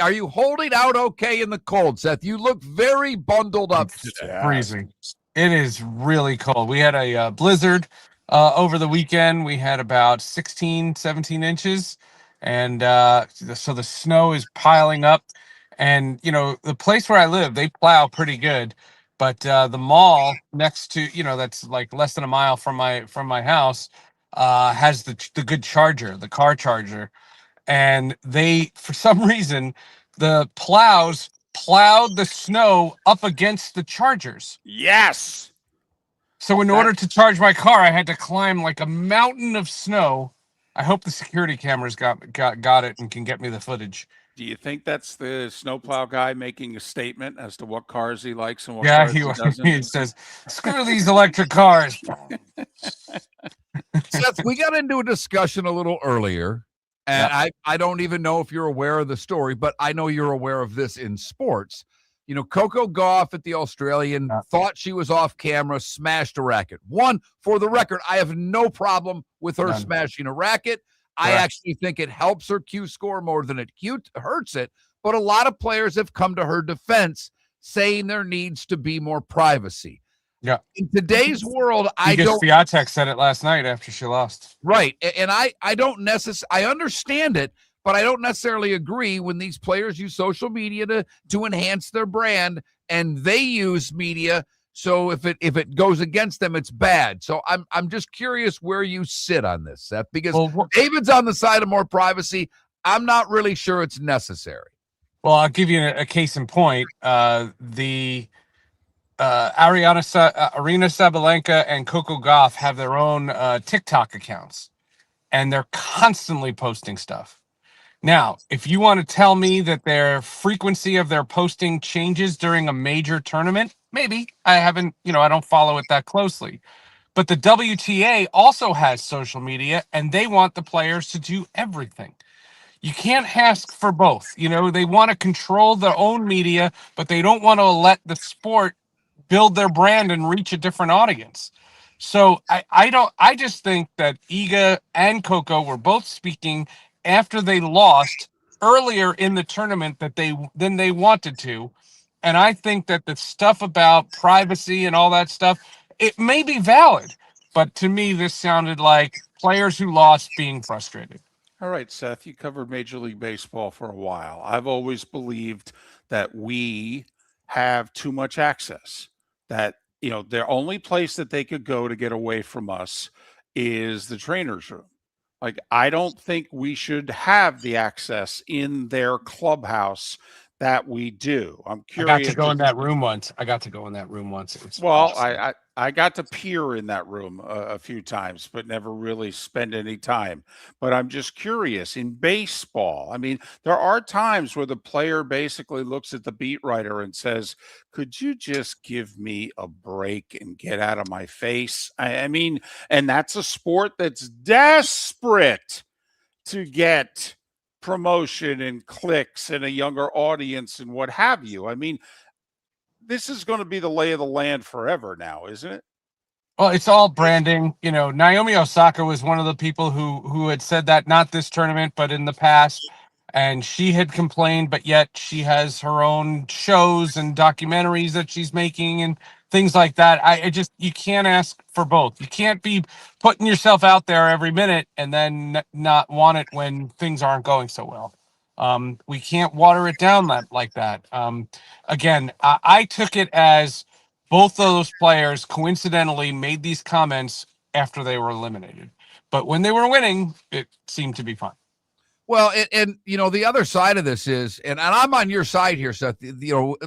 Are you holding out okay in the cold, Seth? You look very bundled up today. Freezing. It is really cold. We had a blizzard over the weekend. We had about 16, 17 inches. And so the snow is piling up. And, the place where I live, they plow pretty good. But the mall next to, that's like less than a mile from my house, has the good charger, the car charger. And they, for some reason, the plows plowed the snow up against the chargers. Yes. So in order to charge my car, I had to climb like a mountain of snow. I hope the security cameras got it and can get me the footage. Do you think that's the snowplow guy making a statement as to what cars he likes and what cars he doesn't? He says, "Screw these electric cars." Seth, we got into a discussion a little earlier, and I don't even know if you're aware of the story, but I know you're aware of this in sports. Coco Gauff at the Australian thought she was off camera, smashed a racket. One, for the record, I have no problem with her smashing a racket. I actually think it helps her Q score more than it hurts it. But a lot of players have come to her defense saying there needs to be more privacy. Yeah. In today's world, Swiatek said it last night after she lost. Right. And I don't necessarily, I understand it, but I don't necessarily agree when these players use social media to enhance their brand, and they use media. So if it goes against them, it's bad. So I'm just curious where you sit on this, Seth, because David's on the side of more privacy. I'm not really sure it's necessary. Well, I'll give you a case in point. The Arina Sabalenka and Coco Gauff have their own TikTok accounts, and they're constantly posting stuff. Now, if you want to tell me that their frequency of their posting changes during a major tournament, maybe. I haven't, I don't follow it that closely. But the WTA also has social media, and they want the players to do everything. You can't ask for both. They want to control their own media, but they don't want to let the sport build their brand and reach a different audience. So I just think that Iga and Coco were both speaking after they lost earlier in the tournament than they wanted to. And I think that the stuff about privacy and all that stuff, it may be valid, but to me, this sounded like players who lost being frustrated. All right, Seth, you covered Major League Baseball for a while. I've always believed that we have too much access, that, the only place that they could go to get away from us is the trainer's room. Like, I don't think we should have the access in their clubhouse that we do. I'm I got to curious. go in that room once. It's Well, I got to peer in that room a few times, but never really spend any time. But I'm just curious in baseball. I mean, there are times where the player basically looks at the beat writer and says, "Could you just give me a break and get out of my face?" I mean, and that's a sport that's desperate to get promotion and clicks and a younger audience and what have you. I mean, this is going to be the lay of the land forever now, isn't it? Well, it's all branding. Naomi Osaka was one of the people who had said that, not this tournament, but in the past. And she had complained, but yet she has her own shows and documentaries that she's making and things like that. You can't ask for both. You can't be putting yourself out there every minute and then not want it when things aren't going so well. We can't water it down like that. Again, I took it as both of those players coincidentally made these comments after they were eliminated. But when they were winning, it seemed to be fine. Well, and the other side of this is, and I'm on your side here, Seth,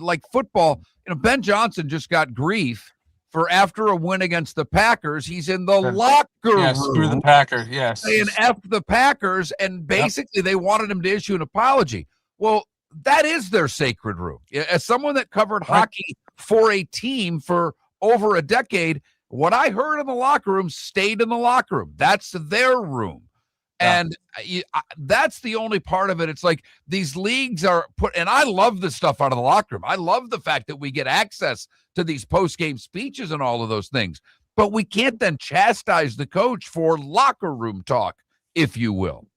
like football, Ben Johnson just got grief for after a win against the Packers. He's in the locker room. Screw the Packers, yes. Saying F the Packers, and basically they wanted him to issue an apology. Well, that is their sacred room. As someone that covered hockey for a team for over a decade, what I heard in the locker room stayed in the locker room. That's their room. And that's the only part of it. It's like these leagues are and I love the stuff out of the locker room. I love the fact that we get access to these post-game speeches and all of those things. But we can't then chastise the coach for locker room talk, if you will.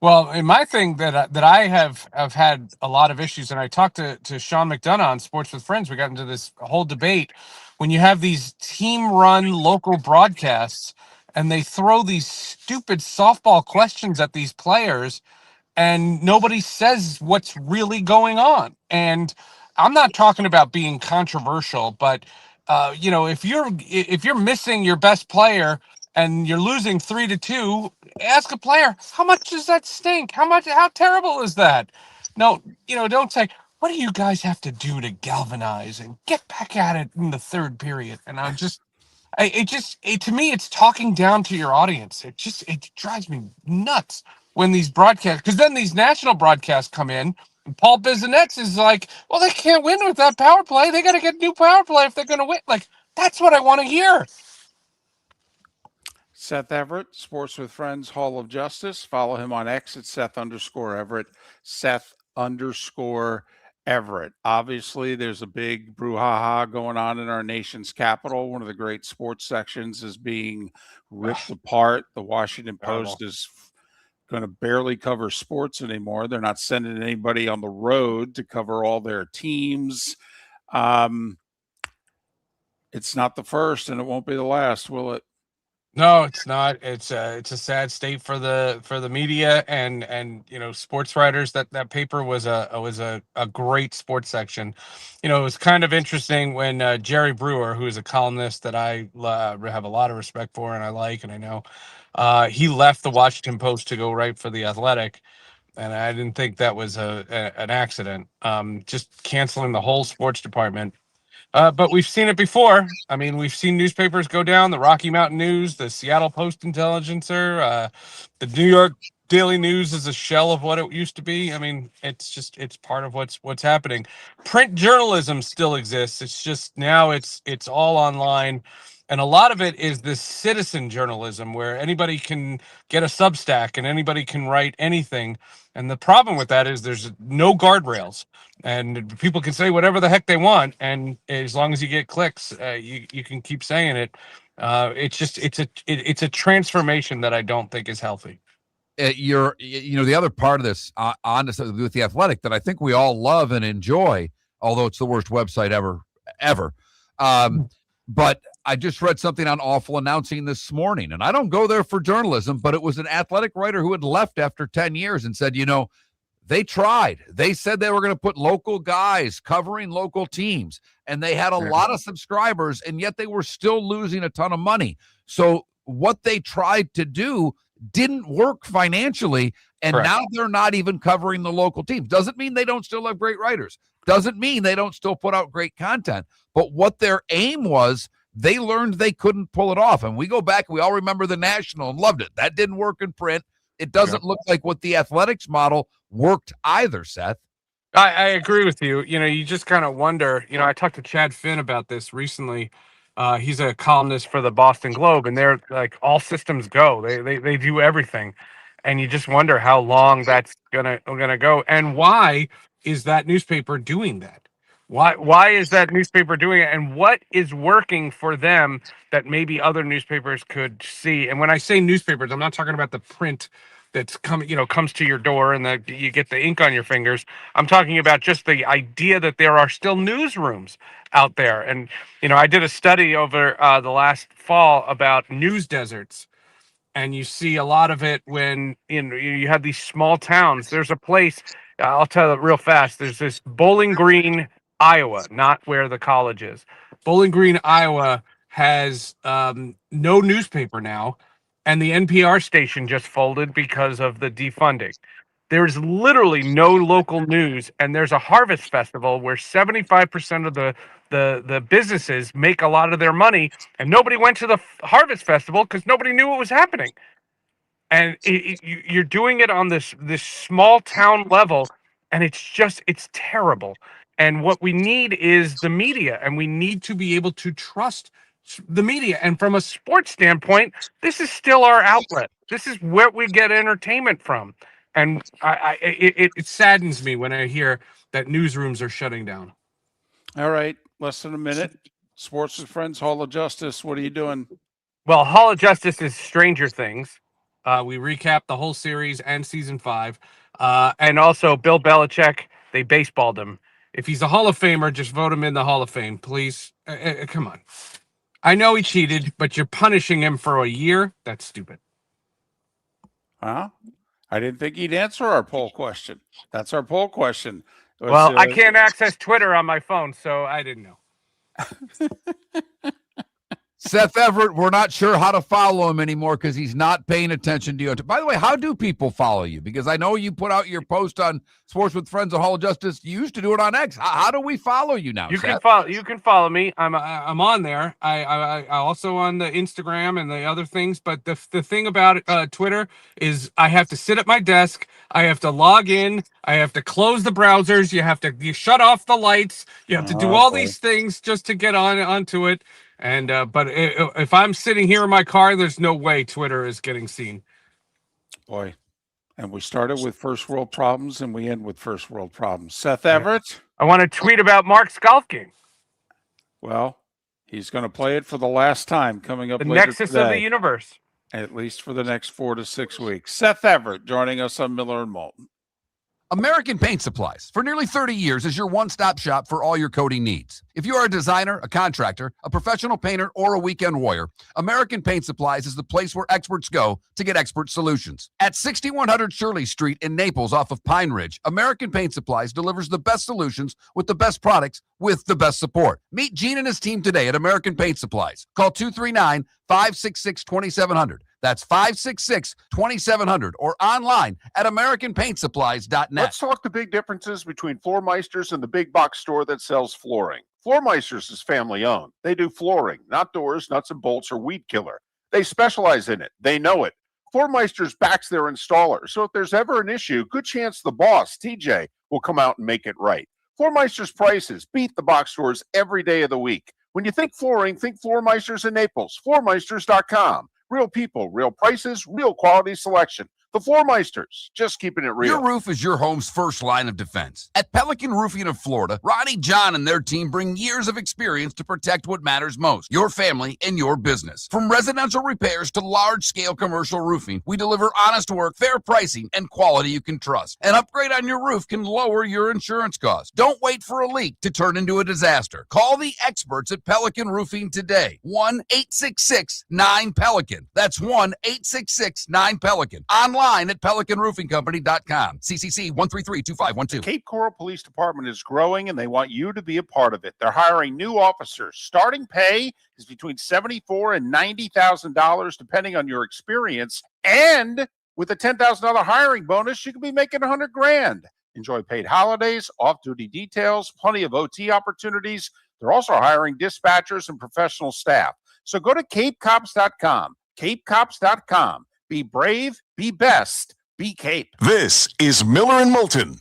Well, in my thing that I have had a lot of issues, and I talked to Sean McDonough on Sports with Friends. We got into this whole debate when you have these team-run local broadcasts and they throw these stupid softball questions at these players and nobody says what's really going on. And I'm not talking about being controversial, but if you're missing your best player and you're losing 3-2, ask a player, how much does that stink? How terrible is that? No, don't say, what do you guys have to do to galvanize and get back at it in the third period? And to me, it's talking down to your audience. It drives me nuts when these broadcasts, because then these national broadcasts come in, and Paul Bissonnette is like, well, they can't win with that power play. They got to get a new power play if they're going to win. Like, that's what I want to hear. Seth Everett, Sports with Friends, Hall of Justice. Follow him on X at Seth_Everett, Seth_Everett. Obviously, there's a big brouhaha going on in our nation's capital. One of the great sports sections is being ripped apart. The Washington Post is going to barely cover sports anymore. They're not sending anybody on the road to cover all their teams. It's not the first, and it won't be the last, will it? No, it's not. It's a sad state for the media and sports writers. That paper was a great sports section. It was kind of interesting when Jerry Brewer, who is a columnist that I have a lot of respect for and I like and I know, he left the Washington Post to go write for the Athletic, and I didn't think that was an accident. Just canceling the whole sports department. But we've seen it before. I mean, we've seen newspapers go down, the Rocky Mountain News, the Seattle Post-Intelligencer, the New York Daily News is a shell of what it used to be. I mean, it's part of what's happening. Print journalism still exists. It's just now it's all online. And a lot of it is this citizen journalism where anybody can get a Substack and anybody can write anything. And the problem with that is there's no guardrails. And people can say whatever the heck they want, and as long as you get clicks, you can keep saying it. It's a transformation that I don't think is healthy. The other part of this with the Athletic that I think we all love and enjoy, although it's the worst website ever. But I just read something on Awful Announcing this morning, and I don't go there for journalism, but it was an Athletic writer who had left after 10 years and said, they tried. They said they were going to put local guys covering local teams, and they had a lot of subscribers, and yet they were still losing a ton of money. So what they tried to do didn't work financially, and now they're not even covering the local teams. Doesn't mean they don't still have great writers. Doesn't mean they don't still put out great content. But what their aim was, they learned they couldn't pull it off. And we go back, we all remember the National and loved it. That didn't work in print. It doesn't look like what the Athletics model worked either, Seth. I agree with you. You just kind of wonder, I talked to Chad Finn about this recently. He's a columnist for the Boston Globe, and they're like all systems go. They do everything. And you just wonder how long that's gonna go. And why is that newspaper doing that? Why is that newspaper doing it? And what is working for them that maybe other newspapers could see? And when I say newspapers, I'm not talking about the print that's comes to your door and you get the ink on your fingers. I'm talking about just the idea that there are still newsrooms out there. And I did a study over the last fall about news deserts. And you see a lot of it when you have these small towns. There's a place, I'll tell it real fast. There's this Bowling Green, Iowa, not where the college is. Bowling Green, Iowa has no newspaper now, and the NPR station just folded because of the defunding. There's literally no local news, and there's a harvest festival where 75% of the businesses make a lot of their money, and nobody went to the harvest festival because nobody knew what was happening. And you're doing it on this small town level, and it's terrible. And what we need is the media, and we need to be able to trust the media. And from a sports standpoint, this is still our outlet. This is where we get entertainment from. And it saddens me when I hear that newsrooms are shutting down. All right, less than a minute. Sports with Friends, Hall of Justice. What are you doing? Well, Hall of Justice is Stranger Things. We recap the whole series and season 5. And also Bill Belichick, they baseballed him. If he's a Hall of Famer, just vote him in the Hall of Fame, please. Come on. I know he cheated, but you're punishing him for a year. That's stupid. Huh? I didn't think he'd answer our poll question. That's our poll question. Well, I can't access Twitter on my phone, so I didn't know. Seth Everett, we're not sure how to follow him anymore because he's not paying attention to you. By the way, how do people follow you? Because I know you put out your post on Sports with Friends of Hall of Justice. You used to do it on X. How do we follow you now, Seth? You can follow me. I'm on there. I also on the Instagram and the other things. But the thing about Twitter is I have to sit at my desk. I have to log in. I have to close the browsers. You shut off the lights. You have to do all these things just to get onto it. And but if I'm sitting here in my car, there's no way Twitter is getting seen. Boy, and we started with first world problems and we end with first world problems. Seth Everett. I want to tweet about Mark's golf game. Well, he's going to play it for the last time coming up the later Nexus today, of the universe. at least for the next 4 to 6 weeks. Seth Everett joining us on Miller and Moulton. American Paint Supplies, for nearly 30 years, is your one-stop shop for all your coating needs. If you are a designer, a contractor, a professional painter, or a weekend warrior, American Paint Supplies is the place where experts go to get expert solutions. At 6100 Shirley Street in Naples off of Pine Ridge, American Paint Supplies delivers the best solutions with the best products with the best support. Meet Gene and his team today at American Paint Supplies. Call 239-566-2700. That's 566-2700 or online at AmericanPaintSupplies.net. Let's talk the big differences between Floor Meisters and the big box store that sells flooring. Floor Meisters is family owned. They do flooring, not doors, nuts and bolts, or weed killer. They specialize in it. They know it. Floor Meisters backs their installer. So if there's ever an issue, good chance the boss, TJ, will come out and make it right. Floor Meisters prices beat the box stores every day of the week. When you think flooring, think Floor Meisters in Naples. Floormeisters.com. Real people, real prices, real quality selection. The Floor Meisters, just keeping it real. Your roof is your home's first line of defense. At Pelican Roofing of Florida, Ronnie, John, and their team bring years of experience to protect what matters most, your family and your business. From residential repairs to large-scale commercial roofing, we deliver honest work, fair pricing, and quality you can trust. An upgrade on your roof can lower your insurance costs. Don't wait for a leak to turn into a disaster. Call the experts at Pelican Roofing today. 1-866-9-PELICAN. That's 1-866-9-PELICAN. Online at pelicanroofingcompany.com. CCC 1332512. Cape Coral Police Department is growing and they want you to be a part of it. They're hiring new officers. Starting pay is between $74,000 and $90,000 depending on your experience. And with a $10,000 hiring bonus, you could be making $100,000. Enjoy paid holidays, off-duty details, plenty of OT opportunities. They're also hiring dispatchers and professional staff. So go to capecops.com. capecops.com. Be brave, be best, be Cape. This is Miller and Moulton.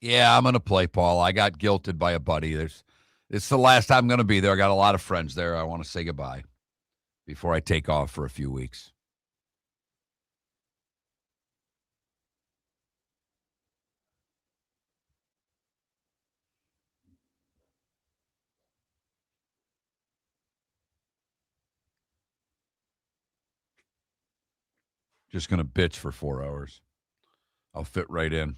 Yeah, I'm going to play, Paul. I got guilted by a buddy. It's the last time I'm going to be there. I got a lot of friends there. I want to say goodbye before I take off for a few weeks. Just going to bitch for 4 hours. I'll fit right in.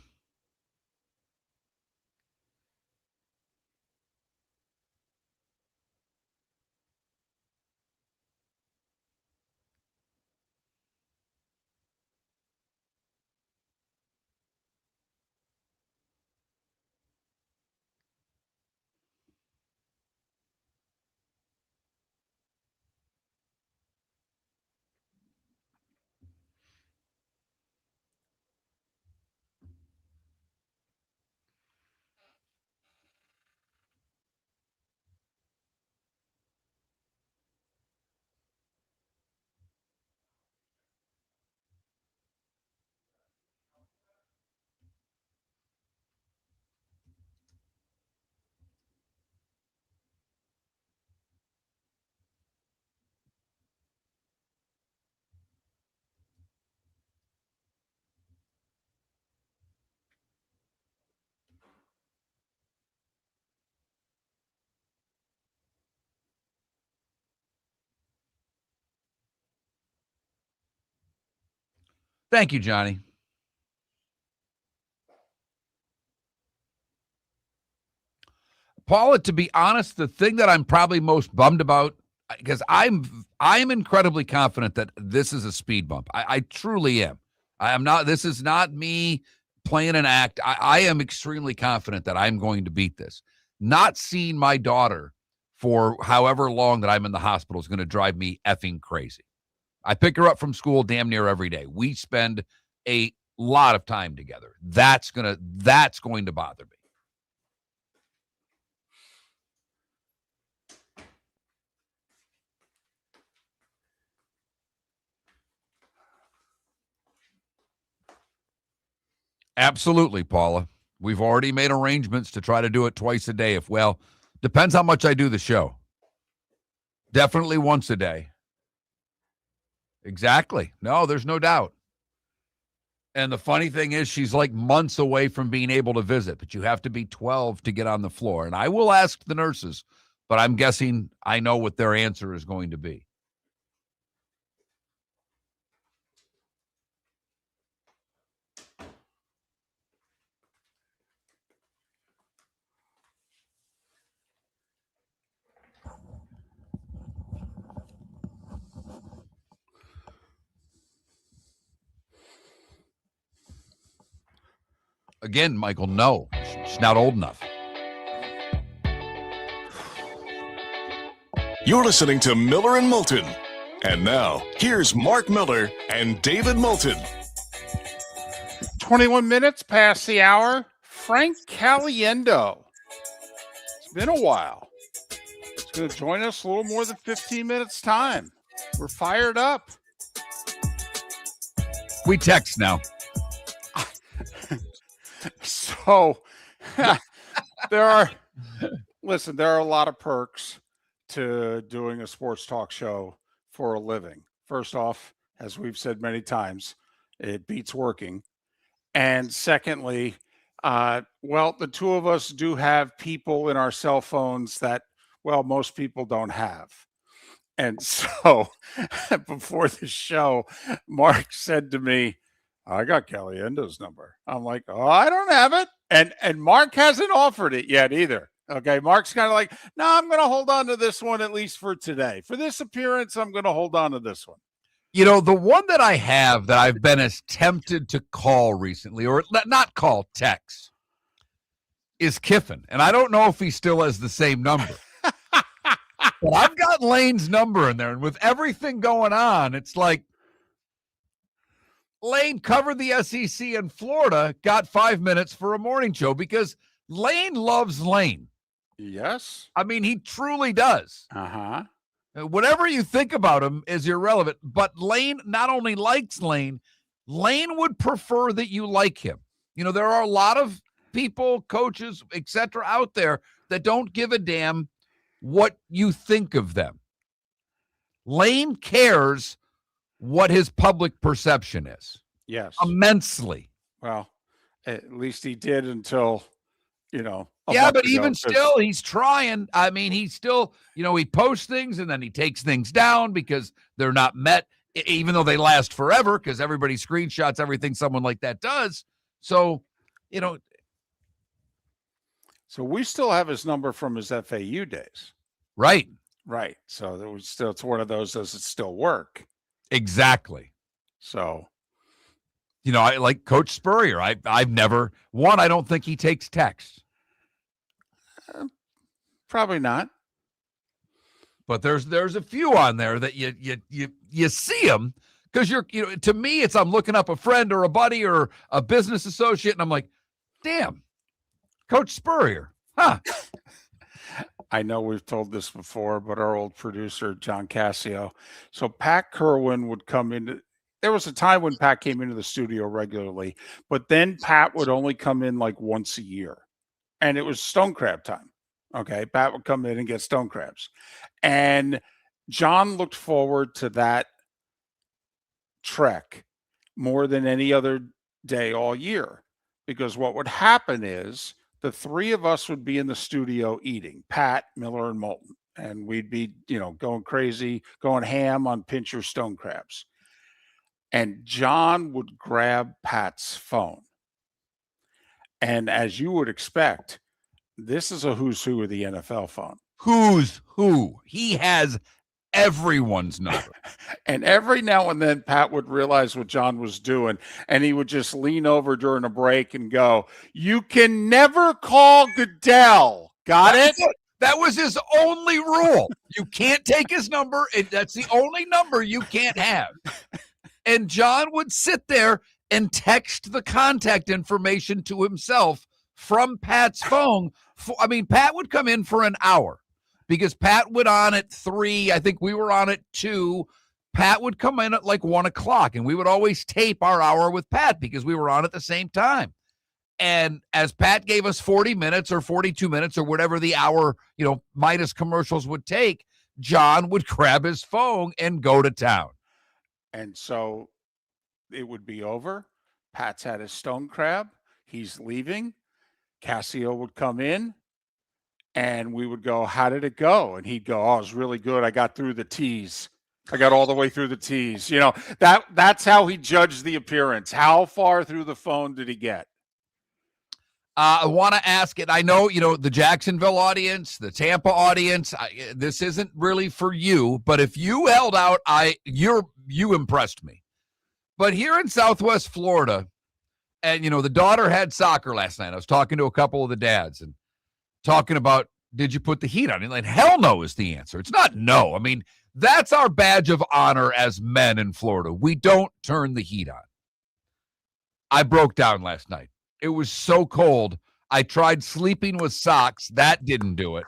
Thank you, Johnny. Paula, to be honest, the thing that I'm probably most bummed about because I'm incredibly confident that this is a speed bump. I truly am. I am not. This is not me playing an act. I am extremely confident that I'm going to beat this. Not seeing my daughter for however long that I'm in the hospital is going to drive me effing crazy. I pick her up from school damn near every day. We spend a lot of time together. That's going to bother me. Absolutely, Paula. We've already made arrangements to try to do it twice a day. Depends how much I do the show. Definitely once a day. Exactly. No, there's no doubt. And the funny thing is, she's like months away from being able to visit, but you have to be 12 to get on the floor. And I will ask the nurses, but I'm guessing I know what their answer is going to be. Again, Michael, no. She's not old enough. You're listening to Miller and Moulton. And now, here's Mark Miller and David Moulton. 21 minutes past the hour. Frank Caliendo. It's been a while. He's going to join us a little more than 15 minutes time. We're fired up. We text now. So there are a lot of perks to doing a sports talk show for a living. First off, as we've said many times, it beats working. And secondly, the two of us do have people in our cell phones that, most people don't have. And so before the show, Mark said to me, I got Caliendo's number. I'm like, oh, I don't have it. And Mark hasn't offered it yet either. Okay. Mark's kind of like, no, I'm going to hold on to this one, at least for today. For this appearance, I'm going to hold on to this one. You know, the one that I have that I've been as tempted to call recently, or not call, text, is Kiffin. And I don't know if he still has the same number. But I've got Lane's number in there. And with everything going on, it's like, Lane covered the SEC in Florida, got 5 minutes for a morning show because Lane loves Lane. Yes. I mean, he truly does. Uh-huh. Whatever you think about him is irrelevant. But Lane not only likes Lane, Lane would prefer that you like him. You know, there are a lot of people, coaches, etc., out there that don't give a damn what you think of them. Lane cares what his public perception is. Yes. Immensely. Well, at least he did until, but even still, he's trying. I mean, he's still, he posts things and then he takes things down because they're not met, even though they last forever because everybody screenshots everything someone like that does. So, So we still have his number from his FAU days. Right. Right. So it's one of those, does it still work? Exactly. So, I like Coach Spurrier. I've never, I don't think he takes texts. Probably not. But there's a few on there that you see them because to me, it's I'm looking up a friend or a buddy or a business associate and I'm like, damn, Coach Spurrier. Huh. I know we've told this before, but our old producer, John Cassio. So Pat Kerwin would come in. There was a time when Pat came into the studio regularly, but then Pat would only come in like once a year. And it was stone crab time. Okay. Pat would come in and get stone crabs. And John looked forward to that trek more than any other day all year. Because what would happen is the three of us would be in the studio eating, Pat, Miller, and Moulton. And we'd be, going crazy, going ham on pincher stone crabs. And John would grab Pat's phone. And as you would expect, this is a who's who of the NFL phone. Who's who? He has everyone's number. And every now and then, Pat would realize what John was doing, and he would just lean over during a break and go, "You can never call Goodell." Got it? That was his only rule. You can't take his number. That's the only number you can't have. And John would sit there and text the contact information to himself from Pat's phone. Pat would come in for an hour because Pat would on at 3. I think we were on at 2. Pat would come in at like 1 o'clock, and we would always tape our hour with Pat because we were on at the same time. And as Pat gave us 40 minutes or 42 minutes or whatever the hour, minus commercials would take, John would grab his phone and go to town. And so it would be over. Pat's had his stone crab. He's leaving. Cassio would come in, and we would go, "How did it go?" And he'd go, "Oh, it was really good. I got through the T's. I got all the way through the T's." That's how he judged the appearance. How far through the phone did he get? I want to ask it. I know, the Jacksonville audience, the Tampa audience, this isn't really for you, but if you held out, you impressed me. But here in Southwest Florida, and, the daughter had soccer last night. I was talking to a couple of the dads and talking about, did you put the heat on? And like, hell no is the answer. It's not no. That's our badge of honor as men in Florida. We don't turn the heat on. I broke down last night. It was so cold. I tried sleeping with socks. That didn't do it.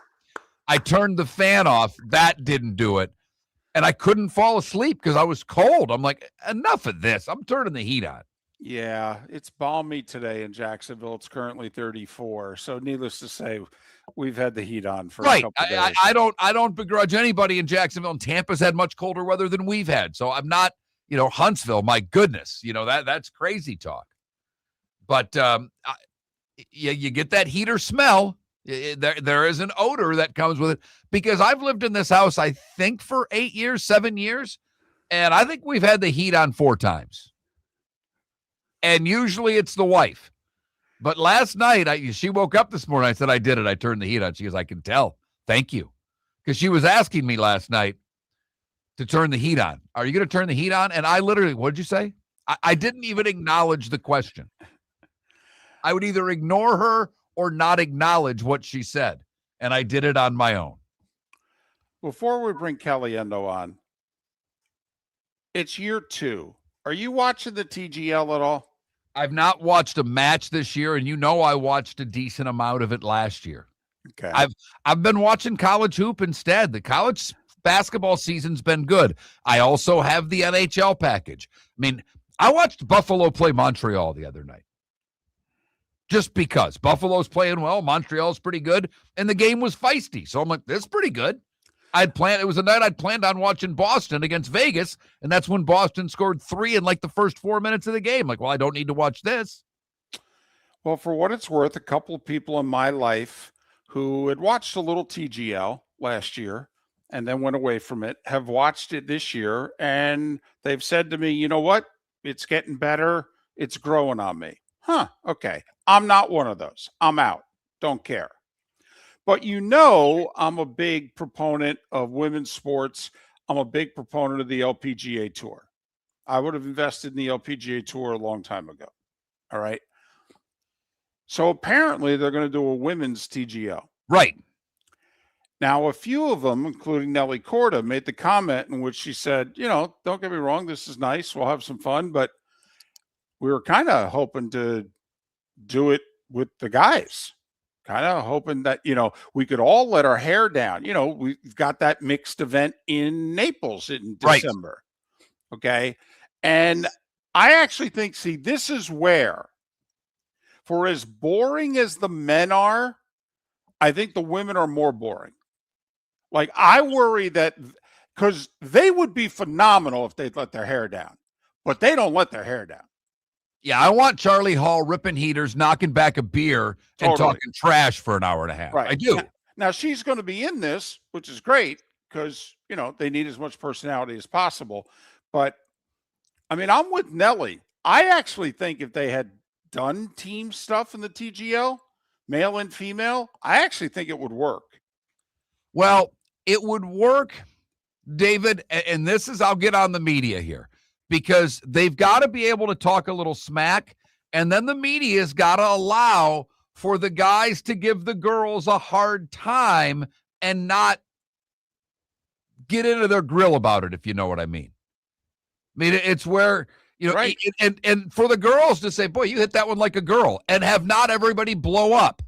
I turned the fan off. That didn't do it. And I couldn't fall asleep because I was cold. I'm like, enough of this. I'm turning the heat on. Yeah, it's balmy today in Jacksonville. It's currently 34. So needless to say, we've had the heat on for a couple days. I don't begrudge anybody in Jacksonville, and Tampa's had much colder weather than we've had. So I'm not, Huntsville, my goodness, that's crazy talk. But you get that heater smell. There is an odor that comes with it, because I've lived in this house, I think, for 8 years, 7 years, and I think we've had the heat on 4 times. And usually it's the wife. But last night, she woke up this morning. I said, I did it. I turned the heat on. She goes, I can tell. Thank you. Because she was asking me last night to turn the heat on. Are you going to turn the heat on? And I literally, what did you say? I didn't even acknowledge the question. I would either ignore her or not acknowledge what she said. And I did it on my own. Before we bring Caliendo on, it's year 2. Are you watching the TGL at all? I've not watched a match this year, and I watched a decent amount of it last year. Okay. I've been watching college hoop instead. The college basketball season's been good. I also have the NHL package. I watched Buffalo play Montreal the other night. Just because Buffalo's playing well, Montreal's pretty good, and the game was feisty. So I'm like, this is pretty good. It was a night I'd planned on watching Boston against Vegas, and that's when Boston scored 3 in like the first 4 minutes of the game. Like, well, I don't need to watch this. Well, for what it's worth, a couple of people in my life who had watched a little TGL last year and then went away from it have watched it this year, and they've said to me, you know what? It's getting better. It's growing on me. Okay. I'm not one of those. I'm out. Don't care. But I'm a big proponent of women's sports. I'm a big proponent of the LPGA Tour. I would have invested in the LPGA Tour a long time ago. All right. So apparently they're going to do a women's TGL. Right. Now, a few of them, including Nelly Corda, made the comment in which she said, don't get me wrong, this is nice. We'll have some fun. But we were kind of hoping to do it with the guys. Kind of hoping that, we could all let our hair down. We've got that mixed event in Naples in December. Right. Okay. And I actually think, this is where, for as boring as the men are, I think the women are more boring. Like, I worry that, because they would be phenomenal if they'd let their hair down, but they don't let their hair down. Yeah, I want Charlie Hall ripping heaters, knocking back a beer, and talking trash for an hour and a half. Right. I do. Now, she's going to be in this, which is great, because, they need as much personality as possible. But, I'm with Nelly. I actually think if they had done team stuff in the TGL, male and female, I actually think it would work. Well, it would work David, and this is, I'll get on the media here, because they've got to be able to talk a little smack, and then the media's got to allow for the guys to give the girls a hard time and not get into their grill about it, if you know what I mean. I mean, it's where, you know, Right. and for the girls to say, boy, you hit that one like a girl, and have not everybody blow up.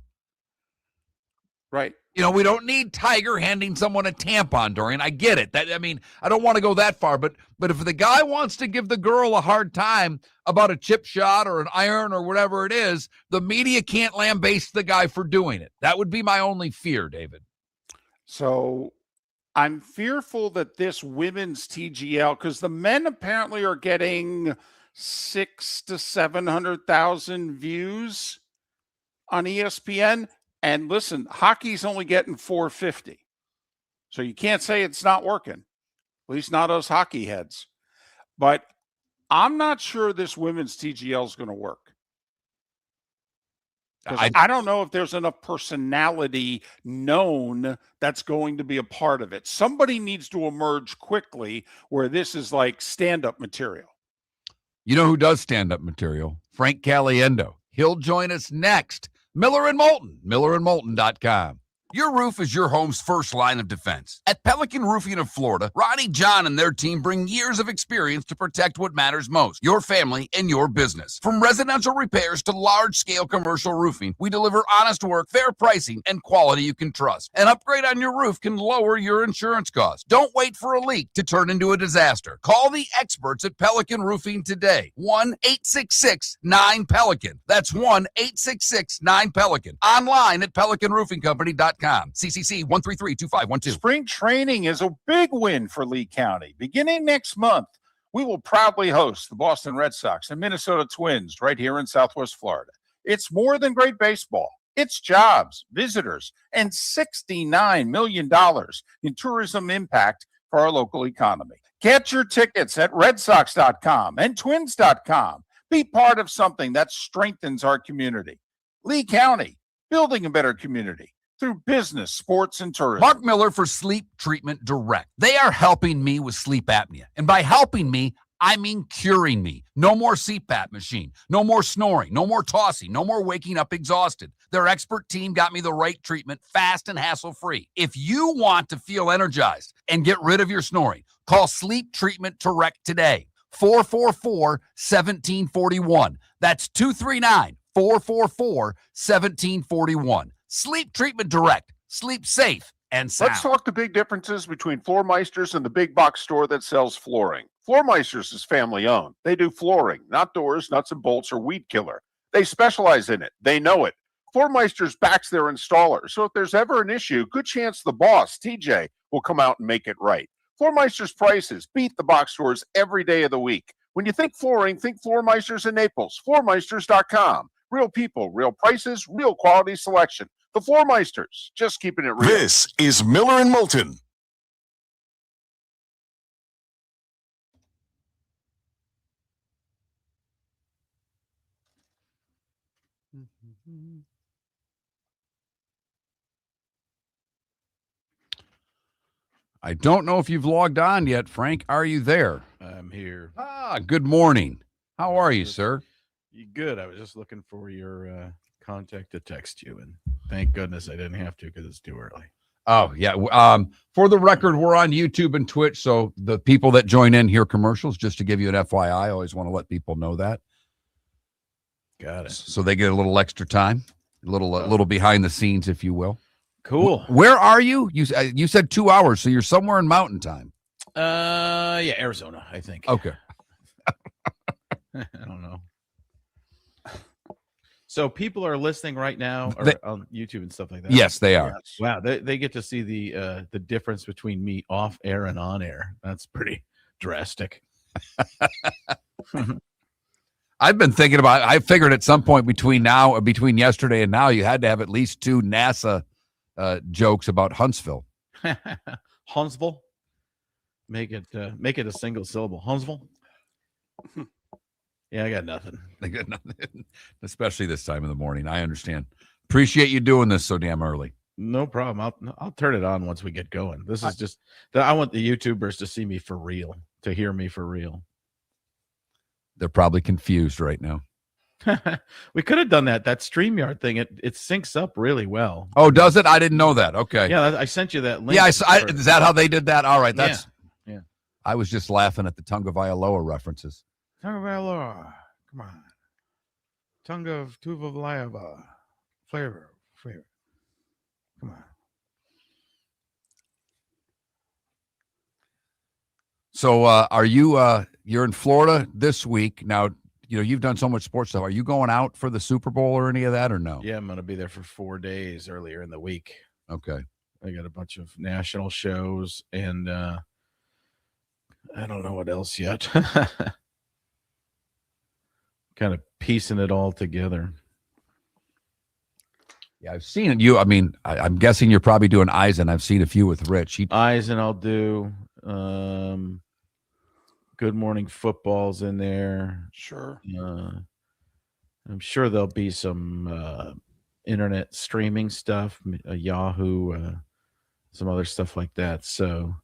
Right. You know, we don't need Tiger handing someone a tampon, Dorian. I get it. That, I mean, I don't want to go that far, but if the guy wants to give the girl a hard time about a chip shot or an iron or whatever it is, the media can't lambaste the guy for doing it. That would be my only fear, David. So I'm fearful that this women's TGL, because the men apparently are getting 600,000 to 700,000 views on ESPN. And listen, hockey's only getting 450. So you can't say it's not working, at least not us hockey heads. But I'm not sure this women's TGL is going to work. I don't know if there's enough personality known that's going to be a part of it. Somebody needs to emerge quickly where this is like stand-up material. You know who does stand-up material? Frank Caliendo. He'll join us next. Miller and Moulton, millerandmoulton.com. Your roof is your home's first line of defense. At Pelican Roofing of Florida, Ronnie, John, and their team bring years of experience to protect what matters most, your family and your business. From residential repairs to large-scale commercial roofing, we deliver honest work, fair pricing, and quality you can trust. An upgrade on your roof can lower your insurance costs. Don't wait for a leak to turn into a disaster. Call the experts at Pelican Roofing today. 1-866-9-PELICAN. That's 1-866-9-PELICAN. Online at pelicanroofingcompany.com. CCC 1332512. Spring training is a big win for Lee County. Beginning next month, we will proudly host the Boston Red Sox and Minnesota Twins right here in Southwest Florida. It's more than great baseball. It's jobs, visitors, and $69 million in tourism impact for our local economy. Get your tickets at redsox.com and twins.com. Be part of something that strengthens our community. Lee County, building a better community through business, sports, and tourism. Mark Miller for Sleep Treatment Direct. They are helping me with sleep apnea. And by helping me, I mean curing me. No more CPAP machine. No more snoring. No more tossing. No more waking up exhausted. Their expert team got me the right treatment, fast and hassle-free. If you want to feel energized and get rid of your snoring, call Sleep Treatment Direct today. 444-1741. That's 239-444-1741. Sleep Treatment Direct. Sleep safe and sound. Let's talk the big differences between Floormeisters and the big box store that sells flooring. Floormeisters is family owned. They do flooring, not doors, nuts and bolts, or weed killer. They specialize in it. They know it. Floormeisters backs their installer. So if there's ever an issue, good chance the boss, TJ, will come out and make it right. Floormeisters prices beat the box stores every day of the week. When you think flooring, think Floormeisters in Naples. Floormeisters.com. Real people, real prices, real quality selection. The Floormeisters, just keeping it real. This is Miller and Moulton. I don't know if you've logged on yet, Frank. Are you there? I'm here. Good morning. How are you, sir? You good? I was just looking for your contact to text you, and thank goodness I didn't have to because it's too early. Oh, yeah. For the record, we're on YouTube and Twitch, so the people that join in hear commercials, just to give you an FYI. I always want to let people know that. Got it. So they get a little extra time, a little behind the scenes, if you will. Cool. Where are you? You said 2 hours, so you're somewhere in Mountain Time. Yeah, Arizona, I think. Okay. I don't know. So people are listening right now on YouTube and stuff like that. Yes, they are. Yes. Wow, they get to see the difference between me off air and on air. That's pretty drastic. I've been thinking about it. I figured at some point between yesterday and now, you had to have at least 2 NASA jokes about Huntsville. Huntsville. Make it a single syllable. Huntsville. Yeah, I got nothing. Especially this time of the morning. I understand. Appreciate you doing this so damn early. No problem. I'll turn it on once we get going. This is just I want the YouTubers to see me for real, to hear me for real. They're probably confused right now. We could have done that StreamYard thing. It syncs up really well. Oh, does it? I didn't know that. Okay. Yeah, I sent you that link. Yeah, is that how they did that? All right, that's. Yeah. I was just laughing at the Tongue of Ialoa references. Tongue of Ialoa, come on. Tongue of Tuvalayava, flavor. Come on. So, are you? You're in Florida this week now. You know, you've done so much sports stuff. Are you going out for the Super Bowl or any of that, or no? Yeah, I'm going to be there for 4 days earlier in the week. Okay. I got a bunch of national shows, and I don't know what else yet. Kind of piecing it all together. Yeah, I've seen it. You, I mean, I'm guessing you're probably doing Eisen. I've seen a few with Rich. Eisen, I'll do. Good Morning Football's in there. Sure. I'm sure there'll be some internet streaming stuff, Yahoo, some other stuff like that. So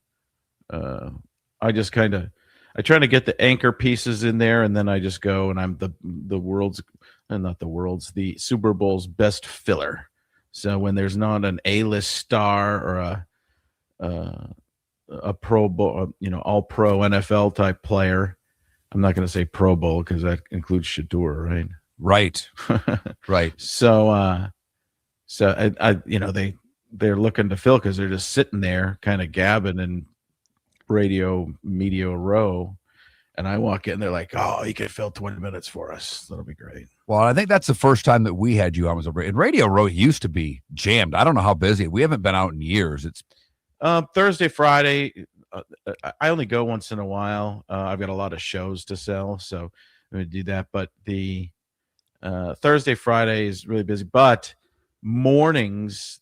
I just I try to get the anchor pieces in there, and then I just go and I'm the Super Bowl's best filler. So when there's not an A-list star or a Pro Bowl, all Pro NFL type player, I'm not going to say Pro Bowl because that includes Shador, right? Right. Right. So I they're looking to fill because they're just sitting there kind of gabbing in radio media row. And I walk in, they're like, "Oh, you can fill 20 minutes for us. That'll be great." Well, I think that's the first time that we had you on. In Radio Row, it used to be jammed. I don't know how busy. We haven't been out in years. It's Thursday, Friday. I only go once in a while. I've got a lot of shows to sell, so I'm going to do that. But the Thursday, Friday is really busy. But mornings,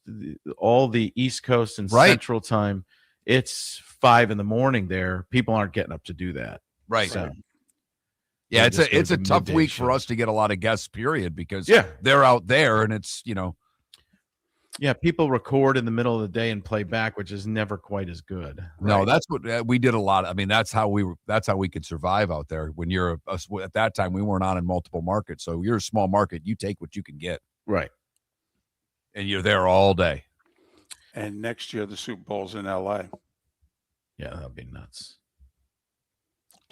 all the East Coast and Central time, it's 5 a.m. there. People aren't getting up to do that. Right. So, yeah, it's a tough week for us to get a lot of guests, period, because Yeah. they're out there and it's, Yeah, people record in the middle of the day and play back, which is never quite as good. No, that's what we did a lot. I mean, that's how we could survive out there. When you're at that time, we weren't on in multiple markets. So you're a small market, you take what you can get. Right. And you're there all day. And next year, the Super Bowl's in LA. Yeah, that'll be nuts.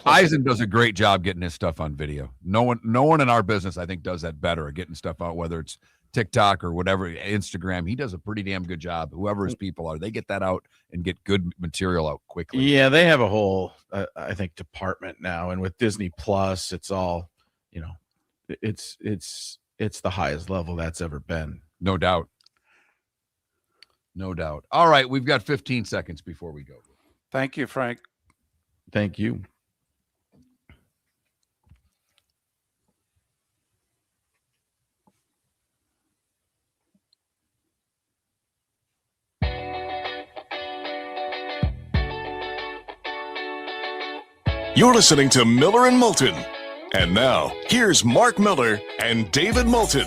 Eisen does a great job getting his stuff on video. No one in our business, I think, does that better at getting stuff out, whether it's TikTok or whatever, Instagram. He does a pretty damn good job. Whoever his people are, they get that out and get good material out quickly. Yeah, they have a whole, I think, department now, and with Disney Plus, it's all, it's the highest level that's ever been. No doubt. No doubt. All right, we've got 15 seconds before we go. Thank you, Frank. Thank you. You're listening to Miller and Moulton. And now, here's Mark Miller and David Moulton.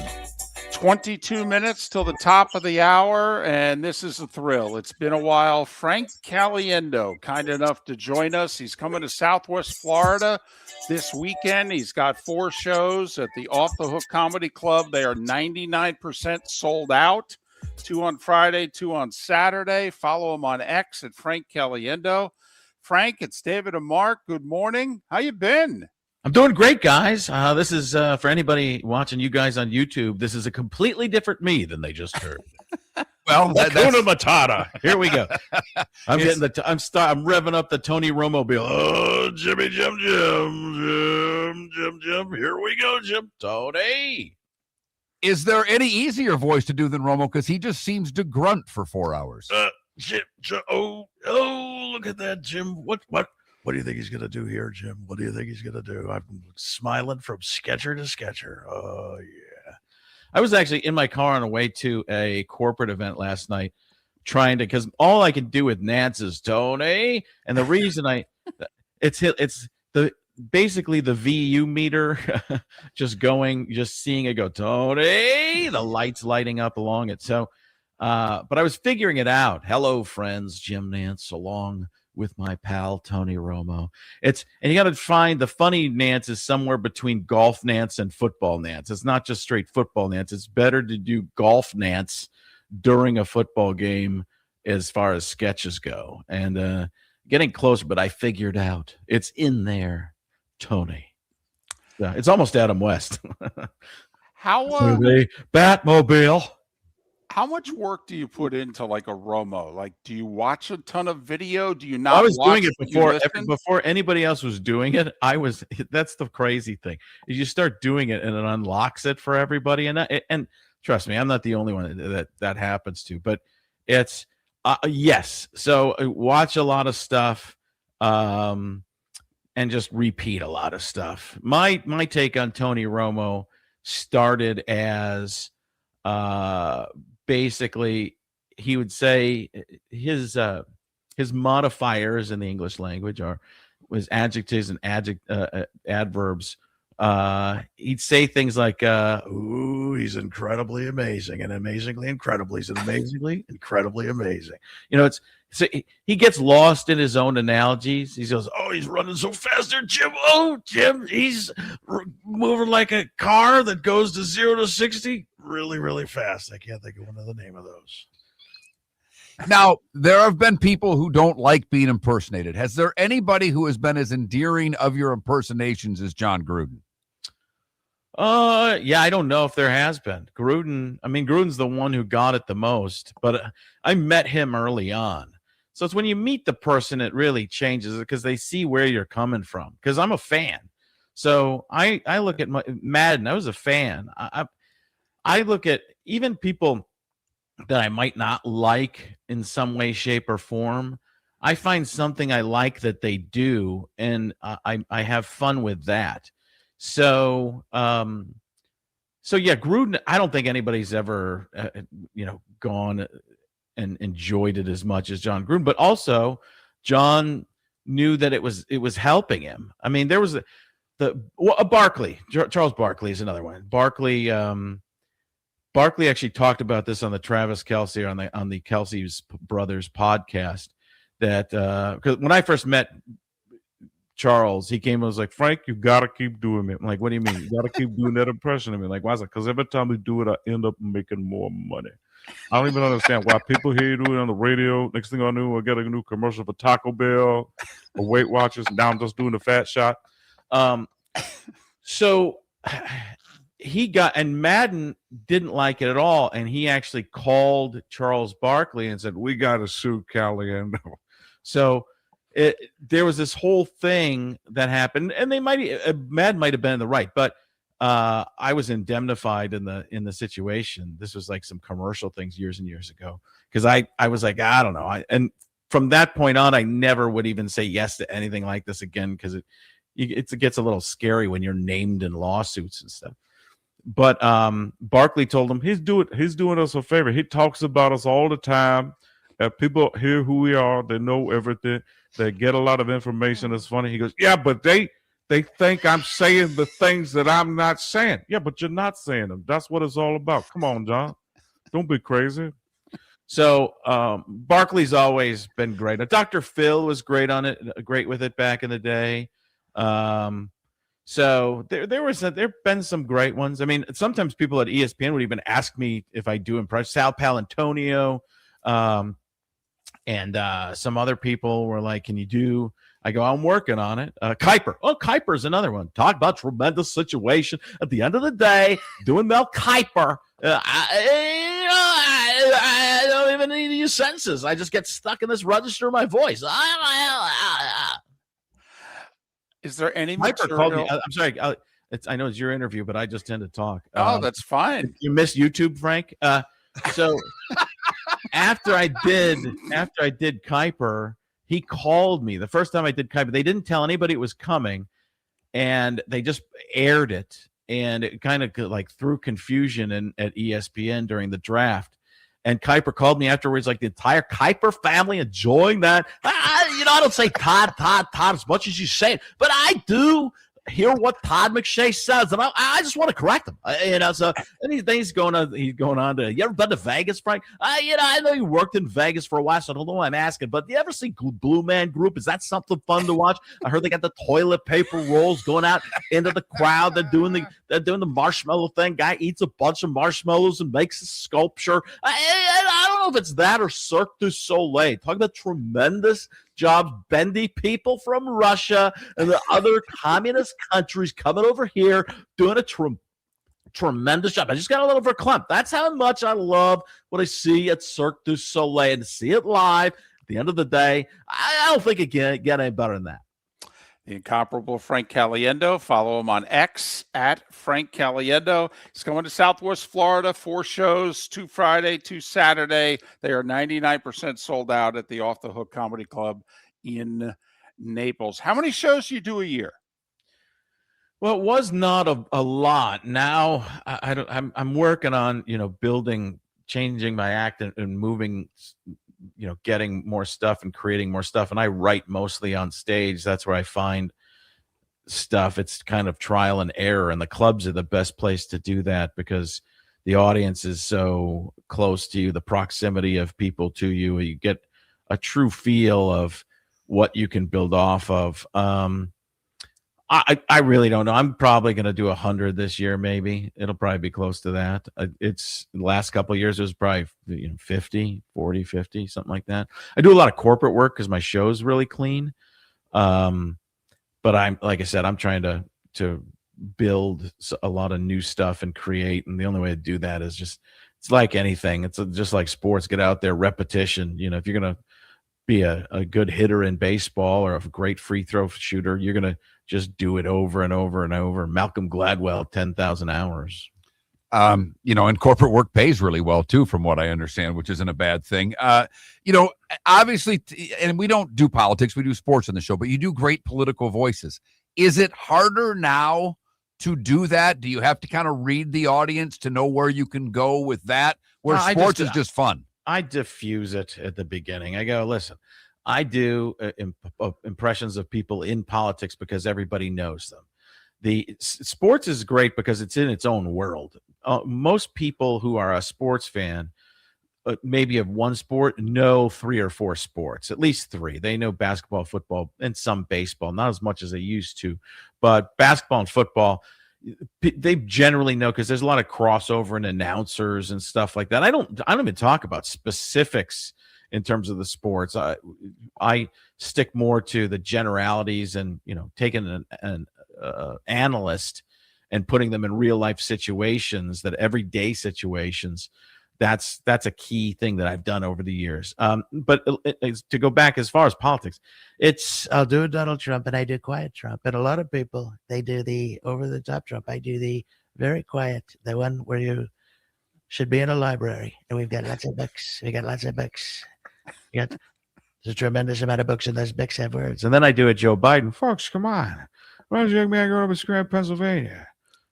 22 minutes till the top of the hour, and this is a thrill. It's been a while. Frank Caliendo, kind enough to join us. He's coming to Southwest Florida this weekend. He's got 4 shows at the Off the Hook Comedy Club. They are 99% sold out. 2 on Friday, 2 on Saturday. Follow him on X at Frank Caliendo. Frank, it's David and Mark. Good morning. How you been? I'm doing great, guys. This is for anybody watching you guys on YouTube. This is a completely different me than they just heard. Well, Hakuna Matata. Here we go. I'm revving up the Tony Romo bill. Oh, Jimmy, Jim. Here we go, Jim. Tony. Is there any easier voice to do than Romo? Because he just seems to grunt for 4 hours. Jim, oh, look at that, Jim. What do you think he's going to do here, Jim? What do you think he's going to do? I'm smiling from sketcher to sketcher. Oh, yeah. I was actually in my car on the way to a corporate event last night because all I can do with Nats is Tony. And the reason it's basically the VU meter just seeing it go, Tony, the lights lighting up along it. So But I was figuring it out. Hello, friends. Jim Nance along with my pal Tony Romo. And you got to find the funny Nance is somewhere between golf Nance and football Nance. It's not just straight football Nance. It's better to do golf Nance during a football game as far as sketches go. And getting closer, but I figured out it's in there, Tony. Yeah, it's almost Adam West. How Batmobile. How much work do you put into like a Romo? Like, do you watch a ton of video? Do you not? I was watch doing it before anybody else was doing it. That's the crazy thing. Is you start doing it and it unlocks it for everybody. And trust me, I'm not the only one that happens to. But it's yes. So I watch a lot of stuff, and just repeat a lot of stuff. My take on Tony Romo started as basically he would say his modifiers in the English language was adjectives and adverbs. He'd say things like, "Ooh, he's incredibly amazing," and amazingly incredible. He's amazingly incredibly amazing. So he gets lost in his own analogies. He goes, "Oh, he's running so fast there, Jim. Oh, Jim, he's moving like a car that goes to 0 to 60 really, really fast." I can't think of one of the name of those. Now, there have been people who don't like being impersonated. Has there anybody who has been as endearing of your impersonations as John Gruden? Yeah, I don't know if there has been. Gruden's the one who got it the most, but I met him early on. So it's when you meet the person, it really changes because they see where you're coming from. Because I'm a fan. So I look at Madden. I was a fan. I look at even people that I might not like in some way, shape, or form. I find something I like that they do, and I have fun with that. So yeah, Gruden, I don't think anybody's ever, gone and enjoyed it as much as John Gruden, but also John knew that it was helping him. I mean, there was Barkley, Charles Barkley is another one. Barkley actually talked about this on the Travis Kelce on the Kelce's Brothers podcast that, because when I first met Charles, he came and was like, "Frank, you gotta keep doing it." I'm like, "What do you mean? You gotta keep doing that impression of me?" Like, why is it? Because every time we do it, I end up making more money. I don't even understand why people hear you do it on the radio. Next thing I knew, I got a new commercial for Taco Bell or Weight Watchers. Now I'm just doing the fat shot. So he got, and Madden didn't like it at all, and he actually called Charles Barkley and said, "We got to sue Caliendo." So there was this whole thing that happened, and Madden might have been in the right, but I was indemnified in the situation. This was like some commercial things years and years ago, because I was like, I don't know, and from that point on, I never would even say yes to anything like this again, because it gets a little scary when you're named in lawsuits and stuff. But Barkley told him he's doing us a favor. He talks about us all the time. People hear who we are. They know everything. They get a lot of information. It's funny. He goes, "Yeah, but they think I'm saying the things that I'm not saying." "Yeah, but you're not saying them. That's what it's all about. Come on, John. Don't be crazy." So Barkley's always been great. Now, Dr. Phil was great with it back in the day. So there've been some great ones. I mean, sometimes people at ESPN would even ask me if I do impress Sal Palantonio, and some other people were like, "Can you do?" I go, "I'm working on it." Kuiper. Oh, Kuiper's another one. Talk about tremendous situation. At the end of the day, doing Mel Kiper, I don't even need to use sentences. I just get stuck in this register of my voice. Is there any Kuiper called me. I'm sorry. I know it's your interview, but I just tend to talk. Oh, that's fine. You missed YouTube, Frank. So after I did Kuiper, he called me the first time I did Kuiper. They didn't tell anybody it was coming, and they just aired it, and it kind of like threw confusion at ESPN during the draft. And Kuiper called me afterwards, like, the entire Kuiper family enjoying that. I don't say Todd as much as you say it, but I do. hear what Todd McShay says, and I just want to correct him. So and he's going on. He's going on to. You ever been to Vegas, Frank? I know you worked in Vegas for a while, so I don't know why I'm asking. But do you ever see Blue Man Group? Is that something fun to watch? I heard they got the toilet paper rolls going out into the crowd. They're doing the marshmallow thing. Guy eats a bunch of marshmallows and makes a sculpture. I don't know if it's that or Cirque du Soleil. Talk about tremendous jobs, bendy people from Russia and the other communist countries coming over here doing a tremendous job. I just got a little verklempt. That's how much I love what I see at Cirque du Soleil, and to see it live at the end of the day, I don't think it can get any better than that. The incomparable Frank Caliendo. Follow him on X at Frank Caliendo. He's going to Southwest Florida, 4 shows, 2 Friday, 2 Saturday. They are 99% sold out at the Off the Hook Comedy Club in Naples. How many shows do you do a year? Well, it was not a lot. Now I'm working on, building, changing my act and moving, getting more stuff and creating more stuff. And I write mostly on stage. That's where I find stuff. It's kind of trial and error, and the clubs are the best place to do that because the audience is so close to you, the proximity of people to you. You get a true feel of what you can build off of. I really don't know. I'm probably going to do 100 this year. Maybe it'll probably be close to that. It's the last couple of years, it was probably 50, 40, 50, something like that. I do a lot of corporate work because my show's really clean. But like I said, I'm trying to build a lot of new stuff and create. And the only way to do that is it's like anything. It's just like sports. Get out there, repetition. If you're going to be a good hitter in baseball or a great free throw shooter, you're going to just do it over and over and over. Malcolm Gladwell, 10,000 hours. And corporate work pays really well too, from what I understand, which isn't a bad thing. Obviously, and we don't do politics, we do sports on the show, but you do great political voices. Is it harder now to do that? Do you have to kind of read the audience to know where you can go with that? Where sports is just fun. I diffuse it at the beginning. I go, listen, I do impressions of people in politics because everybody knows them. The sports is great because it's in its own world. Most people who are a sports fan, maybe of one sport, know 3 or 4 sports, at least 3. They know basketball, football, and some baseball, not as much as they used to, but basketball and football, they generally know because there's a lot of crossover and announcers and stuff like that. I don't even talk about specifics in terms of the sports. I stick more to the generalities and, taking an analyst and putting them in real life situations, that everyday situations. That's a key thing that I've done over the years. But to go back as far as politics, I'll do Donald Trump and I do quiet Trump. And a lot of people, they do the over the top Trump. I do the very quiet, the one where you should be in a library. And we've got lots of books. There's a tremendous amount of books and those books have words. And then I do a Joe Biden. Folks, come on. Why does a young man grow up in Scranton, Pennsylvania?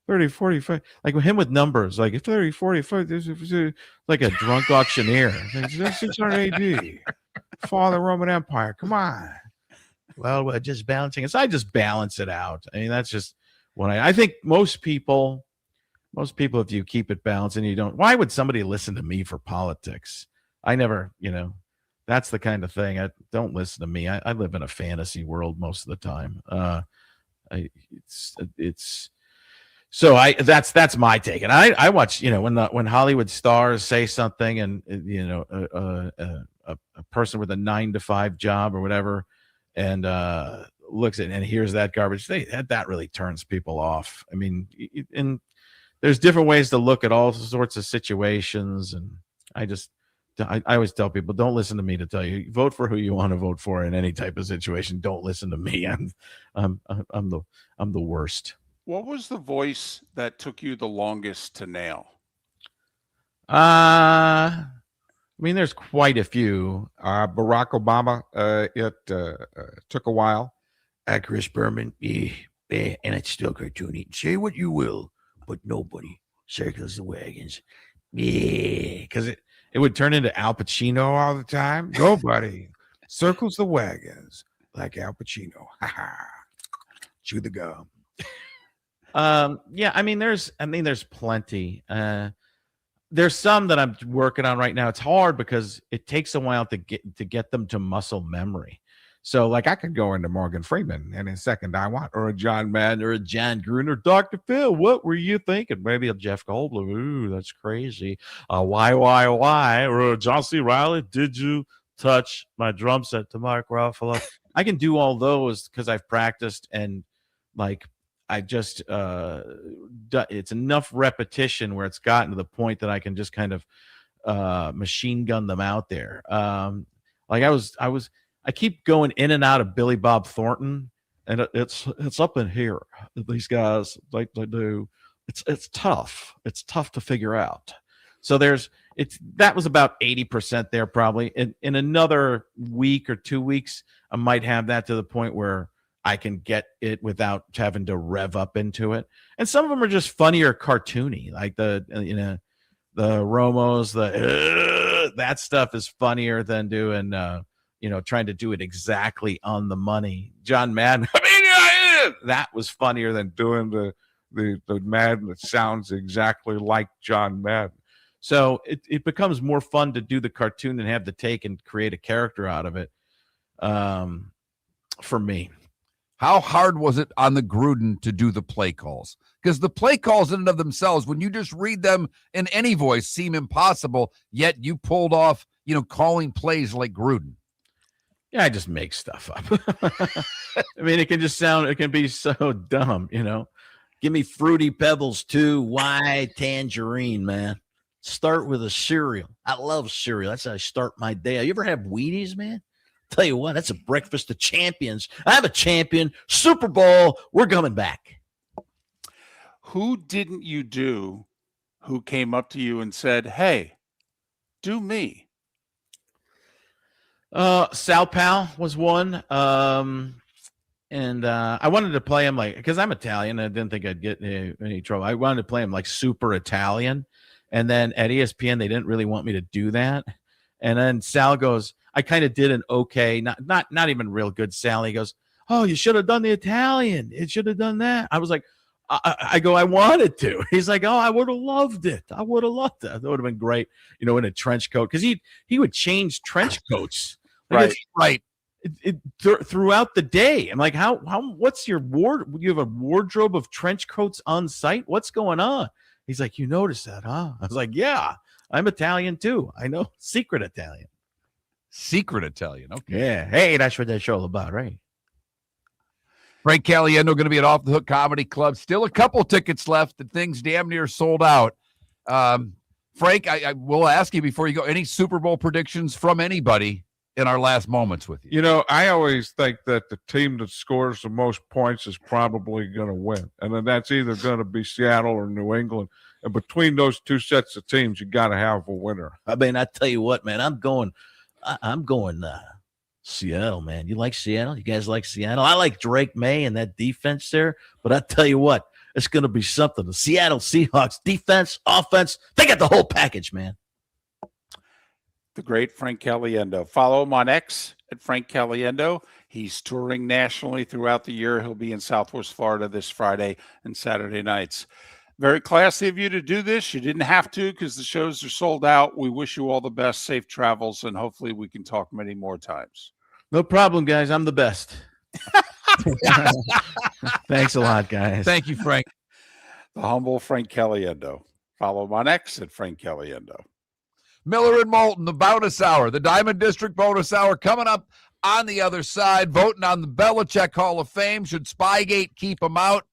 30, 45, like him with numbers, like 30, 45, this is like a drunk auctioneer. That's 600 AD. Fall of the Roman Empire. Come on. Well, we're just balancing it. So I just balance it out. I mean, that's just what I think most people, if you keep it balanced and you don't, why would somebody listen to me for politics? I never, that's the kind of thing. I don't listen to me. I live in a fantasy world most of the time. So that's my take, and I watch, when Hollywood stars say something, and a person with a 9-to-5 job or whatever, and looks at and hears that garbage, that really turns people off. I mean, and there's different ways to look at all sorts of situations, and I always tell people, don't listen to me to tell you. Vote for who you want to vote for in any type of situation. Don't listen to me. I'm the worst. What was the voice that took you the longest to nail? I mean, there's quite a few. Barack Obama, it took a while. Chris Berman, and it's still cartoony. Say what you will, but nobody circles the wagons. Because it would turn into Al Pacino all the time. Nobody circles the wagons like Al Pacino. Ha ha. Chew the gum. Yeah, I mean, there's plenty. There's some that I'm working on right now. It's hard because it takes a while to get them to muscle memory. So, like, I could go into Morgan Freeman and in second I want, or a John Madden, or a John Gruden, or Dr. Phil. What were you thinking? Maybe a Jeff Goldblum. Ooh, that's crazy. Why? Or a John C. Reilly. Did you touch my drum set to Mark Ruffalo? I can do all those because I've practiced, and like I just it's enough repetition where it's gotten to the point that I can just kind of machine gun them out there. Like I keep going in and out of Billy Bob Thornton, and it's up in here. These guys, like they do, it's tough. It's tough to figure out. So that was about 80% there probably. In another week or 2 weeks, I might have that to the point where I can get it without having to rev up into it. And some of them are just funny or cartoony, like the Romos, that stuff is funnier than doing trying to do it exactly on the money. John Madden, that was funnier than doing the Madden that sounds exactly like John Madden. So it becomes more fun to do the cartoon and have the take and create a character out of it. For me. How hard was it on the Gruden to do the play calls? Because the play calls in and of themselves, when you just read them in any voice, seem impossible, yet you pulled off, calling plays like Gruden. Yeah, I just make stuff up. I mean, it can be so dumb, Give me Fruity Pebbles too. Why tangerine, man? Start with a cereal. I love cereal. That's how I start my day. You ever have Wheaties, man? Tell you what, that's a breakfast of champions. I have a champion. Super Bowl. We're coming back. Who didn't you do who came up to you and said, hey, do me? Sal Pal was one. And I wanted to play him because I'm Italian. I didn't think I'd get any trouble. I wanted to play him like super Italian. And then at ESPN, they didn't really want me to do that. And then Sal goes, I kind of did an okay, not even real good. Sally goes, oh, you should have done the Italian. It should have done that. I was like, I wanted to. He's like, oh, I would have loved it. I would have loved it. That would have been great, in a trench coat. Because he would change trench coats. Right. Throughout the day. I'm like, what's your wardrobe? You have a wardrobe of trench coats on site? What's going on? He's like, you noticed that, huh? I was like, yeah, I'm Italian too. I know. Secret Italian. Okay. Yeah. Hey, that's what that show's about, right? Frank Caliendo going to be at Off the Hook Comedy Club. Still a couple tickets left. The thing's damn near sold out. Frank, I will ask you before you go, any Super Bowl predictions from anybody in our last moments with you? I always think that the team that scores the most points is probably going to win. And then that's either going to be Seattle or New England. And between those two sets of teams, you got to have a winner. I mean, I tell you what, man, I'm going Seattle, man. You like Seattle? You guys like Seattle? I like Drake May and that defense there. But I tell you what, it's going to be something. The Seattle Seahawks defense, offense, they got the whole package, man. The great Frank Caliendo. Follow him on X at Frank Caliendo. He's touring nationally throughout the year. He'll be in Southwest Florida this Friday and Saturday nights. Very classy of you to do this. You didn't have to because the shows are sold out. We wish you all the best, safe travels, and hopefully we can talk many more times. No problem, guys. I'm the best. Thanks a lot, guys. Thank you, Frank. The humble Frank Caliendo. Follow him on X at Frank Caliendo. Miller and Moulton, the bonus hour, the Diamond District bonus hour coming up on the other side. Voting on the Belichick Hall of Fame. Should Spygate keep him out?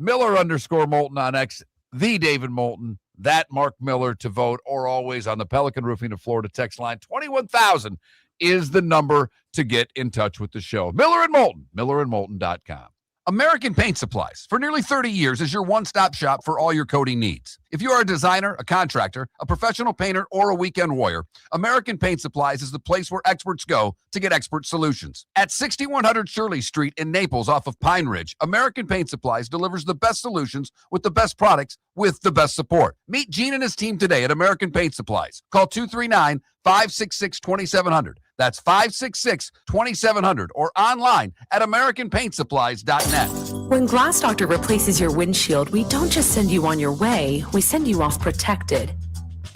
Miller_Moulton on X, the David Moulton, that Mark Miller to vote, or always on the Pelican Roofing of Florida text line. 21,000 is the number to get in touch with the show. Miller and Moulton, millerandmoulton.com. American Paint Supplies, for nearly 30 years, is your one-stop shop for all your coating needs. If you are a designer, a contractor, a professional painter, or a weekend warrior, American Paint Supplies is the place where experts go to get expert solutions. At 6100 Shirley Street in Naples off of Pine Ridge, American Paint Supplies delivers the best solutions with the best products with the best support. Meet Gene and his team today at American Paint Supplies. Call 239-566-2700. That's 566-2700 or online at AmericanPaintSupplies.net. When Glass Doctor replaces your windshield, we don't just send you on your way, we send you off protected.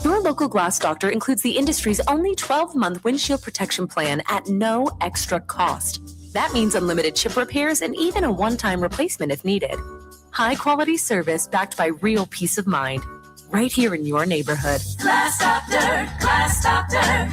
Your local Glass Doctor includes the industry's only 12-month windshield protection plan at no extra cost. That means unlimited chip repairs and even a one-time replacement if needed. High-quality service backed by real peace of mind, right here in your neighborhood. Glass Doctor, Glass Doctor.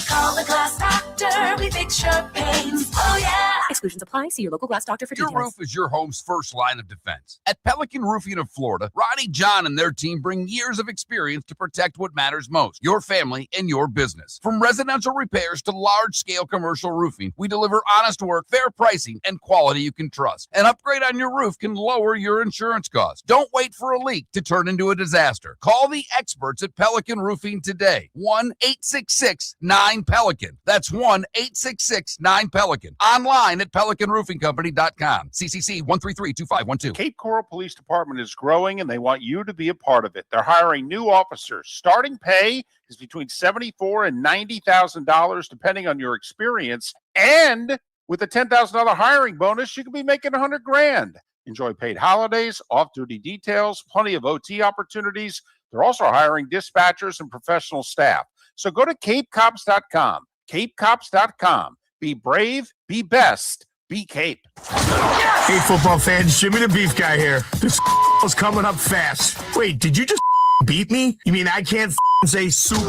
Call the Glass Doctor, we fix your pains. Oh, yeah. Exclusions apply. See your local Glass Doctor for Your details. roof is your home's first line of defense. At Pelican Roofing of Florida, Ronnie John and their team bring years of experience to protect what matters most, your family and your business. From residential repairs to large-scale commercial roofing, we deliver honest work, fair pricing, and quality you can trust. An upgrade on your roof can lower your insurance costs. Don't wait for a leak to turn into a disaster. Call the experts at Pelican Roofing today. 1-866-9-PELICAN. That's 1-866-9-PELICAN. Online at PelicanRoofingCompany.com. CCC 1332512. Cape Coral Police Department is growing and they want you to be a part of it. They're hiring new officers. Starting pay is between $74,000 and $90,000 depending on your experience. And with a $10,000 hiring bonus, you could be making $100,000. Enjoy paid holidays, off-duty details, plenty of OT opportunities. They're also hiring dispatchers and professional staff. So go to CapeCops.com. CapeCops.com. Be brave, be best, be Cape. Hey, football fans, Jimmy the Beef Guy here. This is coming up fast. Wait, did you just beat me? You mean I can't say soup?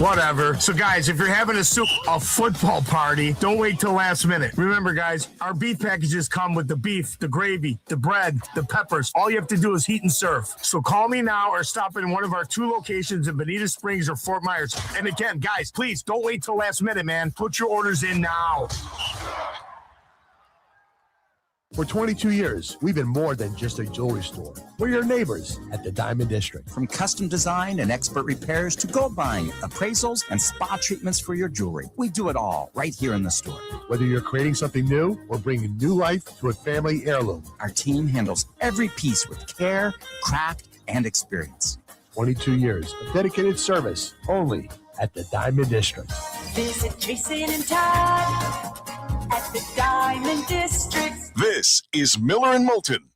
Whatever. So, guys, if you're having a football party, don't wait till last minute. Remember, guys, our beef packages come with the beef, the gravy, the bread, the peppers. All you have to do is heat and serve. So call me now or stop in one of our 2 locations in Bonita Springs or Fort Myers. And again, guys, please don't wait till last minute, man. Put your orders in now. For 22 years, we've been more than just a jewelry store. We're your neighbors at the Diamond District. From custom design and expert repairs to gold buying, appraisals, and spa treatments for your jewelry, we do it all right here in the store. Whether you're creating something new or bringing new life to a family heirloom, our team handles every piece with care, craft, and experience. 22 years of dedicated service only at the Diamond District. Visit Jason and Todd at the Diamond District. This is Miller and Moulton.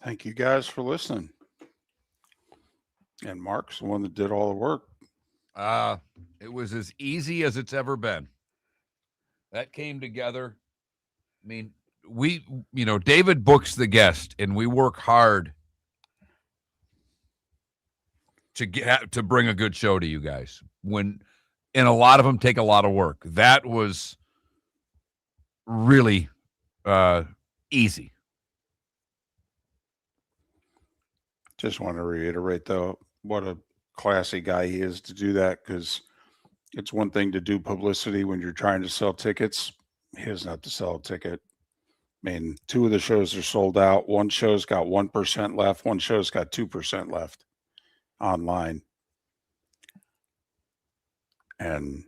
Thank you guys for listening. And Mark's the one that did all the work. It was as easy as it's ever been. That came together. I mean, David books the guest, and we work hard to bring a good show to you guys. And a lot of them take a lot of work. That was really easy. Just want to reiterate, though, what a classy guy he is to do that, because it's one thing to do publicity when you're trying to sell tickets. He doesn't have to sell a ticket. I mean, 2 of the shows are sold out. One show's got 1% left. One show's got 2% left online. And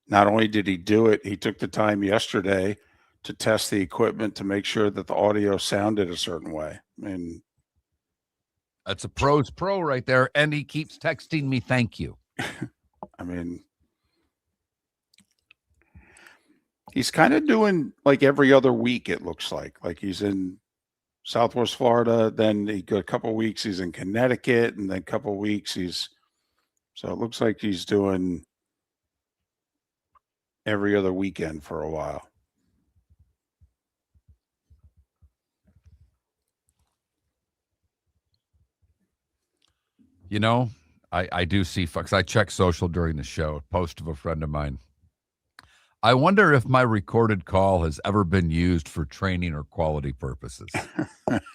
not only did he do it, he took the time yesterday to test the equipment to make sure that the audio sounded a certain way. I mean, that's a pro's pro right there. And he keeps texting me, thank you. I mean, he's kind of doing like every other week, it looks like. Like he's in Southwest Florida, then a couple of weeks he's in Connecticut, and then a couple of weeks so it looks like he's doing every other weekend for a while. I do see, because I check social during the show, post of a friend of mine. I wonder if my recorded call has ever been used for training or quality purposes.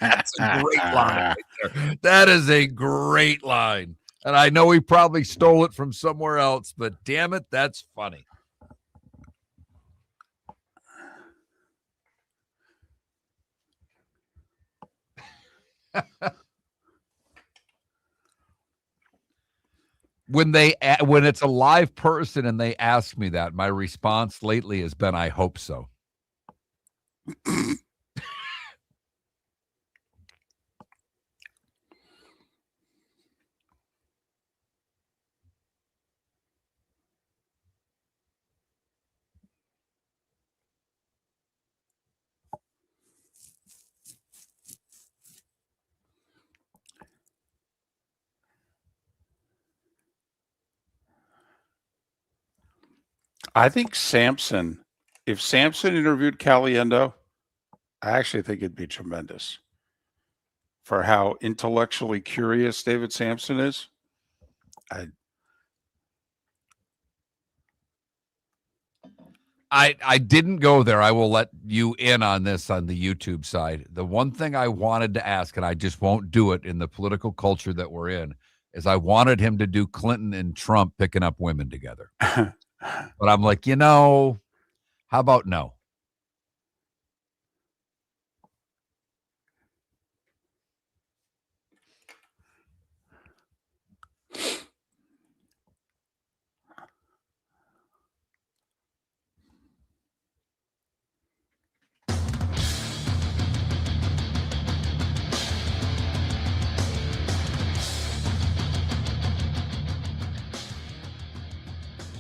That's a great line right there. That is a great line. And I know he probably stole it from somewhere else, but damn it, that's funny. When it's a live person and they ask me that, my response lately has been, I hope so. I think Samson, if Samson interviewed Caliendo, I actually think it'd be tremendous for how intellectually curious David Sampson is. I didn't go there. I will let you in on this on the YouTube side. The one thing I wanted to ask, and I just won't do it in the political culture that we're in, is I wanted him to do Clinton and Trump picking up women together. But I'm like, how about no?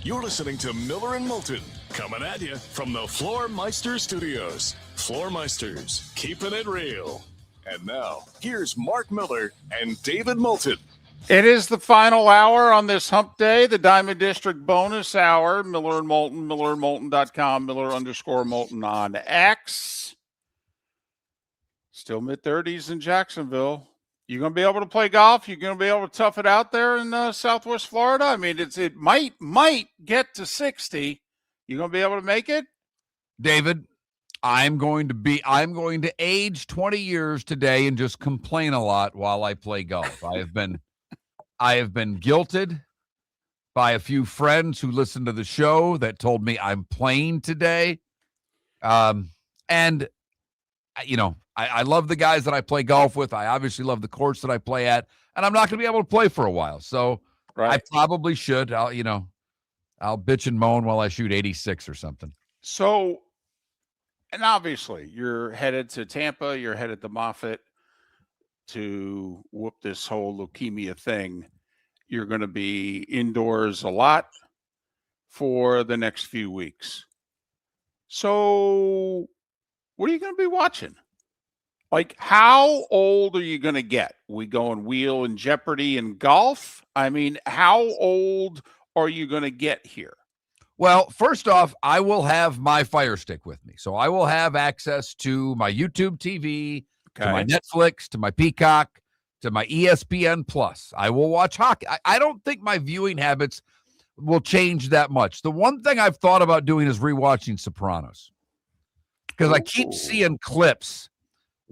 You're listening to Miller and Moulton, coming at you from the Floor Studios. Floor Meisters, keeping it real. And now, here's Mark Miller and David Moulton. It is the final hour on this hump day, the Diamond District bonus hour. Miller and Moulton, millerandmoulton.com, Miller_Moulton on X. Still mid-30s in Jacksonville. You going to be able to play golf? You going to be able to tough it out there in Southwest Florida? I mean, it might get to 60. You going to be able to make it? David, I'm going to age 20 years today and just complain a lot while I play golf. I have been guilted by a few friends who listened to the show that told me I'm playing today. And I love the guys that I play golf with. I obviously love the course that I play at, and I'm not going to be able to play for a while. So right. I probably should. I'll bitch and moan while I shoot 86 or something. So, and obviously you're headed to Tampa, you're headed to Moffitt to whoop this whole leukemia thing. You're going to be indoors a lot for the next few weeks. So what are you going to be watching? Like, how old are you going to get? We going Wheel and Jeopardy and golf? I mean, how old are you going to get here? Well, first off, I will have my Fire Stick with me. So I will have access to my YouTube TV, to my Netflix, to my Peacock, to my ESPN Plus. I will watch hockey. I don't think my viewing habits will change that much. The one thing I've thought about doing is rewatching Sopranos, because I keep seeing clips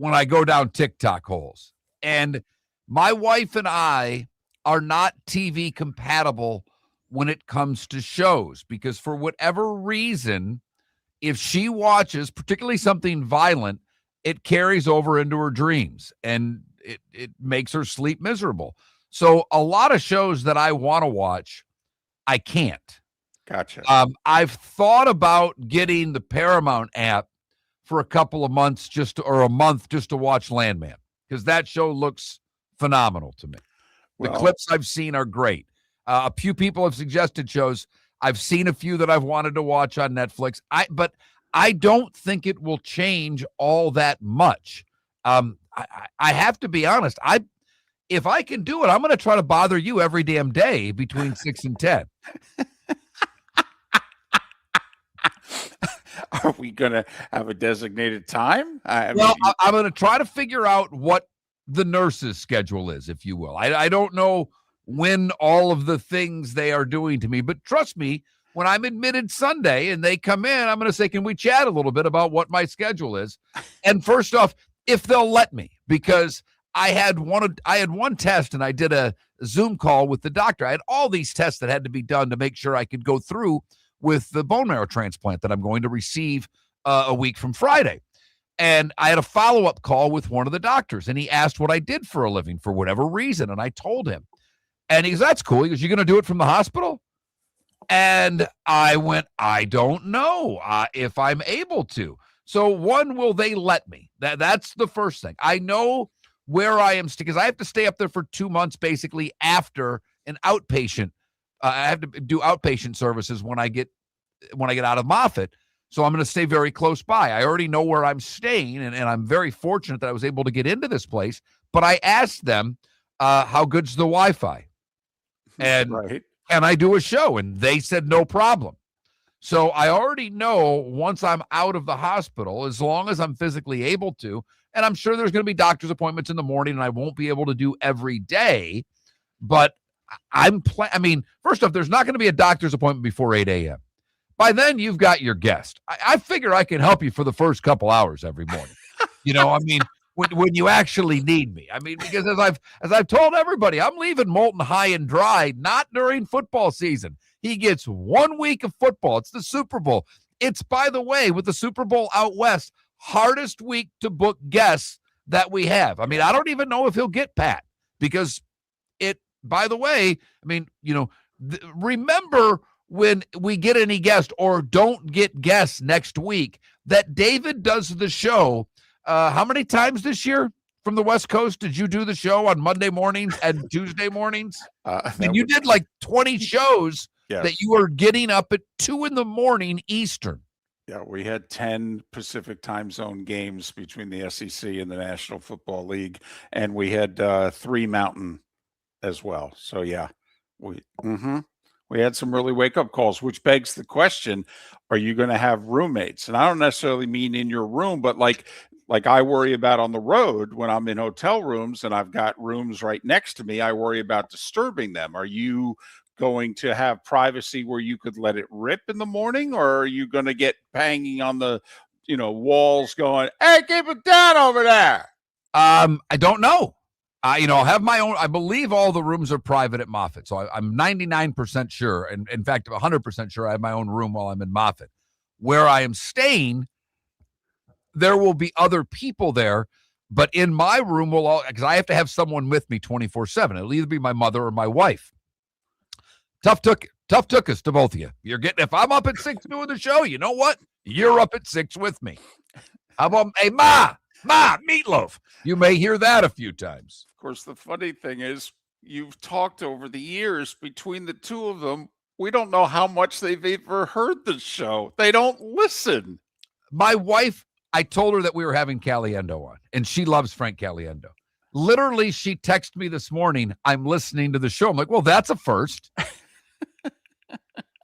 when I go down TikTok holes. And my wife and I are not TV compatible when it comes to shows, because for whatever reason, if she watches particularly something violent, it carries over into her dreams and it makes her sleep miserable. So a lot of shows that I want to watch, I can't. Gotcha. I've thought about getting the Paramount app for a couple of months or a month just to watch Landman, because that show looks phenomenal to me. The clips I've seen are great. A few people have suggested shows. I've seen a few that I've wanted to watch on Netflix. But I don't think it will change all that much. I have to be honest. If I can do it, I'm going to try to bother you every damn day between 6 and 10. Are we going to have a designated time? I'm going to try to figure out what the nurse's schedule is, if you will. I don't know when all of the things they are doing to me, but trust me, when I'm admitted Sunday and they come in, I'm going to say, can we chat a little bit about what my schedule is? And first off, if they'll let me, because I had one test and I did a Zoom call with the doctor. I had all these tests that had to be done to make sure I could go through with the bone marrow transplant that I'm going to receive a week from Friday. And I had a follow-up call with one of the doctors, and he asked what I did for a living for whatever reason. And I told him, and he goes, that's cool. He goes, you're going to do it from the hospital? And I went, I don't know if I'm able to. So one, will they let me? That's the first thing. I know where I am, because I have to stay up there for 2 months, basically after an outpatient. I have to do outpatient services when I get out of Moffitt. So I'm going to stay very close by. I already know where I'm staying, and I'm very fortunate that I was able to get into this place. But I asked them, how good's the Wi-Fi? And right. And I do a show, and they said no problem. So I already know once I'm out of the hospital, as long as I'm physically able to, and I'm sure there's going to be doctor's appointments in the morning, and I won't be able to do every day, but I mean, first off, there's not going to be a doctor's appointment before 8 a.m. By then, you've got your guest. I figure I can help you for the first couple hours every morning. I mean, when you actually need me. I mean, because as I've told everybody, I'm leaving Moulton high and dry, not during football season. He gets 1 week of football. It's the Super Bowl. It's, by the way, with the Super Bowl out west, hardest week to book guests that we have. I mean, I don't even know if he'll get Pat, because by the way, I mean, remember when we get any guest or don't get guests next week, that David does the show. How many times this year from the West Coast did you do the show on Monday mornings and Tuesday mornings? And you did like 20 shows that you were getting up at 2 a.m. Eastern. Yeah, we had 10 Pacific time zone games between the SEC and the National Football League, and we had 3 Mountain as well. So yeah, we had some really wake-up calls, which begs the question, are you going to have roommates? And I don't necessarily mean in your room, but like I worry about on the road when I'm in hotel rooms and I've got rooms right next to me, I worry about disturbing them. Are you going to have privacy where you could let it rip in the morning, or are you going to get banging on the walls going, hey, keep it down over there? I don't know. I'll have my own. I believe all the rooms are private at Moffitt. So I'm 99% sure. And in fact, 100% sure I have my own room while I'm in Moffitt. Where I am staying, there will be other people there, but in my room because I have to have someone with me 24/7. It'll either be my mother or my wife. Tough took us to both of you. If I'm up at 6 doing the show, you know what? You're up at 6 with me. How about, hey, Ma, meatloaf? You may hear that a few times. Of course, the funny thing is, you've talked over the years between the two of them. We don't know how much they've ever heard the show. They don't listen. My wife, I told her that we were having Caliendo on, and she loves Frank Caliendo. Literally, she texted me this morning, I'm listening to the show. I'm like, well, that's a first.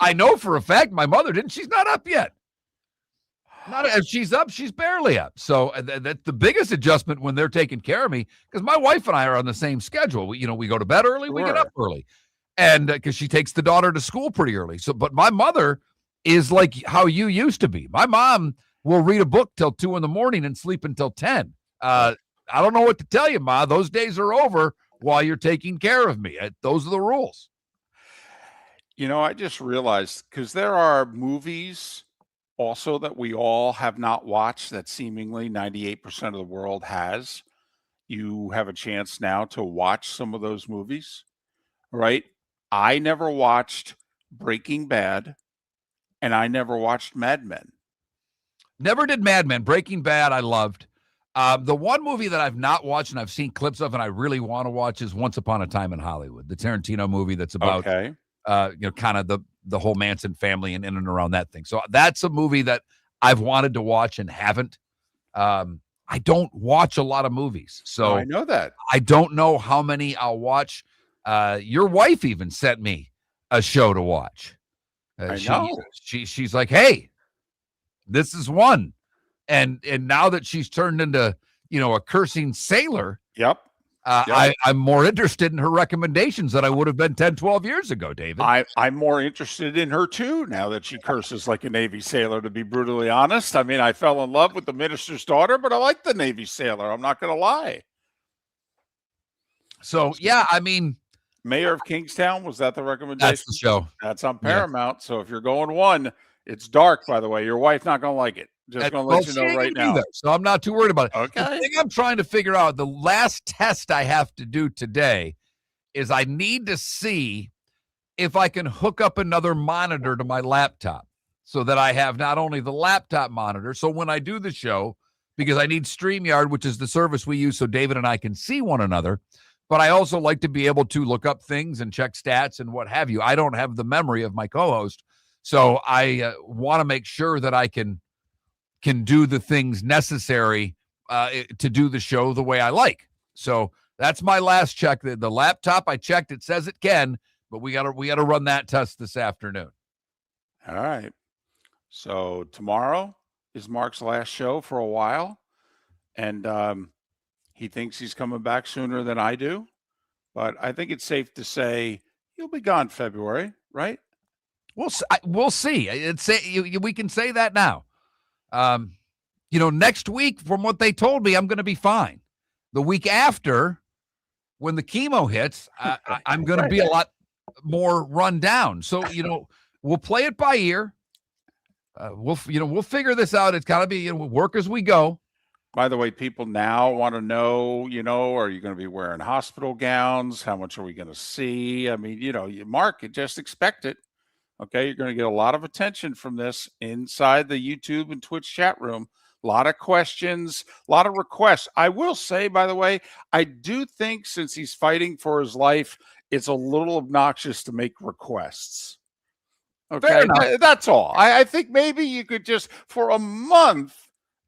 I know for a fact my mother didn't. She's not up yet. If she's up, she's barely up. So that's the biggest adjustment when they're taking care of me, because my wife and I are on the same schedule. We go to bed early, we get up early, and because she takes the daughter to school pretty early. So, but my mother is like how you used to be. My mom will read a book till 2 a.m. and sleep until 10. I don't know what to tell you, Ma. Those days are over while you're taking care of me. Those are the rules. I just realized, because there are movies also that we all have not watched that seemingly 98% of the world has. You have a chance now to watch some of those movies, right? I never watched Breaking Bad, and I never watched Mad Men. Never did Mad Men. Breaking Bad, I loved. The one movie that I've not watched and I've seen clips of and I really want to watch is Once Upon a Time in Hollywood, the Tarantino movie that's about, kind of the whole Manson family and in and around that thing. So that's a movie that I've wanted to watch and haven't. I don't watch a lot of movies, so I know that. I don't know how many I'll watch. Your wife even sent me a show to watch. I know. She's like, hey, this is one. And now that she's turned into, a cursing sailor. Yep. I'm more interested in her recommendations than I would have been 10, 12 years ago, David. I'm more interested in her too now that she curses like a Navy sailor, to be brutally honest. I mean, I fell in love with the minister's daughter, but I like the Navy sailor. I'm not going to lie. So, yeah, I mean, Mayor of Kingstown, was that the recommendation? That's the show. That's on Paramount. So if you're going one, it's dark, by the way. Your wife's not going to like it. Just going to let you know right now. So I'm not too worried about it. Okay. The thing I'm trying to figure out, the last test I have to do today is I need to see if I can hook up another monitor to my laptop so that I have not only the laptop monitor, so when I do the show, because I need StreamYard, which is the service we use so David and I can see one another, but I also like to be able to look up things and check stats and what have you. I don't have the memory of my co-host, so I want to make sure that I can do the things necessary to do the show the way I like. So that's my last check. The laptop I checked, it says it can, but we gotta run that test this afternoon. All right. So tomorrow is Mark's last show for a while, and he thinks he's coming back sooner than I do. But I think it's safe to say he'll be gone February, right? We'll see. We can say that now. Next week, from what they told me, I'm going to be fine. The week after, when the chemo hits, I'm going to be a lot more run down. So, we'll play it by ear. We'll figure this out. It's got to be work as we go. By the way, people now want to know, are you going to be wearing hospital gowns? How much are we going to see? I mean, Mark, just expect it. Okay, you're going to get a lot of attention from this inside the YouTube and Twitch chat room. A lot of questions, a lot of requests. I will say, by the way, I do think since he's fighting for his life, it's a little obnoxious to make requests. Okay, that's all. I think maybe you could just, for a month,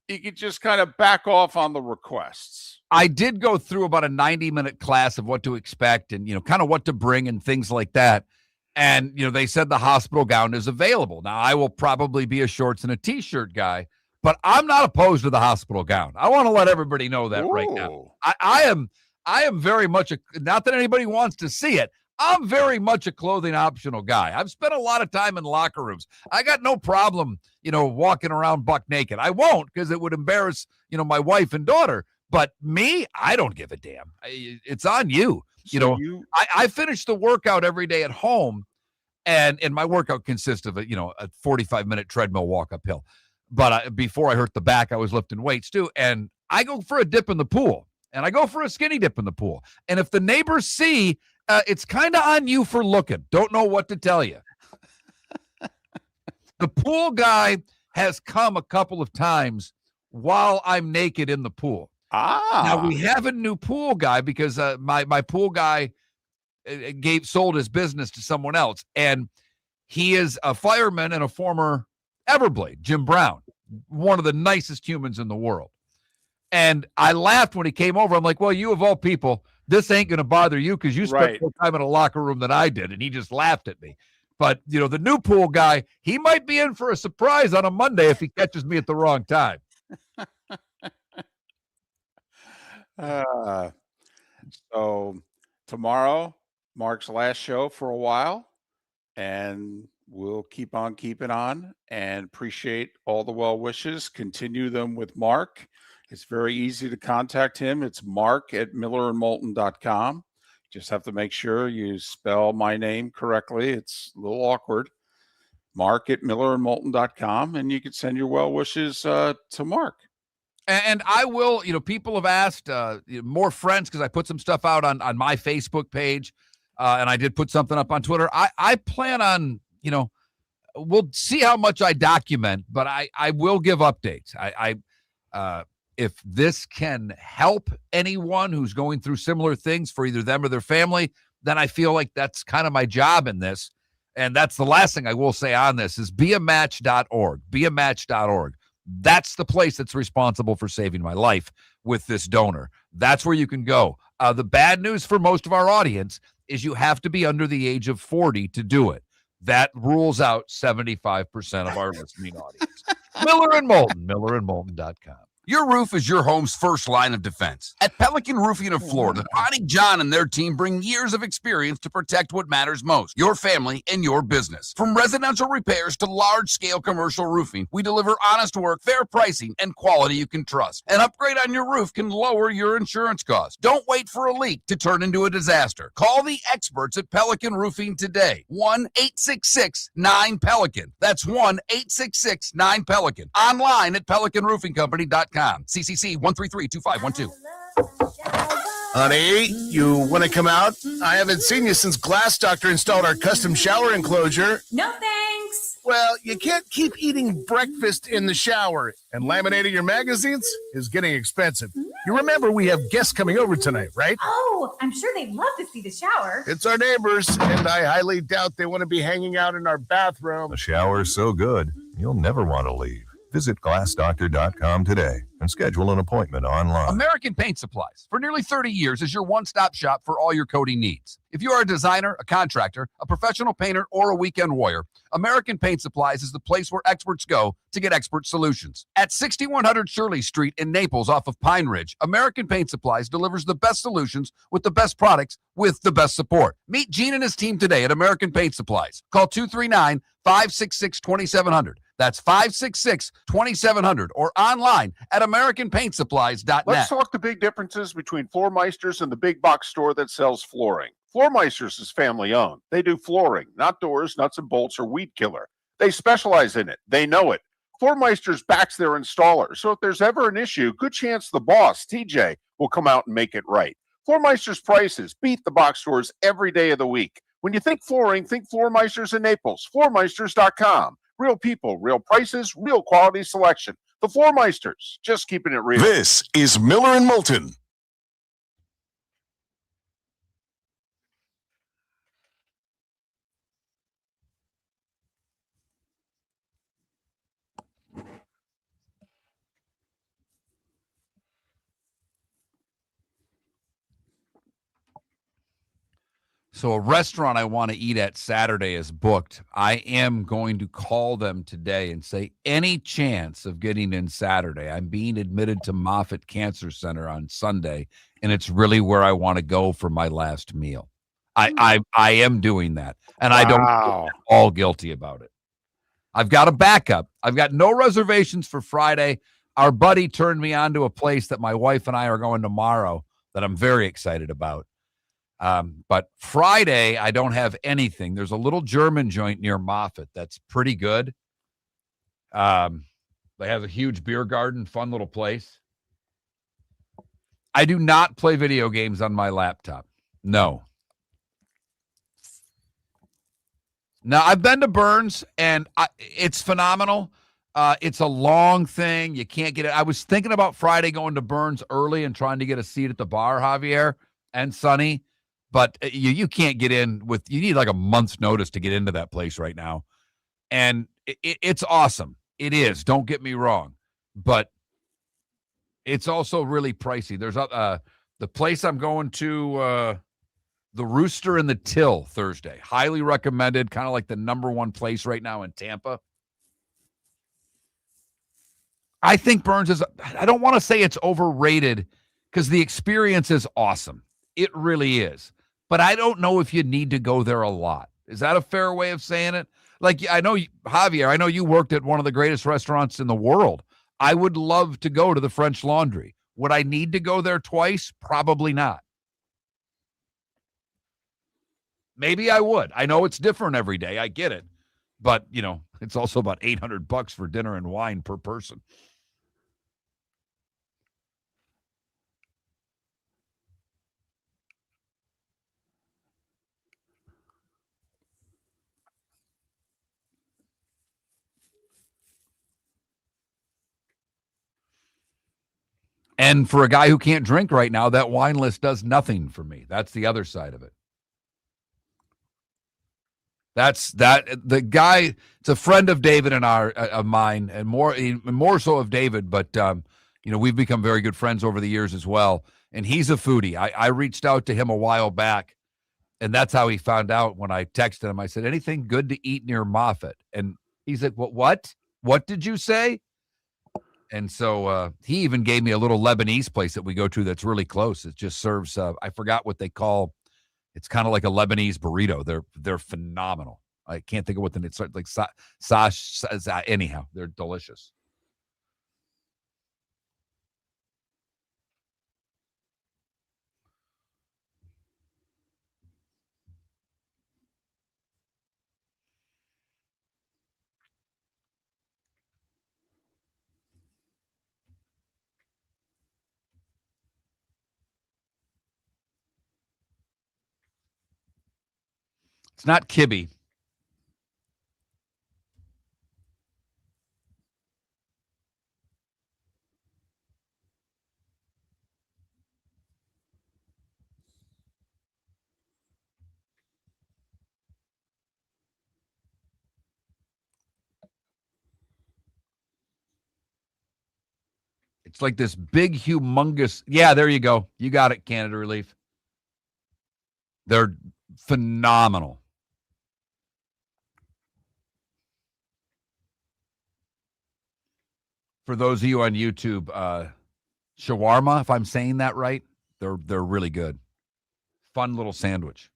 you could just kind of back off on the requests. I did go through about a 90-minute class of what to expect and, kind of what to bring and things like that. And, they said the hospital gown is available. Now, I will probably be a shorts and a T-shirt guy, but I'm not opposed to the hospital gown. I want to let everybody know that right now. I am very much, not that anybody wants to see it, I'm very much a clothing optional guy. I've spent a lot of time in locker rooms. I got no problem, walking around buck naked. I won't because it would embarrass, my wife and daughter. But me, I don't give a damn. It's on you. I finish the workout every day at home, and my workout consists of a 45-minute treadmill walk uphill. But before I hurt the back, I was lifting weights too. And I go for a dip in the pool, and I go for a skinny dip in the pool. And if the neighbors see, it's kind of on you for looking. Don't know what to tell you. The pool guy has come a couple of times while I'm naked in the pool. Now we have a new pool guy because my pool guy sold his business to someone else, and he is a fireman and a former Everblade, Jim Brown, one of the nicest humans in the world. And I laughed when he came over. I'm like, well, you of all people, this ain't going to bother you because you spent more time in a locker room than I did. And he just laughed at me. But, the new pool guy, he might be in for a surprise on a Monday if he catches me at the wrong time. So tomorrow, Mark's last show for a while, and we'll keep on keeping on and appreciate all the well wishes. Continue them with Mark. It's very easy to contact him. It's mark@millerandmoulton.com. Just have to make sure you spell my name correctly. It's a little awkward. Mark@millerandmoulton.com, and you can send your well wishes to Mark. And I will, people have asked more friends because I put some stuff out on my Facebook page, and I did put something up on Twitter. I plan on, we'll see how much I document, but I will give updates. If this can help anyone who's going through similar things for either them or their family, then I feel like that's kind of my job in this. And that's the last thing I will say on this is beamatch.org, beamatch.org. That's the place that's responsible for saving my life with this donor. That's where you can go. The bad news for most of our audience is you have to be under the age of 40 to do it. That rules out 75% of our listening audience. Miller and Moulton, millerandmoulton.com. Your roof is your home's first line of defense. At Pelican Roofing of Florida, Bonnie John and their team bring years of experience to protect what matters most, your family and your business. From residential repairs to large-scale commercial roofing, we deliver honest work, fair pricing, and quality you can trust. An upgrade on your roof can lower your insurance costs. Don't wait for a leak to turn into a disaster. Call the experts at Pelican Roofing today. 1-866-9-PELICAN. That's 1-866-9-PELICAN. Online at pelicanroofingcompany.com. CCC 1332512. Honey, you want to come out? I haven't seen you since Glass Doctor installed our custom shower enclosure. No thanks. Well, you can't keep eating breakfast in the shower, and laminating your magazines is getting expensive. You remember we have guests coming over tonight, right? Oh, I'm sure they'd love to see the shower. It's our neighbors, and I highly doubt they want to be hanging out in our bathroom. The shower's so good, you'll never want to leave. Visit glassdoctor.com today and schedule an appointment online. American Paint Supplies, for nearly 30 years, is your one-stop shop for all your coating needs. If you are a designer, a contractor, a professional painter, or a weekend warrior, American Paint Supplies is the place where experts go to get expert solutions. At 6100 Shirley Street in Naples off of Pine Ridge, American Paint Supplies delivers the best solutions with the best products with the best support. Meet Gene and his team today at American Paint Supplies. Call 239-566-2700. That's 566-2700 or online at AmericanPaintSupplies.net. Let's talk the big differences between Floormeisters and the big box store that sells flooring. Floormeisters is family owned. They do flooring, not doors, nuts and bolts, or weed killer. They specialize in it. They know it. Floormeisters backs their installer, so if there's ever an issue, good chance the boss, TJ, will come out and make it right. Floormeisters prices beat the box stores every day of the week. When you think flooring, think Floormeisters in Naples. Floormeisters.com. Real people, real prices, real quality selection. The Floormeisters, just keeping it real. This is Miller and Moulton. So a restaurant I want to eat at Saturday is booked. I am going to call them today and say, any chance of getting in Saturday? I'm being admitted to Moffitt Cancer Center on Sunday, and it's really where I want to go for my last meal. I am doing that, and I don't feel at all guilty about it. I've got a backup. I've got no reservations for Friday. Our buddy turned me on to a place that my wife and I are going tomorrow that I'm very excited about. But Friday, I don't have anything. There's a little German joint near Moffitt that's pretty good. They have a huge beer garden, fun little place. I do not play video games on my laptop. No. Now, I've been to Burns, and it's phenomenal. It's a long thing. You can't get it. I was thinking about Friday going to Burns early and trying to get a seat at the bar, Javier and Sonny. But you can't get in you need like a month's notice to get into that place right now. And it's awesome. It is. Don't get me wrong. But it's also really pricey. There's the place I'm going to, the Rooster and the Till Thursday. Highly recommended. Kind of like the number one place right now in Tampa. I think Burns is, I don't want to say it's overrated because the experience is awesome. It really is. But I don't know if you need to go there a lot. Is that a fair way of saying it? Like, I know, Javier, I know you worked at one of the greatest restaurants in the world. I would love to go to the French Laundry. Would I need to go there twice? Probably not. Maybe I would. I know it's different every day. I get it. But, it's also about $800 for dinner and wine per person. And for a guy who can't drink right now, that wine list does nothing for me. That's the other side of it. The guy, it's a friend of David and of mine, and more so of David, but we've become very good friends over the years as well. And he's a foodie. I reached out to him a while back, and that's how he found out when I texted him. I said, anything good to eat near Moffitt? And he's like, what? What did you say? And so he even gave me a little Lebanese place that we go to that's really close. It just serves, I forgot what they call, it's kind of like a Lebanese burrito. They're phenomenal. I can't think of what it's like. Anyhow, they're delicious. It's not kibbe. It's like this big, humongous. Yeah, there you go. You got it, Canada Relief. They're phenomenal. For those of you on YouTube, shawarma, if I'm saying that right, they're really good. Fun little sandwich.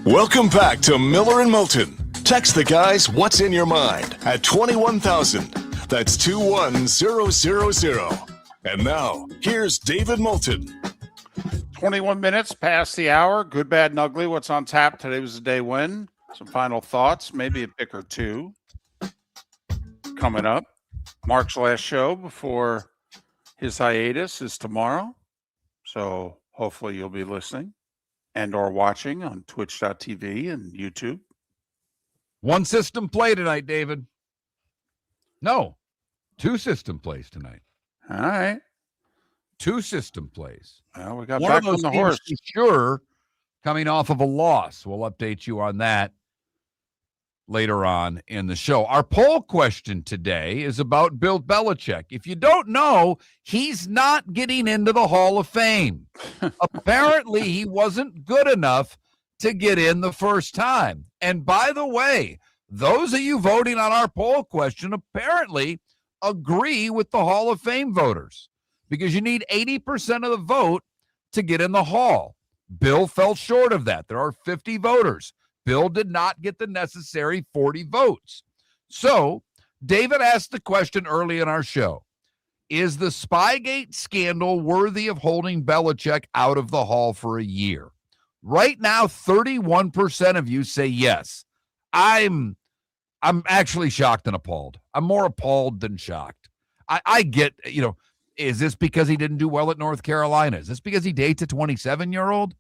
Welcome back to Miller and Moulton. Text the guys what's in your mind at 21,000. That's 21000. And now, here's David Moulton. 21 minutes past the hour. Good, bad, and ugly. What's on tap? Today was the day when. Some final thoughts, maybe a pick or two coming up. Mark's last show before his hiatus is tomorrow. So hopefully you'll be listening and or watching on twitch.tv and YouTube. One system play tonight, David. No, 2 system plays tonight. All right. 2 system plays. Well, we got one back of those on the horse. For sure, coming off of a loss. We'll update you on that later on in the show. Our poll question today is about Bill Belichick. If you don't know, he's not getting into the Hall of Fame. Apparently, he wasn't good enough to get in the first time. And by the way, those of you voting on our poll question apparently agree with the Hall of Fame voters, because you need 80% of the vote to get in the Hall. Bill fell short of that. There are 50 voters. Bill did not get the necessary 40 votes. So David asked the question early in our show, is the Spygate scandal worthy of holding Belichick out of the Hall for a year? Right now, 31% of you say yes. I'm actually shocked and appalled. I'm more appalled than shocked. I get, is this because he didn't do well at North Carolina? Is this because he dates a 27-year-old?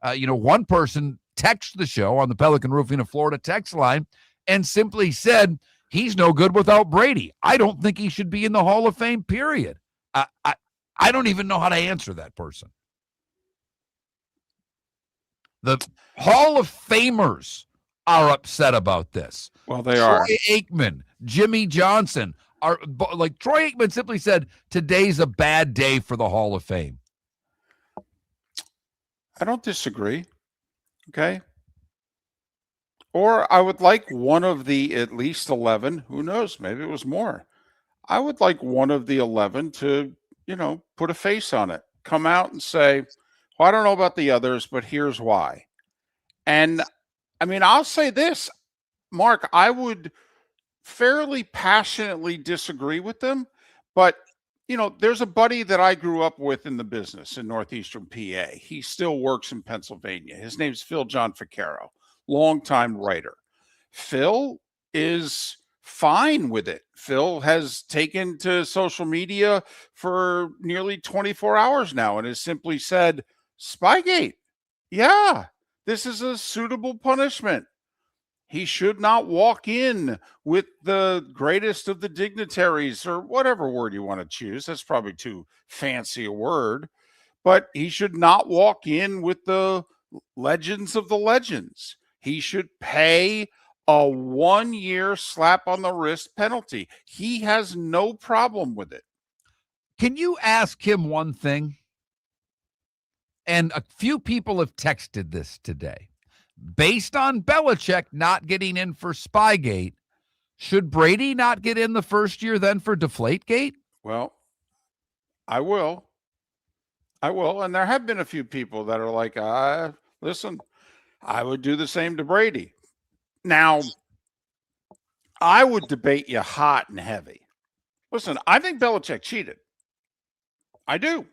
One person texted the show on the Pelican Roofing of Florida text line and simply said, he's no good without Brady. I don't think he should be in the Hall of Fame, period. I don't even know how to answer that person. The Hall of Famers are upset about this. Well, they are. Troy Aikman, Jimmy Johnson are like, Troy Aikman simply said, today's a bad day for the Hall of Fame. I don't disagree. Okay. Or I would like one of the at least 11, who knows, maybe it was more. I would like one of the 11 to, put a face on it, come out and say, well, I don't know about the others, but here's why. And I mean, I'll say this, Mark, I would fairly passionately disagree with them, but there's a buddy that I grew up with in the business in Northeastern PA. He still works in Pennsylvania. His name's Phil John Ficcaro, longtime writer. Phil is fine with it. Phil has taken to social media for nearly 24 hours now and has simply said, Spygate, yeah, this is a suitable punishment. He should not walk in with the greatest of the dignitaries, or whatever word you want to choose. That's probably too fancy a word, but he should not walk in with the legends of the legends. He should pay a 1-year slap on the wrist penalty. He has no problem with it. Can you ask him one thing? And a few people have texted this today. Based on Belichick not getting in for Spygate, should Brady not get in the first year then for Deflategate? Well, I will. And there have been a few people that are like, listen, I would do the same to Brady. Now, I would debate you hot and heavy. Listen, I think Belichick cheated. I do.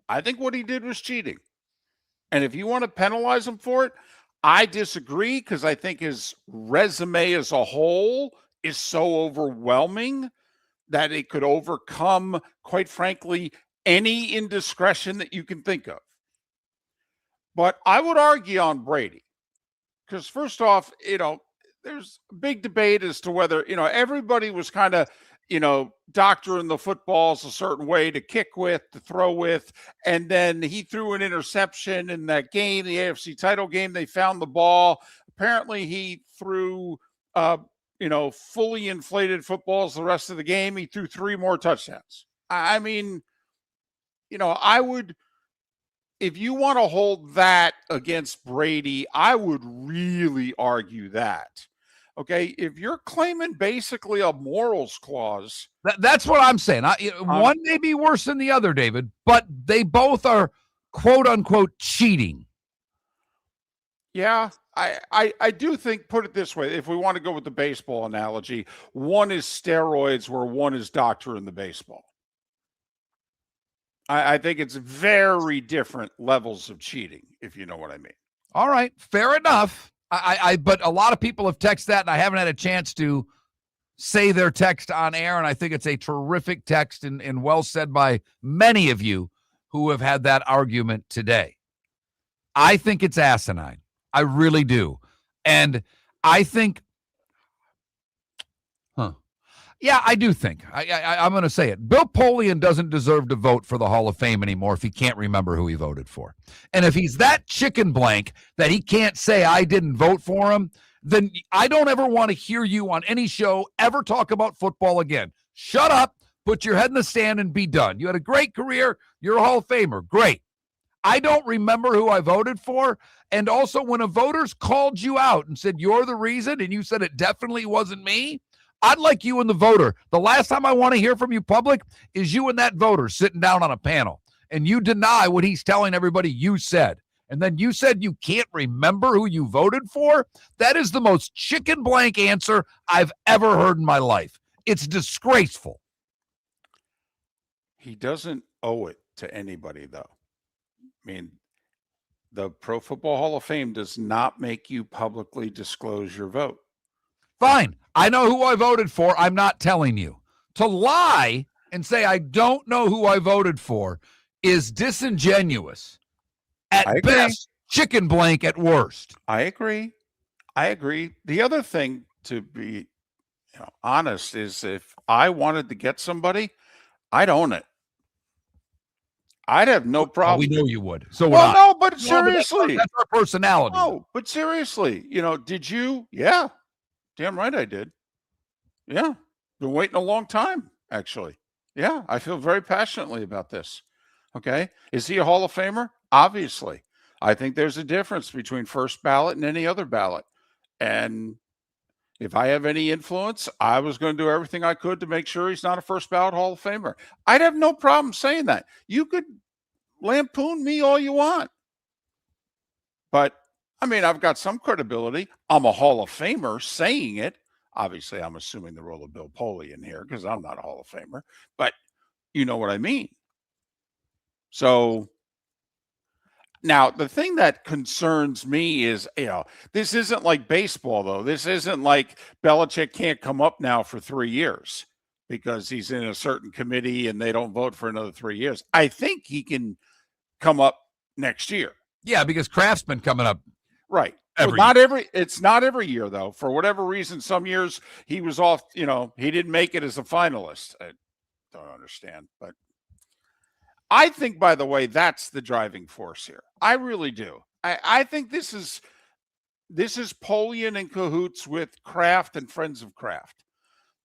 I think what he did was cheating. And if you want to penalize him for it, I disagree, because I think his resume as a whole is so overwhelming that it could overcome, quite frankly, any indiscretion that you can think of. But I would argue on Brady, because first off, there's a big debate as to whether, everybody was kind of, doctoring the footballs a certain way to kick with, to throw with. And then he threw an interception in that game, the AFC title game. They found the ball. Apparently he threw, fully inflated footballs the rest of the game. He threw 3 more touchdowns. I mean, I would, if you want to hold that against Brady, I would really argue that. Okay, if you're claiming basically a morals clause. That's what I'm saying. One may be worse than the other, David, but they both are quote unquote cheating. Yeah, I do think, put it this way, if we want to go with the baseball analogy, one is steroids where one is doctoring the baseball. I think it's very different levels of cheating, if you know what I mean. All right, fair enough. But a lot of people have texted that, and I haven't had a chance to say their text on air, and I think it's a terrific text and well said by many of you who have had that argument today. I think it's asinine. I really do. And I think, yeah, I do think. I'm going to say it. Bill Polian doesn't deserve to vote for the Hall of Fame anymore if he can't remember who he voted for. And if he's that chicken blank that he can't say I didn't vote for him, then I don't ever want to hear you on any show ever talk about football again. Shut up, put your head in the sand, and be done. You had a great career. You're a Hall of Famer. Great. I don't remember who I voted for. And also, when a voter's called you out and said you're the reason, and you said it definitely wasn't me, I'd like you and the voter. The last time I want to hear from you public is you and that voter sitting down on a panel, and you deny what he's telling everybody you said. And then you said you can't remember who you voted for. That is the most chicken blank answer I've ever heard in my life. It's disgraceful. He doesn't owe it to anybody, though. I mean, the Pro Football Hall of Fame does not make you publicly disclose your vote. Fine. I know who I voted for. I'm not telling you. To lie and say I don't know who I voted for is disingenuous. At best, chicken blank at worst. I agree. The other thing, to be honest, is if I wanted to get somebody, I'd own it. I'd have no problem. We know you would. So no, but seriously. That's our personality. No, but seriously, did you? Yeah. Damn right I did. Yeah. Been waiting a long time, actually. Yeah. I feel very passionately about this. Okay. Is he a Hall of Famer? Obviously. I think there's a difference between first ballot and any other ballot. And if I have any influence, I was going to do everything I could to make sure he's not a first ballot Hall of Famer. I'd have no problem saying that. You could lampoon me all you want. But I mean, I've got some credibility. I'm a Hall of Famer saying it. Obviously, I'm assuming the role of Bill Polian here because I'm not a Hall of Famer, but you know what I mean. So Now, the thing that concerns me is, this isn't like baseball, though. This isn't like Belichick can't come up now for 3 years because he's in a certain committee and they don't vote for another 3 years. I think he can come up next year. Yeah, because Kraft's been coming up. Right. It's not every year, though. For whatever reason, some years he was off, he didn't make it as a finalist. I don't understand, but I think, by the way, that's the driving force here. I really do. I think this is Polian in cahoots with Kraft and friends of Kraft.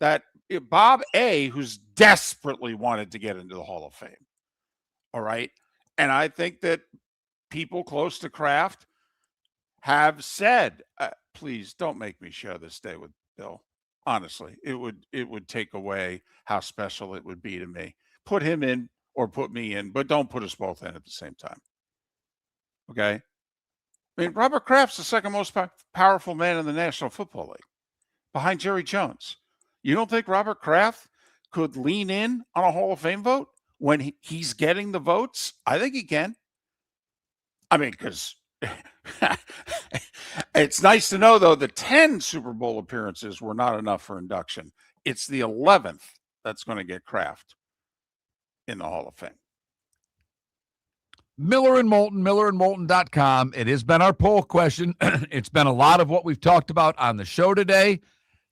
That Bob A., who's desperately wanted to get into the Hall of Fame. All right. And I think that people close to Kraft have said, please don't make me share this day with Bill. Honestly, it would take away how special it would be to me. Put him in or put me in, but don't put us both in at the same time. Okay? I mean, Robert Kraft's the second most powerful man in the National Football League, behind Jerry Jones. You don't think Robert Kraft could lean in on a Hall of Fame vote when he's getting the votes? I think he can. I mean, because it's nice to know, though, the 10 Super Bowl appearances were not enough for induction. It's the 11th that's going to get Kraft in the Hall of Fame. Miller and Moulton, millerandmoulton.com. It has been our poll question. It's been a lot of what we've talked about on the show today.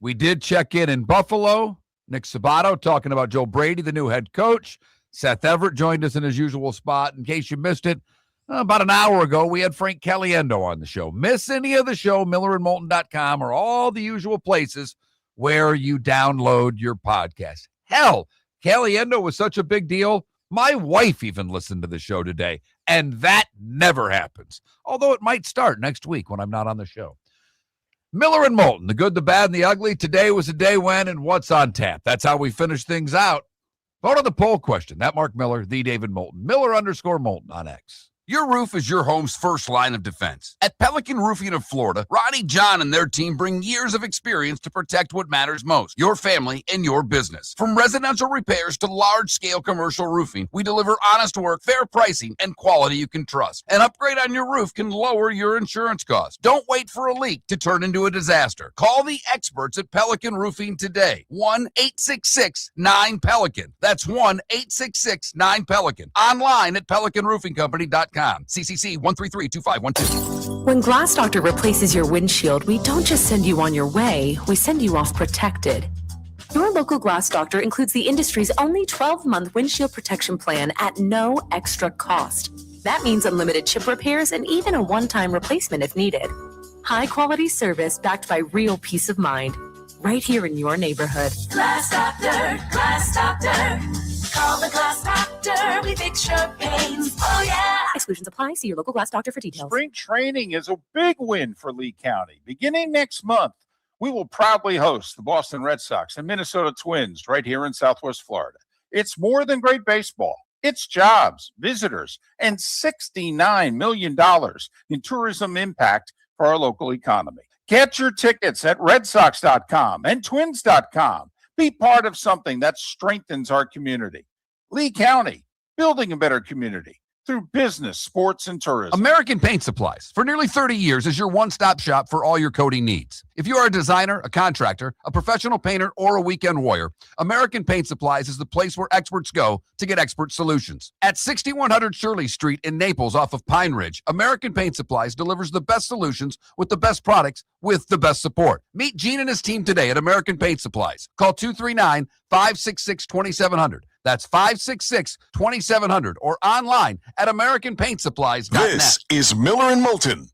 We did check in Buffalo. Nick Sabato talking about Joe Brady, the new head coach. Seth Everett joined us in his usual spot. In case you missed it, about an hour ago, we had Frank Caliendo on the show. Miss any of the show, millerandmoulton.com or all the usual places where you download your podcast. Hell, Caliendo was such a big deal. My wife even listened to the show today, and that never happens. Although it might start next week when I'm not on the show. Miller and Moulton, the good, the bad, and the ugly. Today was a day when and what's on tap. That's how we finish things out. Vote on the poll question. That Mark Miller, the David Moulton. Miller_Moulton on X. Your roof is your home's first line of defense. At Pelican Roofing of Florida, Ronnie John and their team bring years of experience to protect what matters most, your family and your business. From residential repairs to large-scale commercial roofing, we deliver honest work, fair pricing, and quality you can trust. An upgrade on your roof can lower your insurance costs. Don't wait for a leak to turn into a disaster. Call the experts at Pelican Roofing today. 1-866-9-PELICAN. That's 1-866-9-PELICAN. Online at pelicanroofingcompany.com. CCC 1332512. When Glass Doctor replaces your windshield, we don't just send you on your way, we send you off protected. Your local Glass Doctor includes the industry's only 12-month windshield protection plan at no extra cost. That means unlimited chip repairs and even a one-time replacement if needed. High-quality service backed by real peace of mind, right here in your neighborhood. Glass Doctor, Glass Doctor. Call the Glass Doctor, we fix your pains. Oh, yeah. Exclusions apply. See your local Glass Doctor for details. Spring training is a big win for Lee County. Beginning next month, we will proudly host the Boston Red Sox and Minnesota Twins right here in Southwest Florida. It's more than great baseball. It's jobs, visitors, and $69 million in tourism impact for our local economy. Get your tickets at redsox.com and twins.com. Be part of something that strengthens our community. Lee County, building a better community through business, sports, and tourism. American Paint Supplies, for nearly 30 years, is your one-stop shop for all your coating needs. If you are a designer, a contractor, a professional painter, or a weekend warrior, American Paint Supplies is the place where experts go to get expert solutions. At 6100 Shirley Street in Naples off of Pine Ridge, American Paint Supplies delivers the best solutions with the best products with the best support. Meet Gene and his team today at American Paint Supplies. Call 239-566-2700. That's 566-2700 or online at AmericanPaintSupplies.net. This is Miller and Moulton.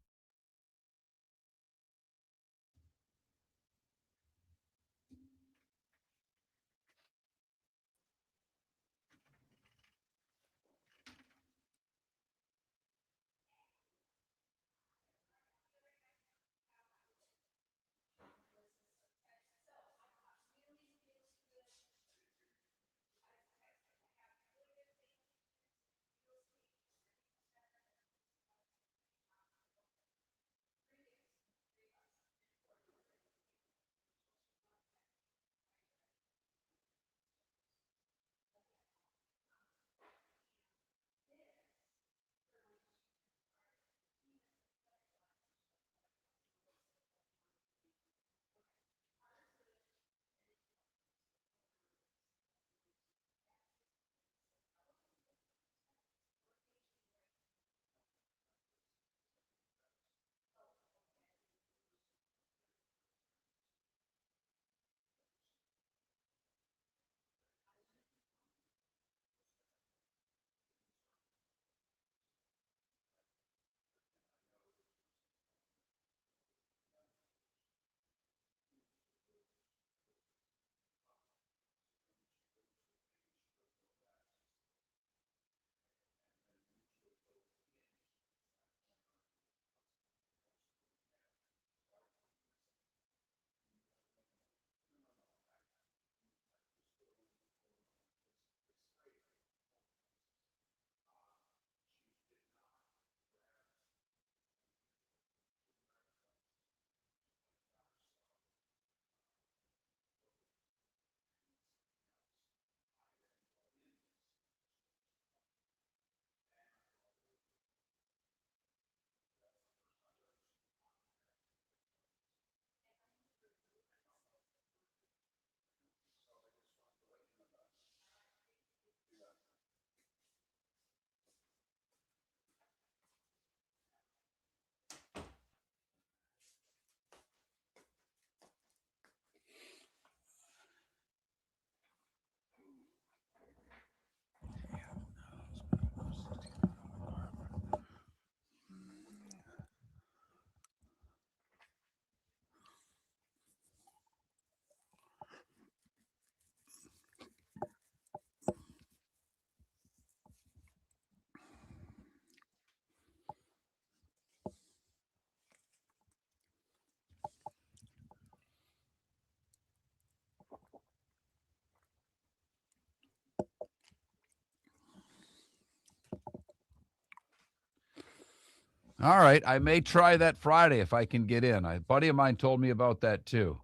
All right. I may try that Friday if I can get in. A buddy of mine told me about that too.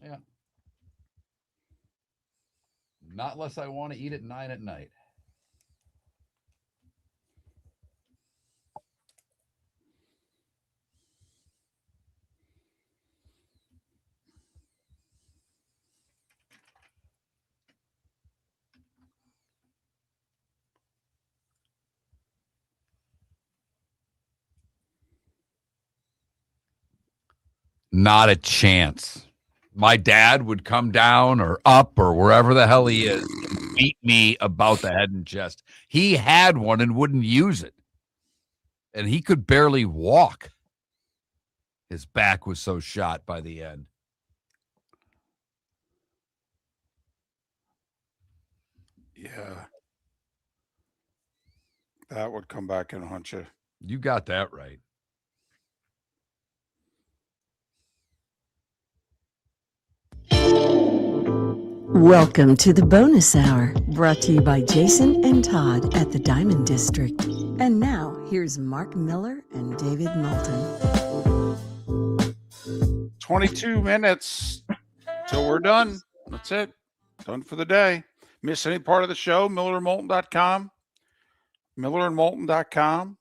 Yeah. Not unless I want to eat at 9 at night. Not a chance. My dad would come down or up or wherever the hell he is and beat me about the head and chest. He had one and wouldn't use it. And he could barely walk. His back was so shot by the end. Yeah. That would come back and haunt you. You got that right. Welcome to the bonus hour, brought to you by Jason and Todd at the Diamond District. And now, here's Mark Miller and David Moulton. 22 minutes till we're done. That's it. Done for the day. Miss any part of the show? MillerandMoulton.com. MillerandMoulton.com.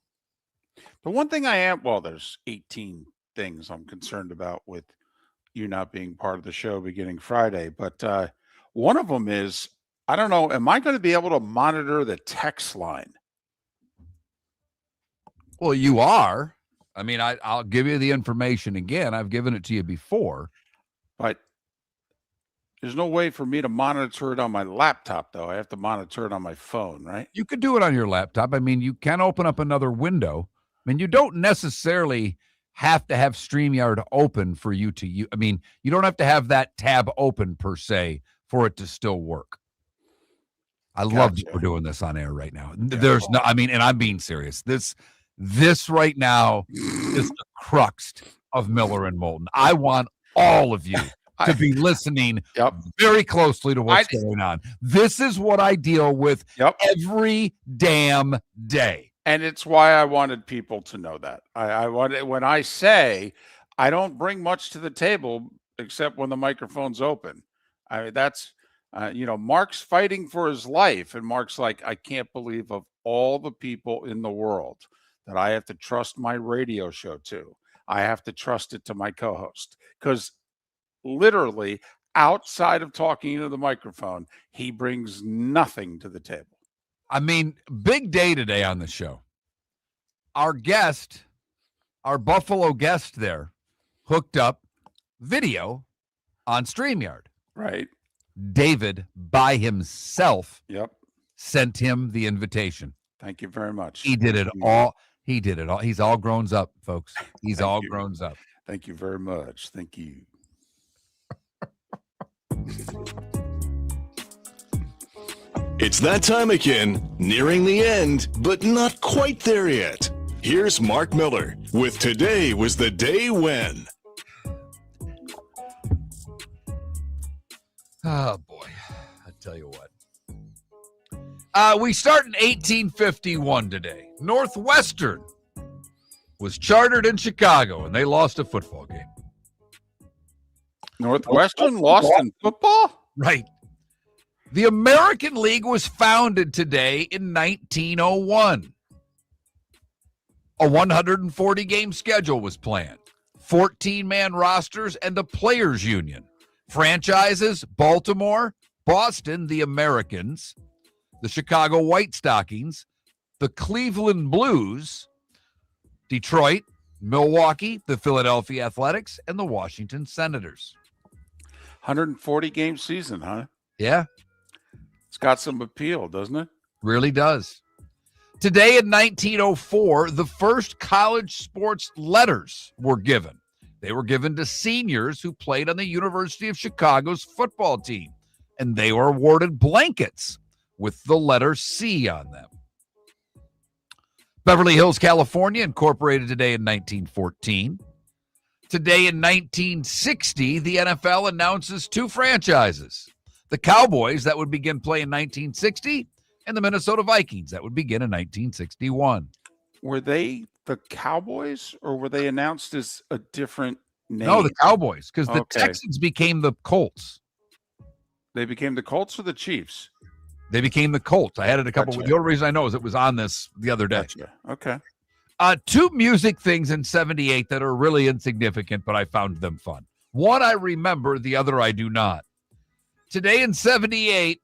The one thing I am, well, there's 18 things I'm concerned about with you not being part of the show beginning Friday, but one of them is, I don't know, am I going to be able to monitor the text line? Well, you are. I mean, I'll give you the information again. I've given it to you before. But there's no way for me to monitor it on my laptop, though. I have to monitor it on my phone, right? You could do it on your laptop. I mean, you can open up another window. I mean, you don't necessarily have to have StreamYard open for you to use. I mean, you don't have to have that tab open per se for it to still work. I love that we're doing this on air right now. There's no, I mean, and I'm being serious. This right now is the crux of Miller and Moulton. I want all of you to be listening very closely to what's going on. This is what I deal with every damn day. And it's why I wanted people to know that. I wanted, when I say I don't bring much to the table except when the microphone's open. I mean, that's, Mark's fighting for his life. And Mark's like, I can't believe of all the people in the world that I have to trust my radio show to. I have to trust it to my co-host. Because literally outside of talking into the microphone, he brings nothing to the table. I mean, big day today on the show. Our guest, our Buffalo guest there, hooked up video on StreamYard. Right. David, by himself, sent him the invitation. Thank you very much. He did it all. He did it all. He's all grown up, folks. He's all grown up. Thank you very much. Thank you. It's that time again, nearing the end, but not quite there yet. Here's Mark Miller with Today Was the Day When. Oh, boy. I tell you what. We start in 1851 today. Northwestern was chartered in Chicago, and they lost a football game. Northwestern lost in football? Right. The American League was founded today in 1901. A 140-game schedule was planned, 14-man rosters, and a players' union. Franchises, Baltimore, Boston, the Americans, the Chicago White Stockings, the Cleveland Blues, Detroit, Milwaukee, the Philadelphia Athletics, and the Washington Senators. 140 game season, huh? Yeah. It's got some appeal, doesn't it? Really does. Today in 1904, the first college sports letters were given. They were given to seniors who played on the University of Chicago's football team, and they were awarded blankets with the letter C on them. Beverly Hills, California, incorporated today in 1914. Today in 1960, the NFL announces two franchises. The Cowboys, that would begin play in 1960, and the Minnesota Vikings, that would begin in 1961. Were they the Cowboys, or were they announced as a different name? No, the Cowboys, because the Okay. Texans became the Colts. They became the Colts or the Chiefs? They became the Colts. I had it a couple. Gotcha. The only reason I know is it was on this the other day. Gotcha. Okay. Two music things in 78 that are really insignificant, but I found them fun. One I remember, the other I do not. Today in 78,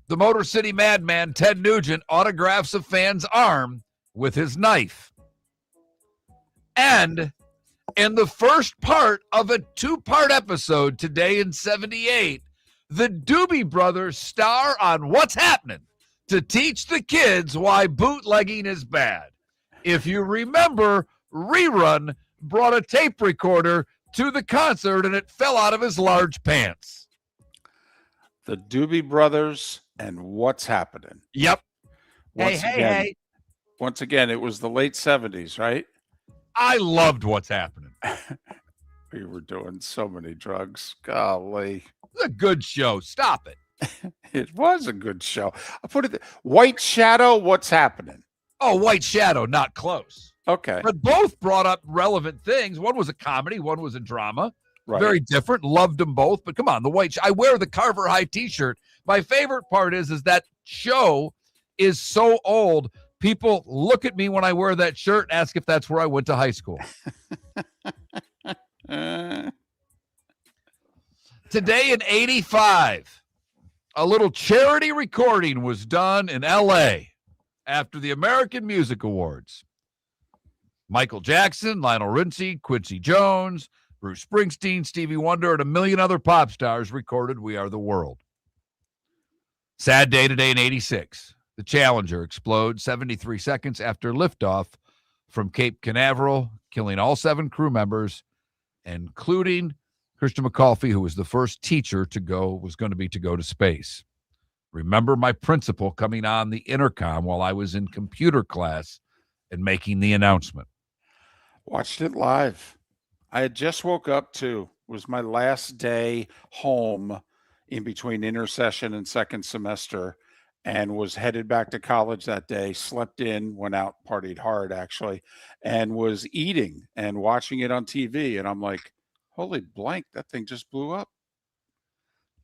the Motor City Madman, Ted Nugent, autographs a fan's arm with his knife. And in the first part of a two-part episode today in 78, the Doobie Brothers star on What's Happening to teach the kids why bootlegging is bad. If you remember, Rerun brought a tape recorder to the concert and it fell out of his large pants. The Doobie Brothers and What's Happening. Yep. Hey. Once again, it was the late 70s, right? I loved What's Happening. We were doing so many drugs. Golly. It's a good show. Stop it. It was a good show. I put it White Shadow, What's Happening? Oh, White Shadow, not close. Okay. But both brought up relevant things. One was a comedy, one was a drama. Right. Very different. Loved them both. But come on, I wear the Carver High t-shirt. My favorite part is that show is so old. People look at me when I wear that shirt and ask if that's where I went to high school. Today in 85, a little charity recording was done in L.A. after the American Music Awards. Michael Jackson, Lionel Richie, Quincy Jones, Bruce Springsteen, Stevie Wonder, and a million other pop stars recorded We Are the World. Sad day today in 86. The Challenger explodes 73 seconds after liftoff from Cape Canaveral, killing all 7 crew members, including Christian McAuliffe, who was the first teacher to go to space. Remember my principal coming on the intercom while I was in computer class and making the announcement. Watched it live. I had just woke up too. It was my last day home in between intersession and second semester, and was headed back to college that day. Slept in, went out, partied hard actually, and was eating and watching it on TV. And I'm like, holy blank, that thing just blew up.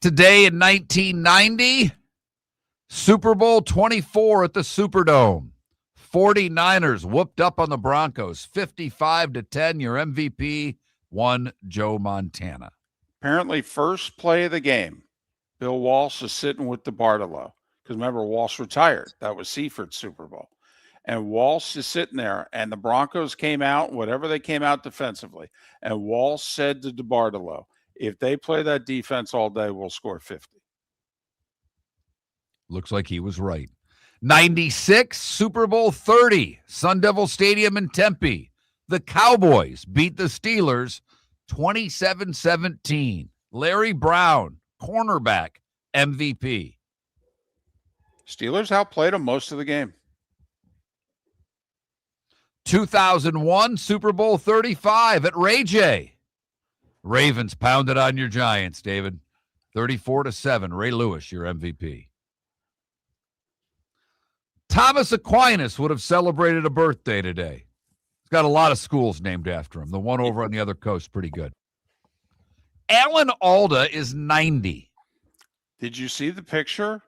Today in 1990, Super Bowl 24 at the Superdome. 49ers whooped up on the Broncos, 55-10. Your MVP won Joe Montana. Apparently, first play of the game, Bill Walsh is sitting with DeBartolo. Because remember, Walsh retired. That was Seifert Super Bowl. And Walsh is sitting there, and the Broncos came out, whatever they came out defensively. And Walsh said to DeBartolo, if they play that defense all day, we'll score 50. Looks like he was right. 96, Super Bowl 30, Sun Devil Stadium in Tempe. The Cowboys beat the Steelers 27-17. Larry Brown, cornerback, MVP. Steelers outplayed them most of the game. 2001, Super Bowl 35 at Ray J. Ravens pounded on your Giants, David. 34-7. Ray Lewis, your MVP. Thomas Aquinas would have celebrated a birthday today. He's got a lot of schools named after him. The one over on the other coast, pretty good. Alan Alda is 90. Did you see the picture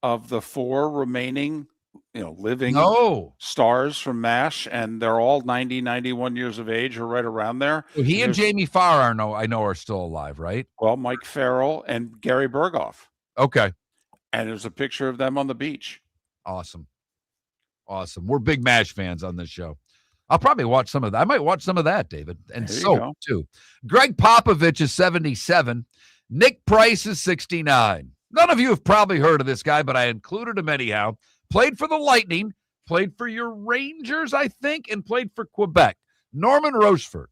of the 4 remaining living No. stars from MASH, and they're all 90, 91 years of age or right around there. So he and Jamie Farr I know are still alive, right? Well, Mike Farrell and Gary Berghoff. Okay. And there's a picture of them on the beach. Awesome. We're big MASH fans on this show. I'll probably watch some of that. I might watch some of that, David. And There you so go. too. Greg Popovich is 77. Nick Price is 69. None of you have probably heard of this guy, but I included him anyhow. Played for the Lightning, played for your Rangers, I think, and played for Quebec. Norman Rochefort.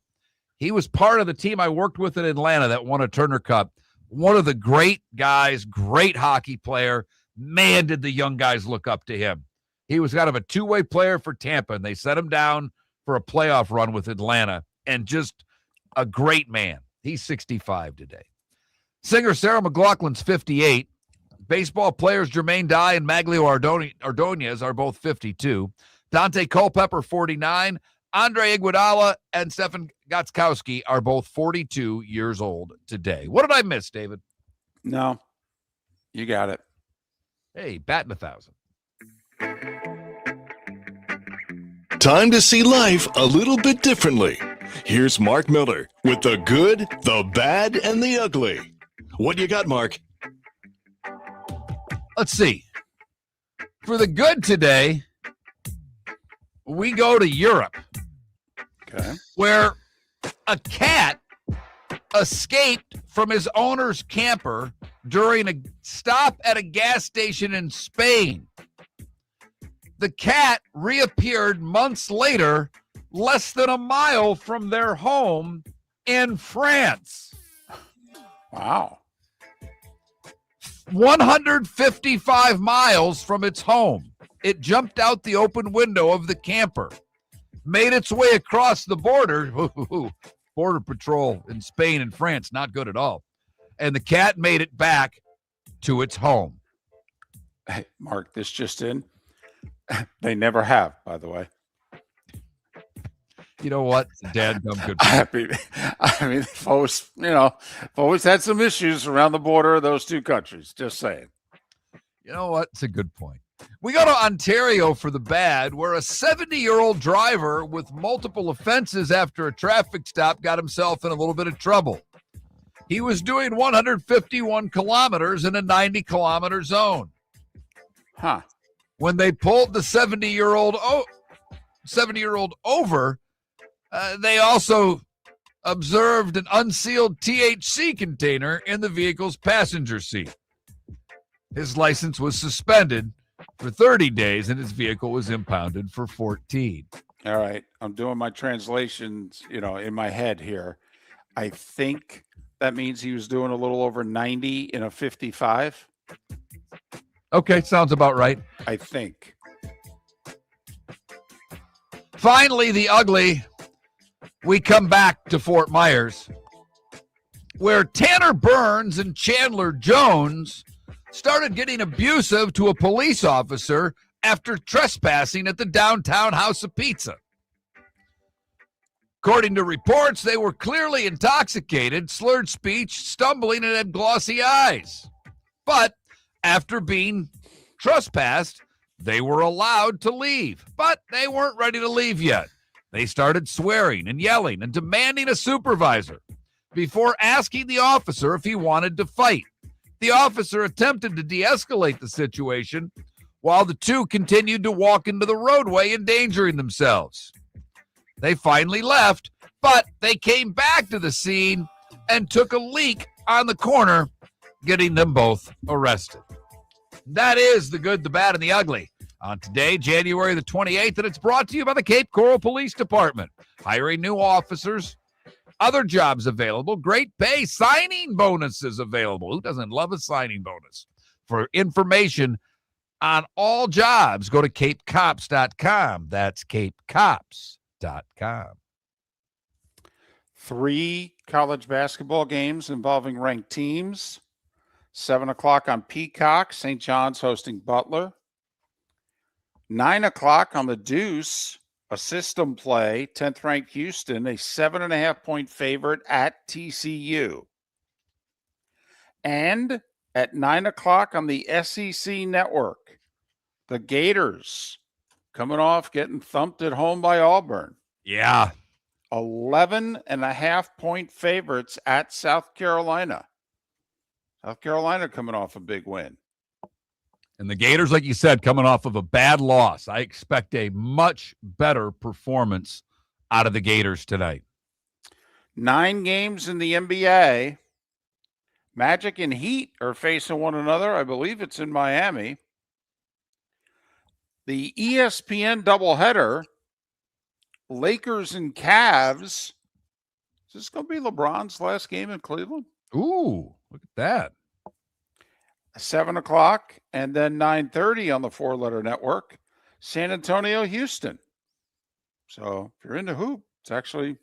He was part of the team I worked with in Atlanta that won a Turner Cup. One of the great guys, great hockey player. Man, did the young guys look up to him. He was kind of a two-way player for Tampa, and they set him down for a playoff run with Atlanta, and just a great man. He's 65 today. Singer Sarah McLachlan's 58. Baseball players Jermaine Dye and Maglio Ordonez are both 52. Dante Culpepper, 49. Andre Iguodala and Stefan Gotskowski are both 42 years old today. What did I miss, David? No, you got it. Hey, batting 1,000. Time to see life a little bit differently. Here's Mark Miller with the good, the bad, and the ugly. What you got, Mark? Let's see. For the good today, we go to Europe. Okay. Where a cat escaped from his owner's camper during a stop at a gas station in Spain. The cat reappeared months later, less than a mile from their home in France. Wow. 155 miles from its home. It jumped out the open window of the camper, made its way across the border. Border patrol in Spain and France, not good at all. And the cat made it back to its home. Hey, Mark, this just in. They never have, by the way. You know what? Dad, I'm good. I mean, folks, always had some issues around the border of those two countries. Just saying. You know what? It's a good point. We go to Ontario for the bad, where a 70-year-old driver with multiple offenses after a traffic stop got himself in a little bit of trouble. He was doing 151 kilometers in a 90-kilometer zone. Huh. When they pulled the 70-year-old over, they also observed an unsealed THC container in the vehicle's passenger seat. His license was suspended for 30 days, and his vehicle was impounded for 14. All right. I'm doing my translations, in my head here. I think that means he was doing a little over 90 in a 55. Okay, sounds about right. I think. Finally, the ugly. We come back to Fort Myers, where Tanner Burns and Chandler Jones started getting abusive to a police officer after trespassing at the downtown House of Pizza. According to reports, they were clearly intoxicated, slurred speech, stumbling, and had glossy eyes. But after being trespassed, they were allowed to leave. But they weren't ready to leave yet. They started swearing and yelling and demanding a supervisor before asking the officer if he wanted to fight. The officer attempted to de-escalate the situation while the two continued to walk into the roadway, endangering themselves. They finally left, but they came back to the scene and took a leak on the corner, getting them both arrested. That is the good, the bad, and the ugly on today, January the 28th, and it's brought to you by the Cape Coral Police Department. Hiring new officers, other jobs available, great pay, signing bonuses available. Who doesn't love a signing bonus? For information on all jobs, go to capecops.com. That's capecops.com. 3 college basketball games involving ranked teams. 7 o'clock on Peacock, St. John's hosting Butler. 9 o'clock on the Deuce, a system play, 10th ranked Houston, a 7.5-point favorite at TCU. And at 9 o'clock on the SEC network, The Gators coming off getting thumped at home by Auburn. Yeah. 11.5-point favorites at South Carolina. South Carolina coming off a big win. And the Gators, like you said, coming off of a bad loss. I expect a much better performance out of the Gators tonight. 9 games in the NBA. Magic and Heat are facing one another. I believe it's in Miami. The ESPN doubleheader, Lakers and Cavs. Is this going to be LeBron's last game in Cleveland? Ooh, look at that. 7 o'clock and then 9:30 on the 4-letter network. San Antonio, Houston. So if you're into hoop, it's actually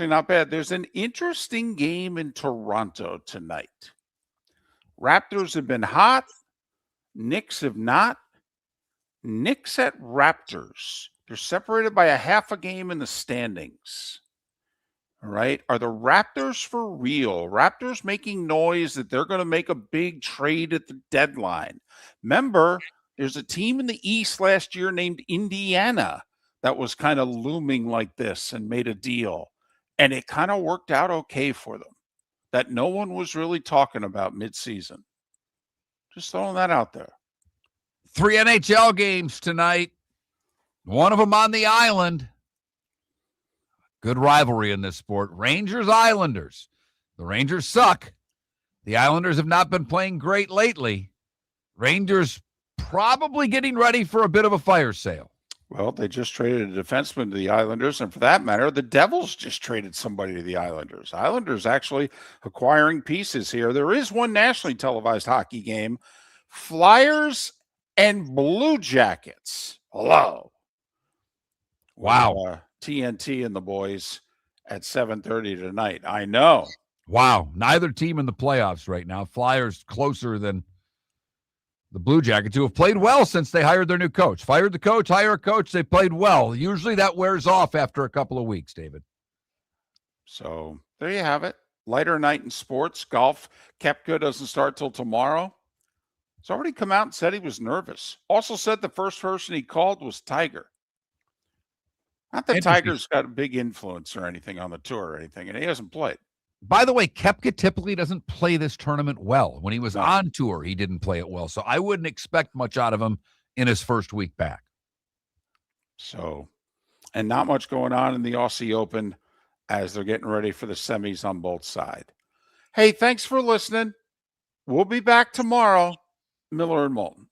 not bad. There's an interesting game in Toronto tonight. Raptors have been hot. Knicks have not. Knicks at Raptors. They're separated by a half a game in the standings. All right. Are the Raptors for real? Raptors making noise that they're going to make a big trade at the deadline. Remember, there's a team in the East last year named Indiana that was kind of looming like this and made a deal. And it kind of worked out okay for them that no one was really talking about midseason. Just throwing that out there. 3 NHL games tonight. One of them on the island. Good rivalry in this sport. Rangers-Islanders. The Rangers suck. The Islanders have not been playing great lately. Rangers probably getting ready for a bit of a fire sale. Well, they just traded a defenseman to the Islanders, and for that matter, the Devils just traded somebody to the Islanders. Islanders actually acquiring pieces here. There is one nationally televised hockey game. Flyers and Blue Jackets. Hello. Wow. TNT and the boys at 7:30 tonight. I know. Wow. Neither team in the playoffs right now. Flyers closer than the Blue Jackets, who have played well since they hired their new coach. Fired the coach, hire a coach, they played well. Usually that wears off after a couple of weeks, David. So there you have it. Lighter night in sports. Golf. Koepka doesn't start till tomorrow. He's already come out and said he was nervous. Also said the first person he called was Tiger. Not that Tiger's got a big influence or anything on the tour or anything, and he hasn't played. By the way, Koepka typically doesn't play this tournament well. When he was on tour, he didn't play it well. So I wouldn't expect much out of him in his first week back. So, and not much going on in the Aussie Open as they're getting ready for the semis on both sides. Hey, thanks for listening. We'll be back tomorrow. Miller and Moulton.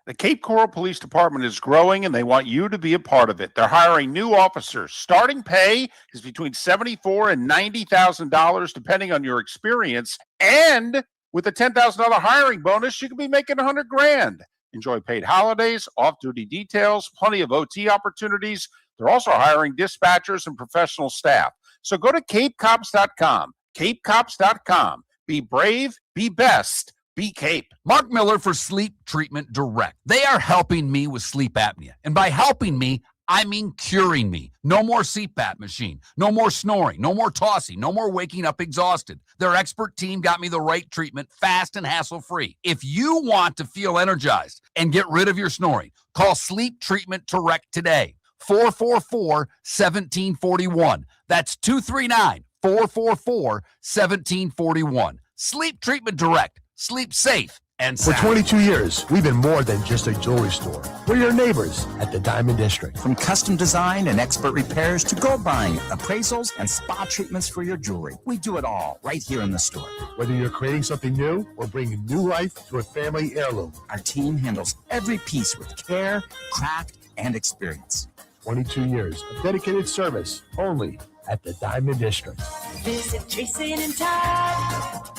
The Cape Coral Police Department is growing, and they want you to be a part of it. They're hiring new officers. Starting pay is between $74,000 and $90,000, depending on your experience. And with a $10,000 hiring bonus, you could be making $100,000. Enjoy paid holidays, off-duty details, plenty of OT opportunities. They're also hiring dispatchers and professional staff. So go to CapeCops.com. CapeCops.com. Be brave, be best. Be Cape. Mark Miller for Sleep Treatment Direct. They are helping me with sleep apnea. And by helping me, I mean curing me. No more CPAP machine. No more snoring. No more tossing. No more waking up exhausted. Their expert team got me the right treatment, fast and hassle-free. If you want to feel energized and get rid of your snoring, call Sleep Treatment Direct today. 444-1741. That's 239-444-1741. Sleep Treatment Direct. Sleep safe and For sound. 22 years, we've been more than just a jewelry store. We're your neighbors at the Diamond District. From custom design and expert repairs to gold buying, appraisals, and spa treatments for your jewelry, we do it all right here in the store. Whether you're creating something new or bringing new life to a family heirloom, our team handles every piece with care, craft, and experience. 22 years of dedicated service only at the Diamond District. Visit Jason and Todd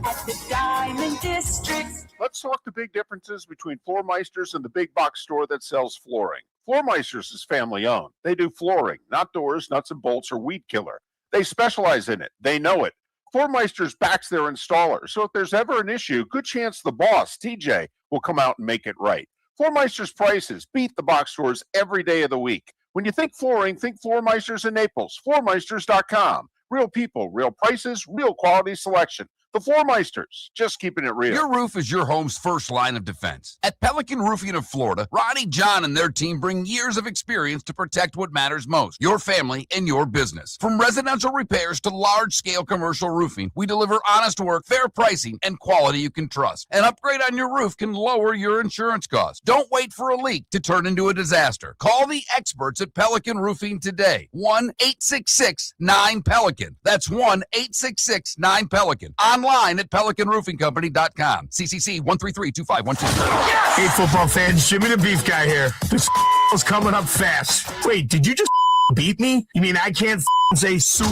at the Diamond District. Let's talk the big differences between Floor Meisters and the big box store that sells flooring. Floor Meisters is family owned. They do flooring, not doors, nuts and bolts, or weed killer. They specialize in it. They know it. Floor Meisters backs their installer, so if there's ever an issue, good chance the boss, TJ, will come out and make it right. Floor Meisters prices beat the box stores every day of the week. When you think flooring, think Floor Meisters in Naples. FloorMeisters.com. Real people, real prices, real quality selection. The Floormeisters, just keeping it real. Your roof is your home's first line of defense. At Pelican Roofing of Florida, Ronnie, John, and their team bring years of experience to protect what matters most, your family and your business. From residential repairs to large-scale commercial roofing, we deliver honest work, fair pricing, and quality you can trust. An upgrade on your roof can lower your insurance costs. Don't wait for a leak to turn into a disaster. Call the experts at Pelican Roofing today. 1-866-9-PELICAN. That's 1-866-9-PELICAN. Online at pelicanroofingcompany.com. CCC 1332512. Hey, football fans, Jimmy the Beef Guy here. This is coming up fast. Wait, did you just beat me? You mean I can't say soup?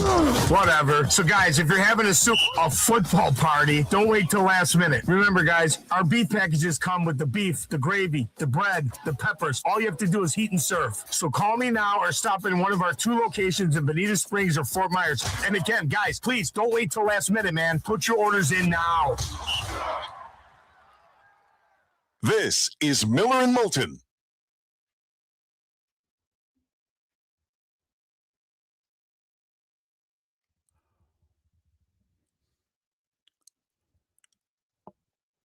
Whatever. So, guys, if you're having a football party, don't wait till last minute. Remember, guys, our beef packages come with the beef, the gravy, the bread, the peppers. All you have to do is heat and serve. So call me now or stop in one of our 2 locations in Bonita Springs or Fort Myers. And again, guys, please don't wait till last minute, man. Put your orders in now. This is Miller and Moulton.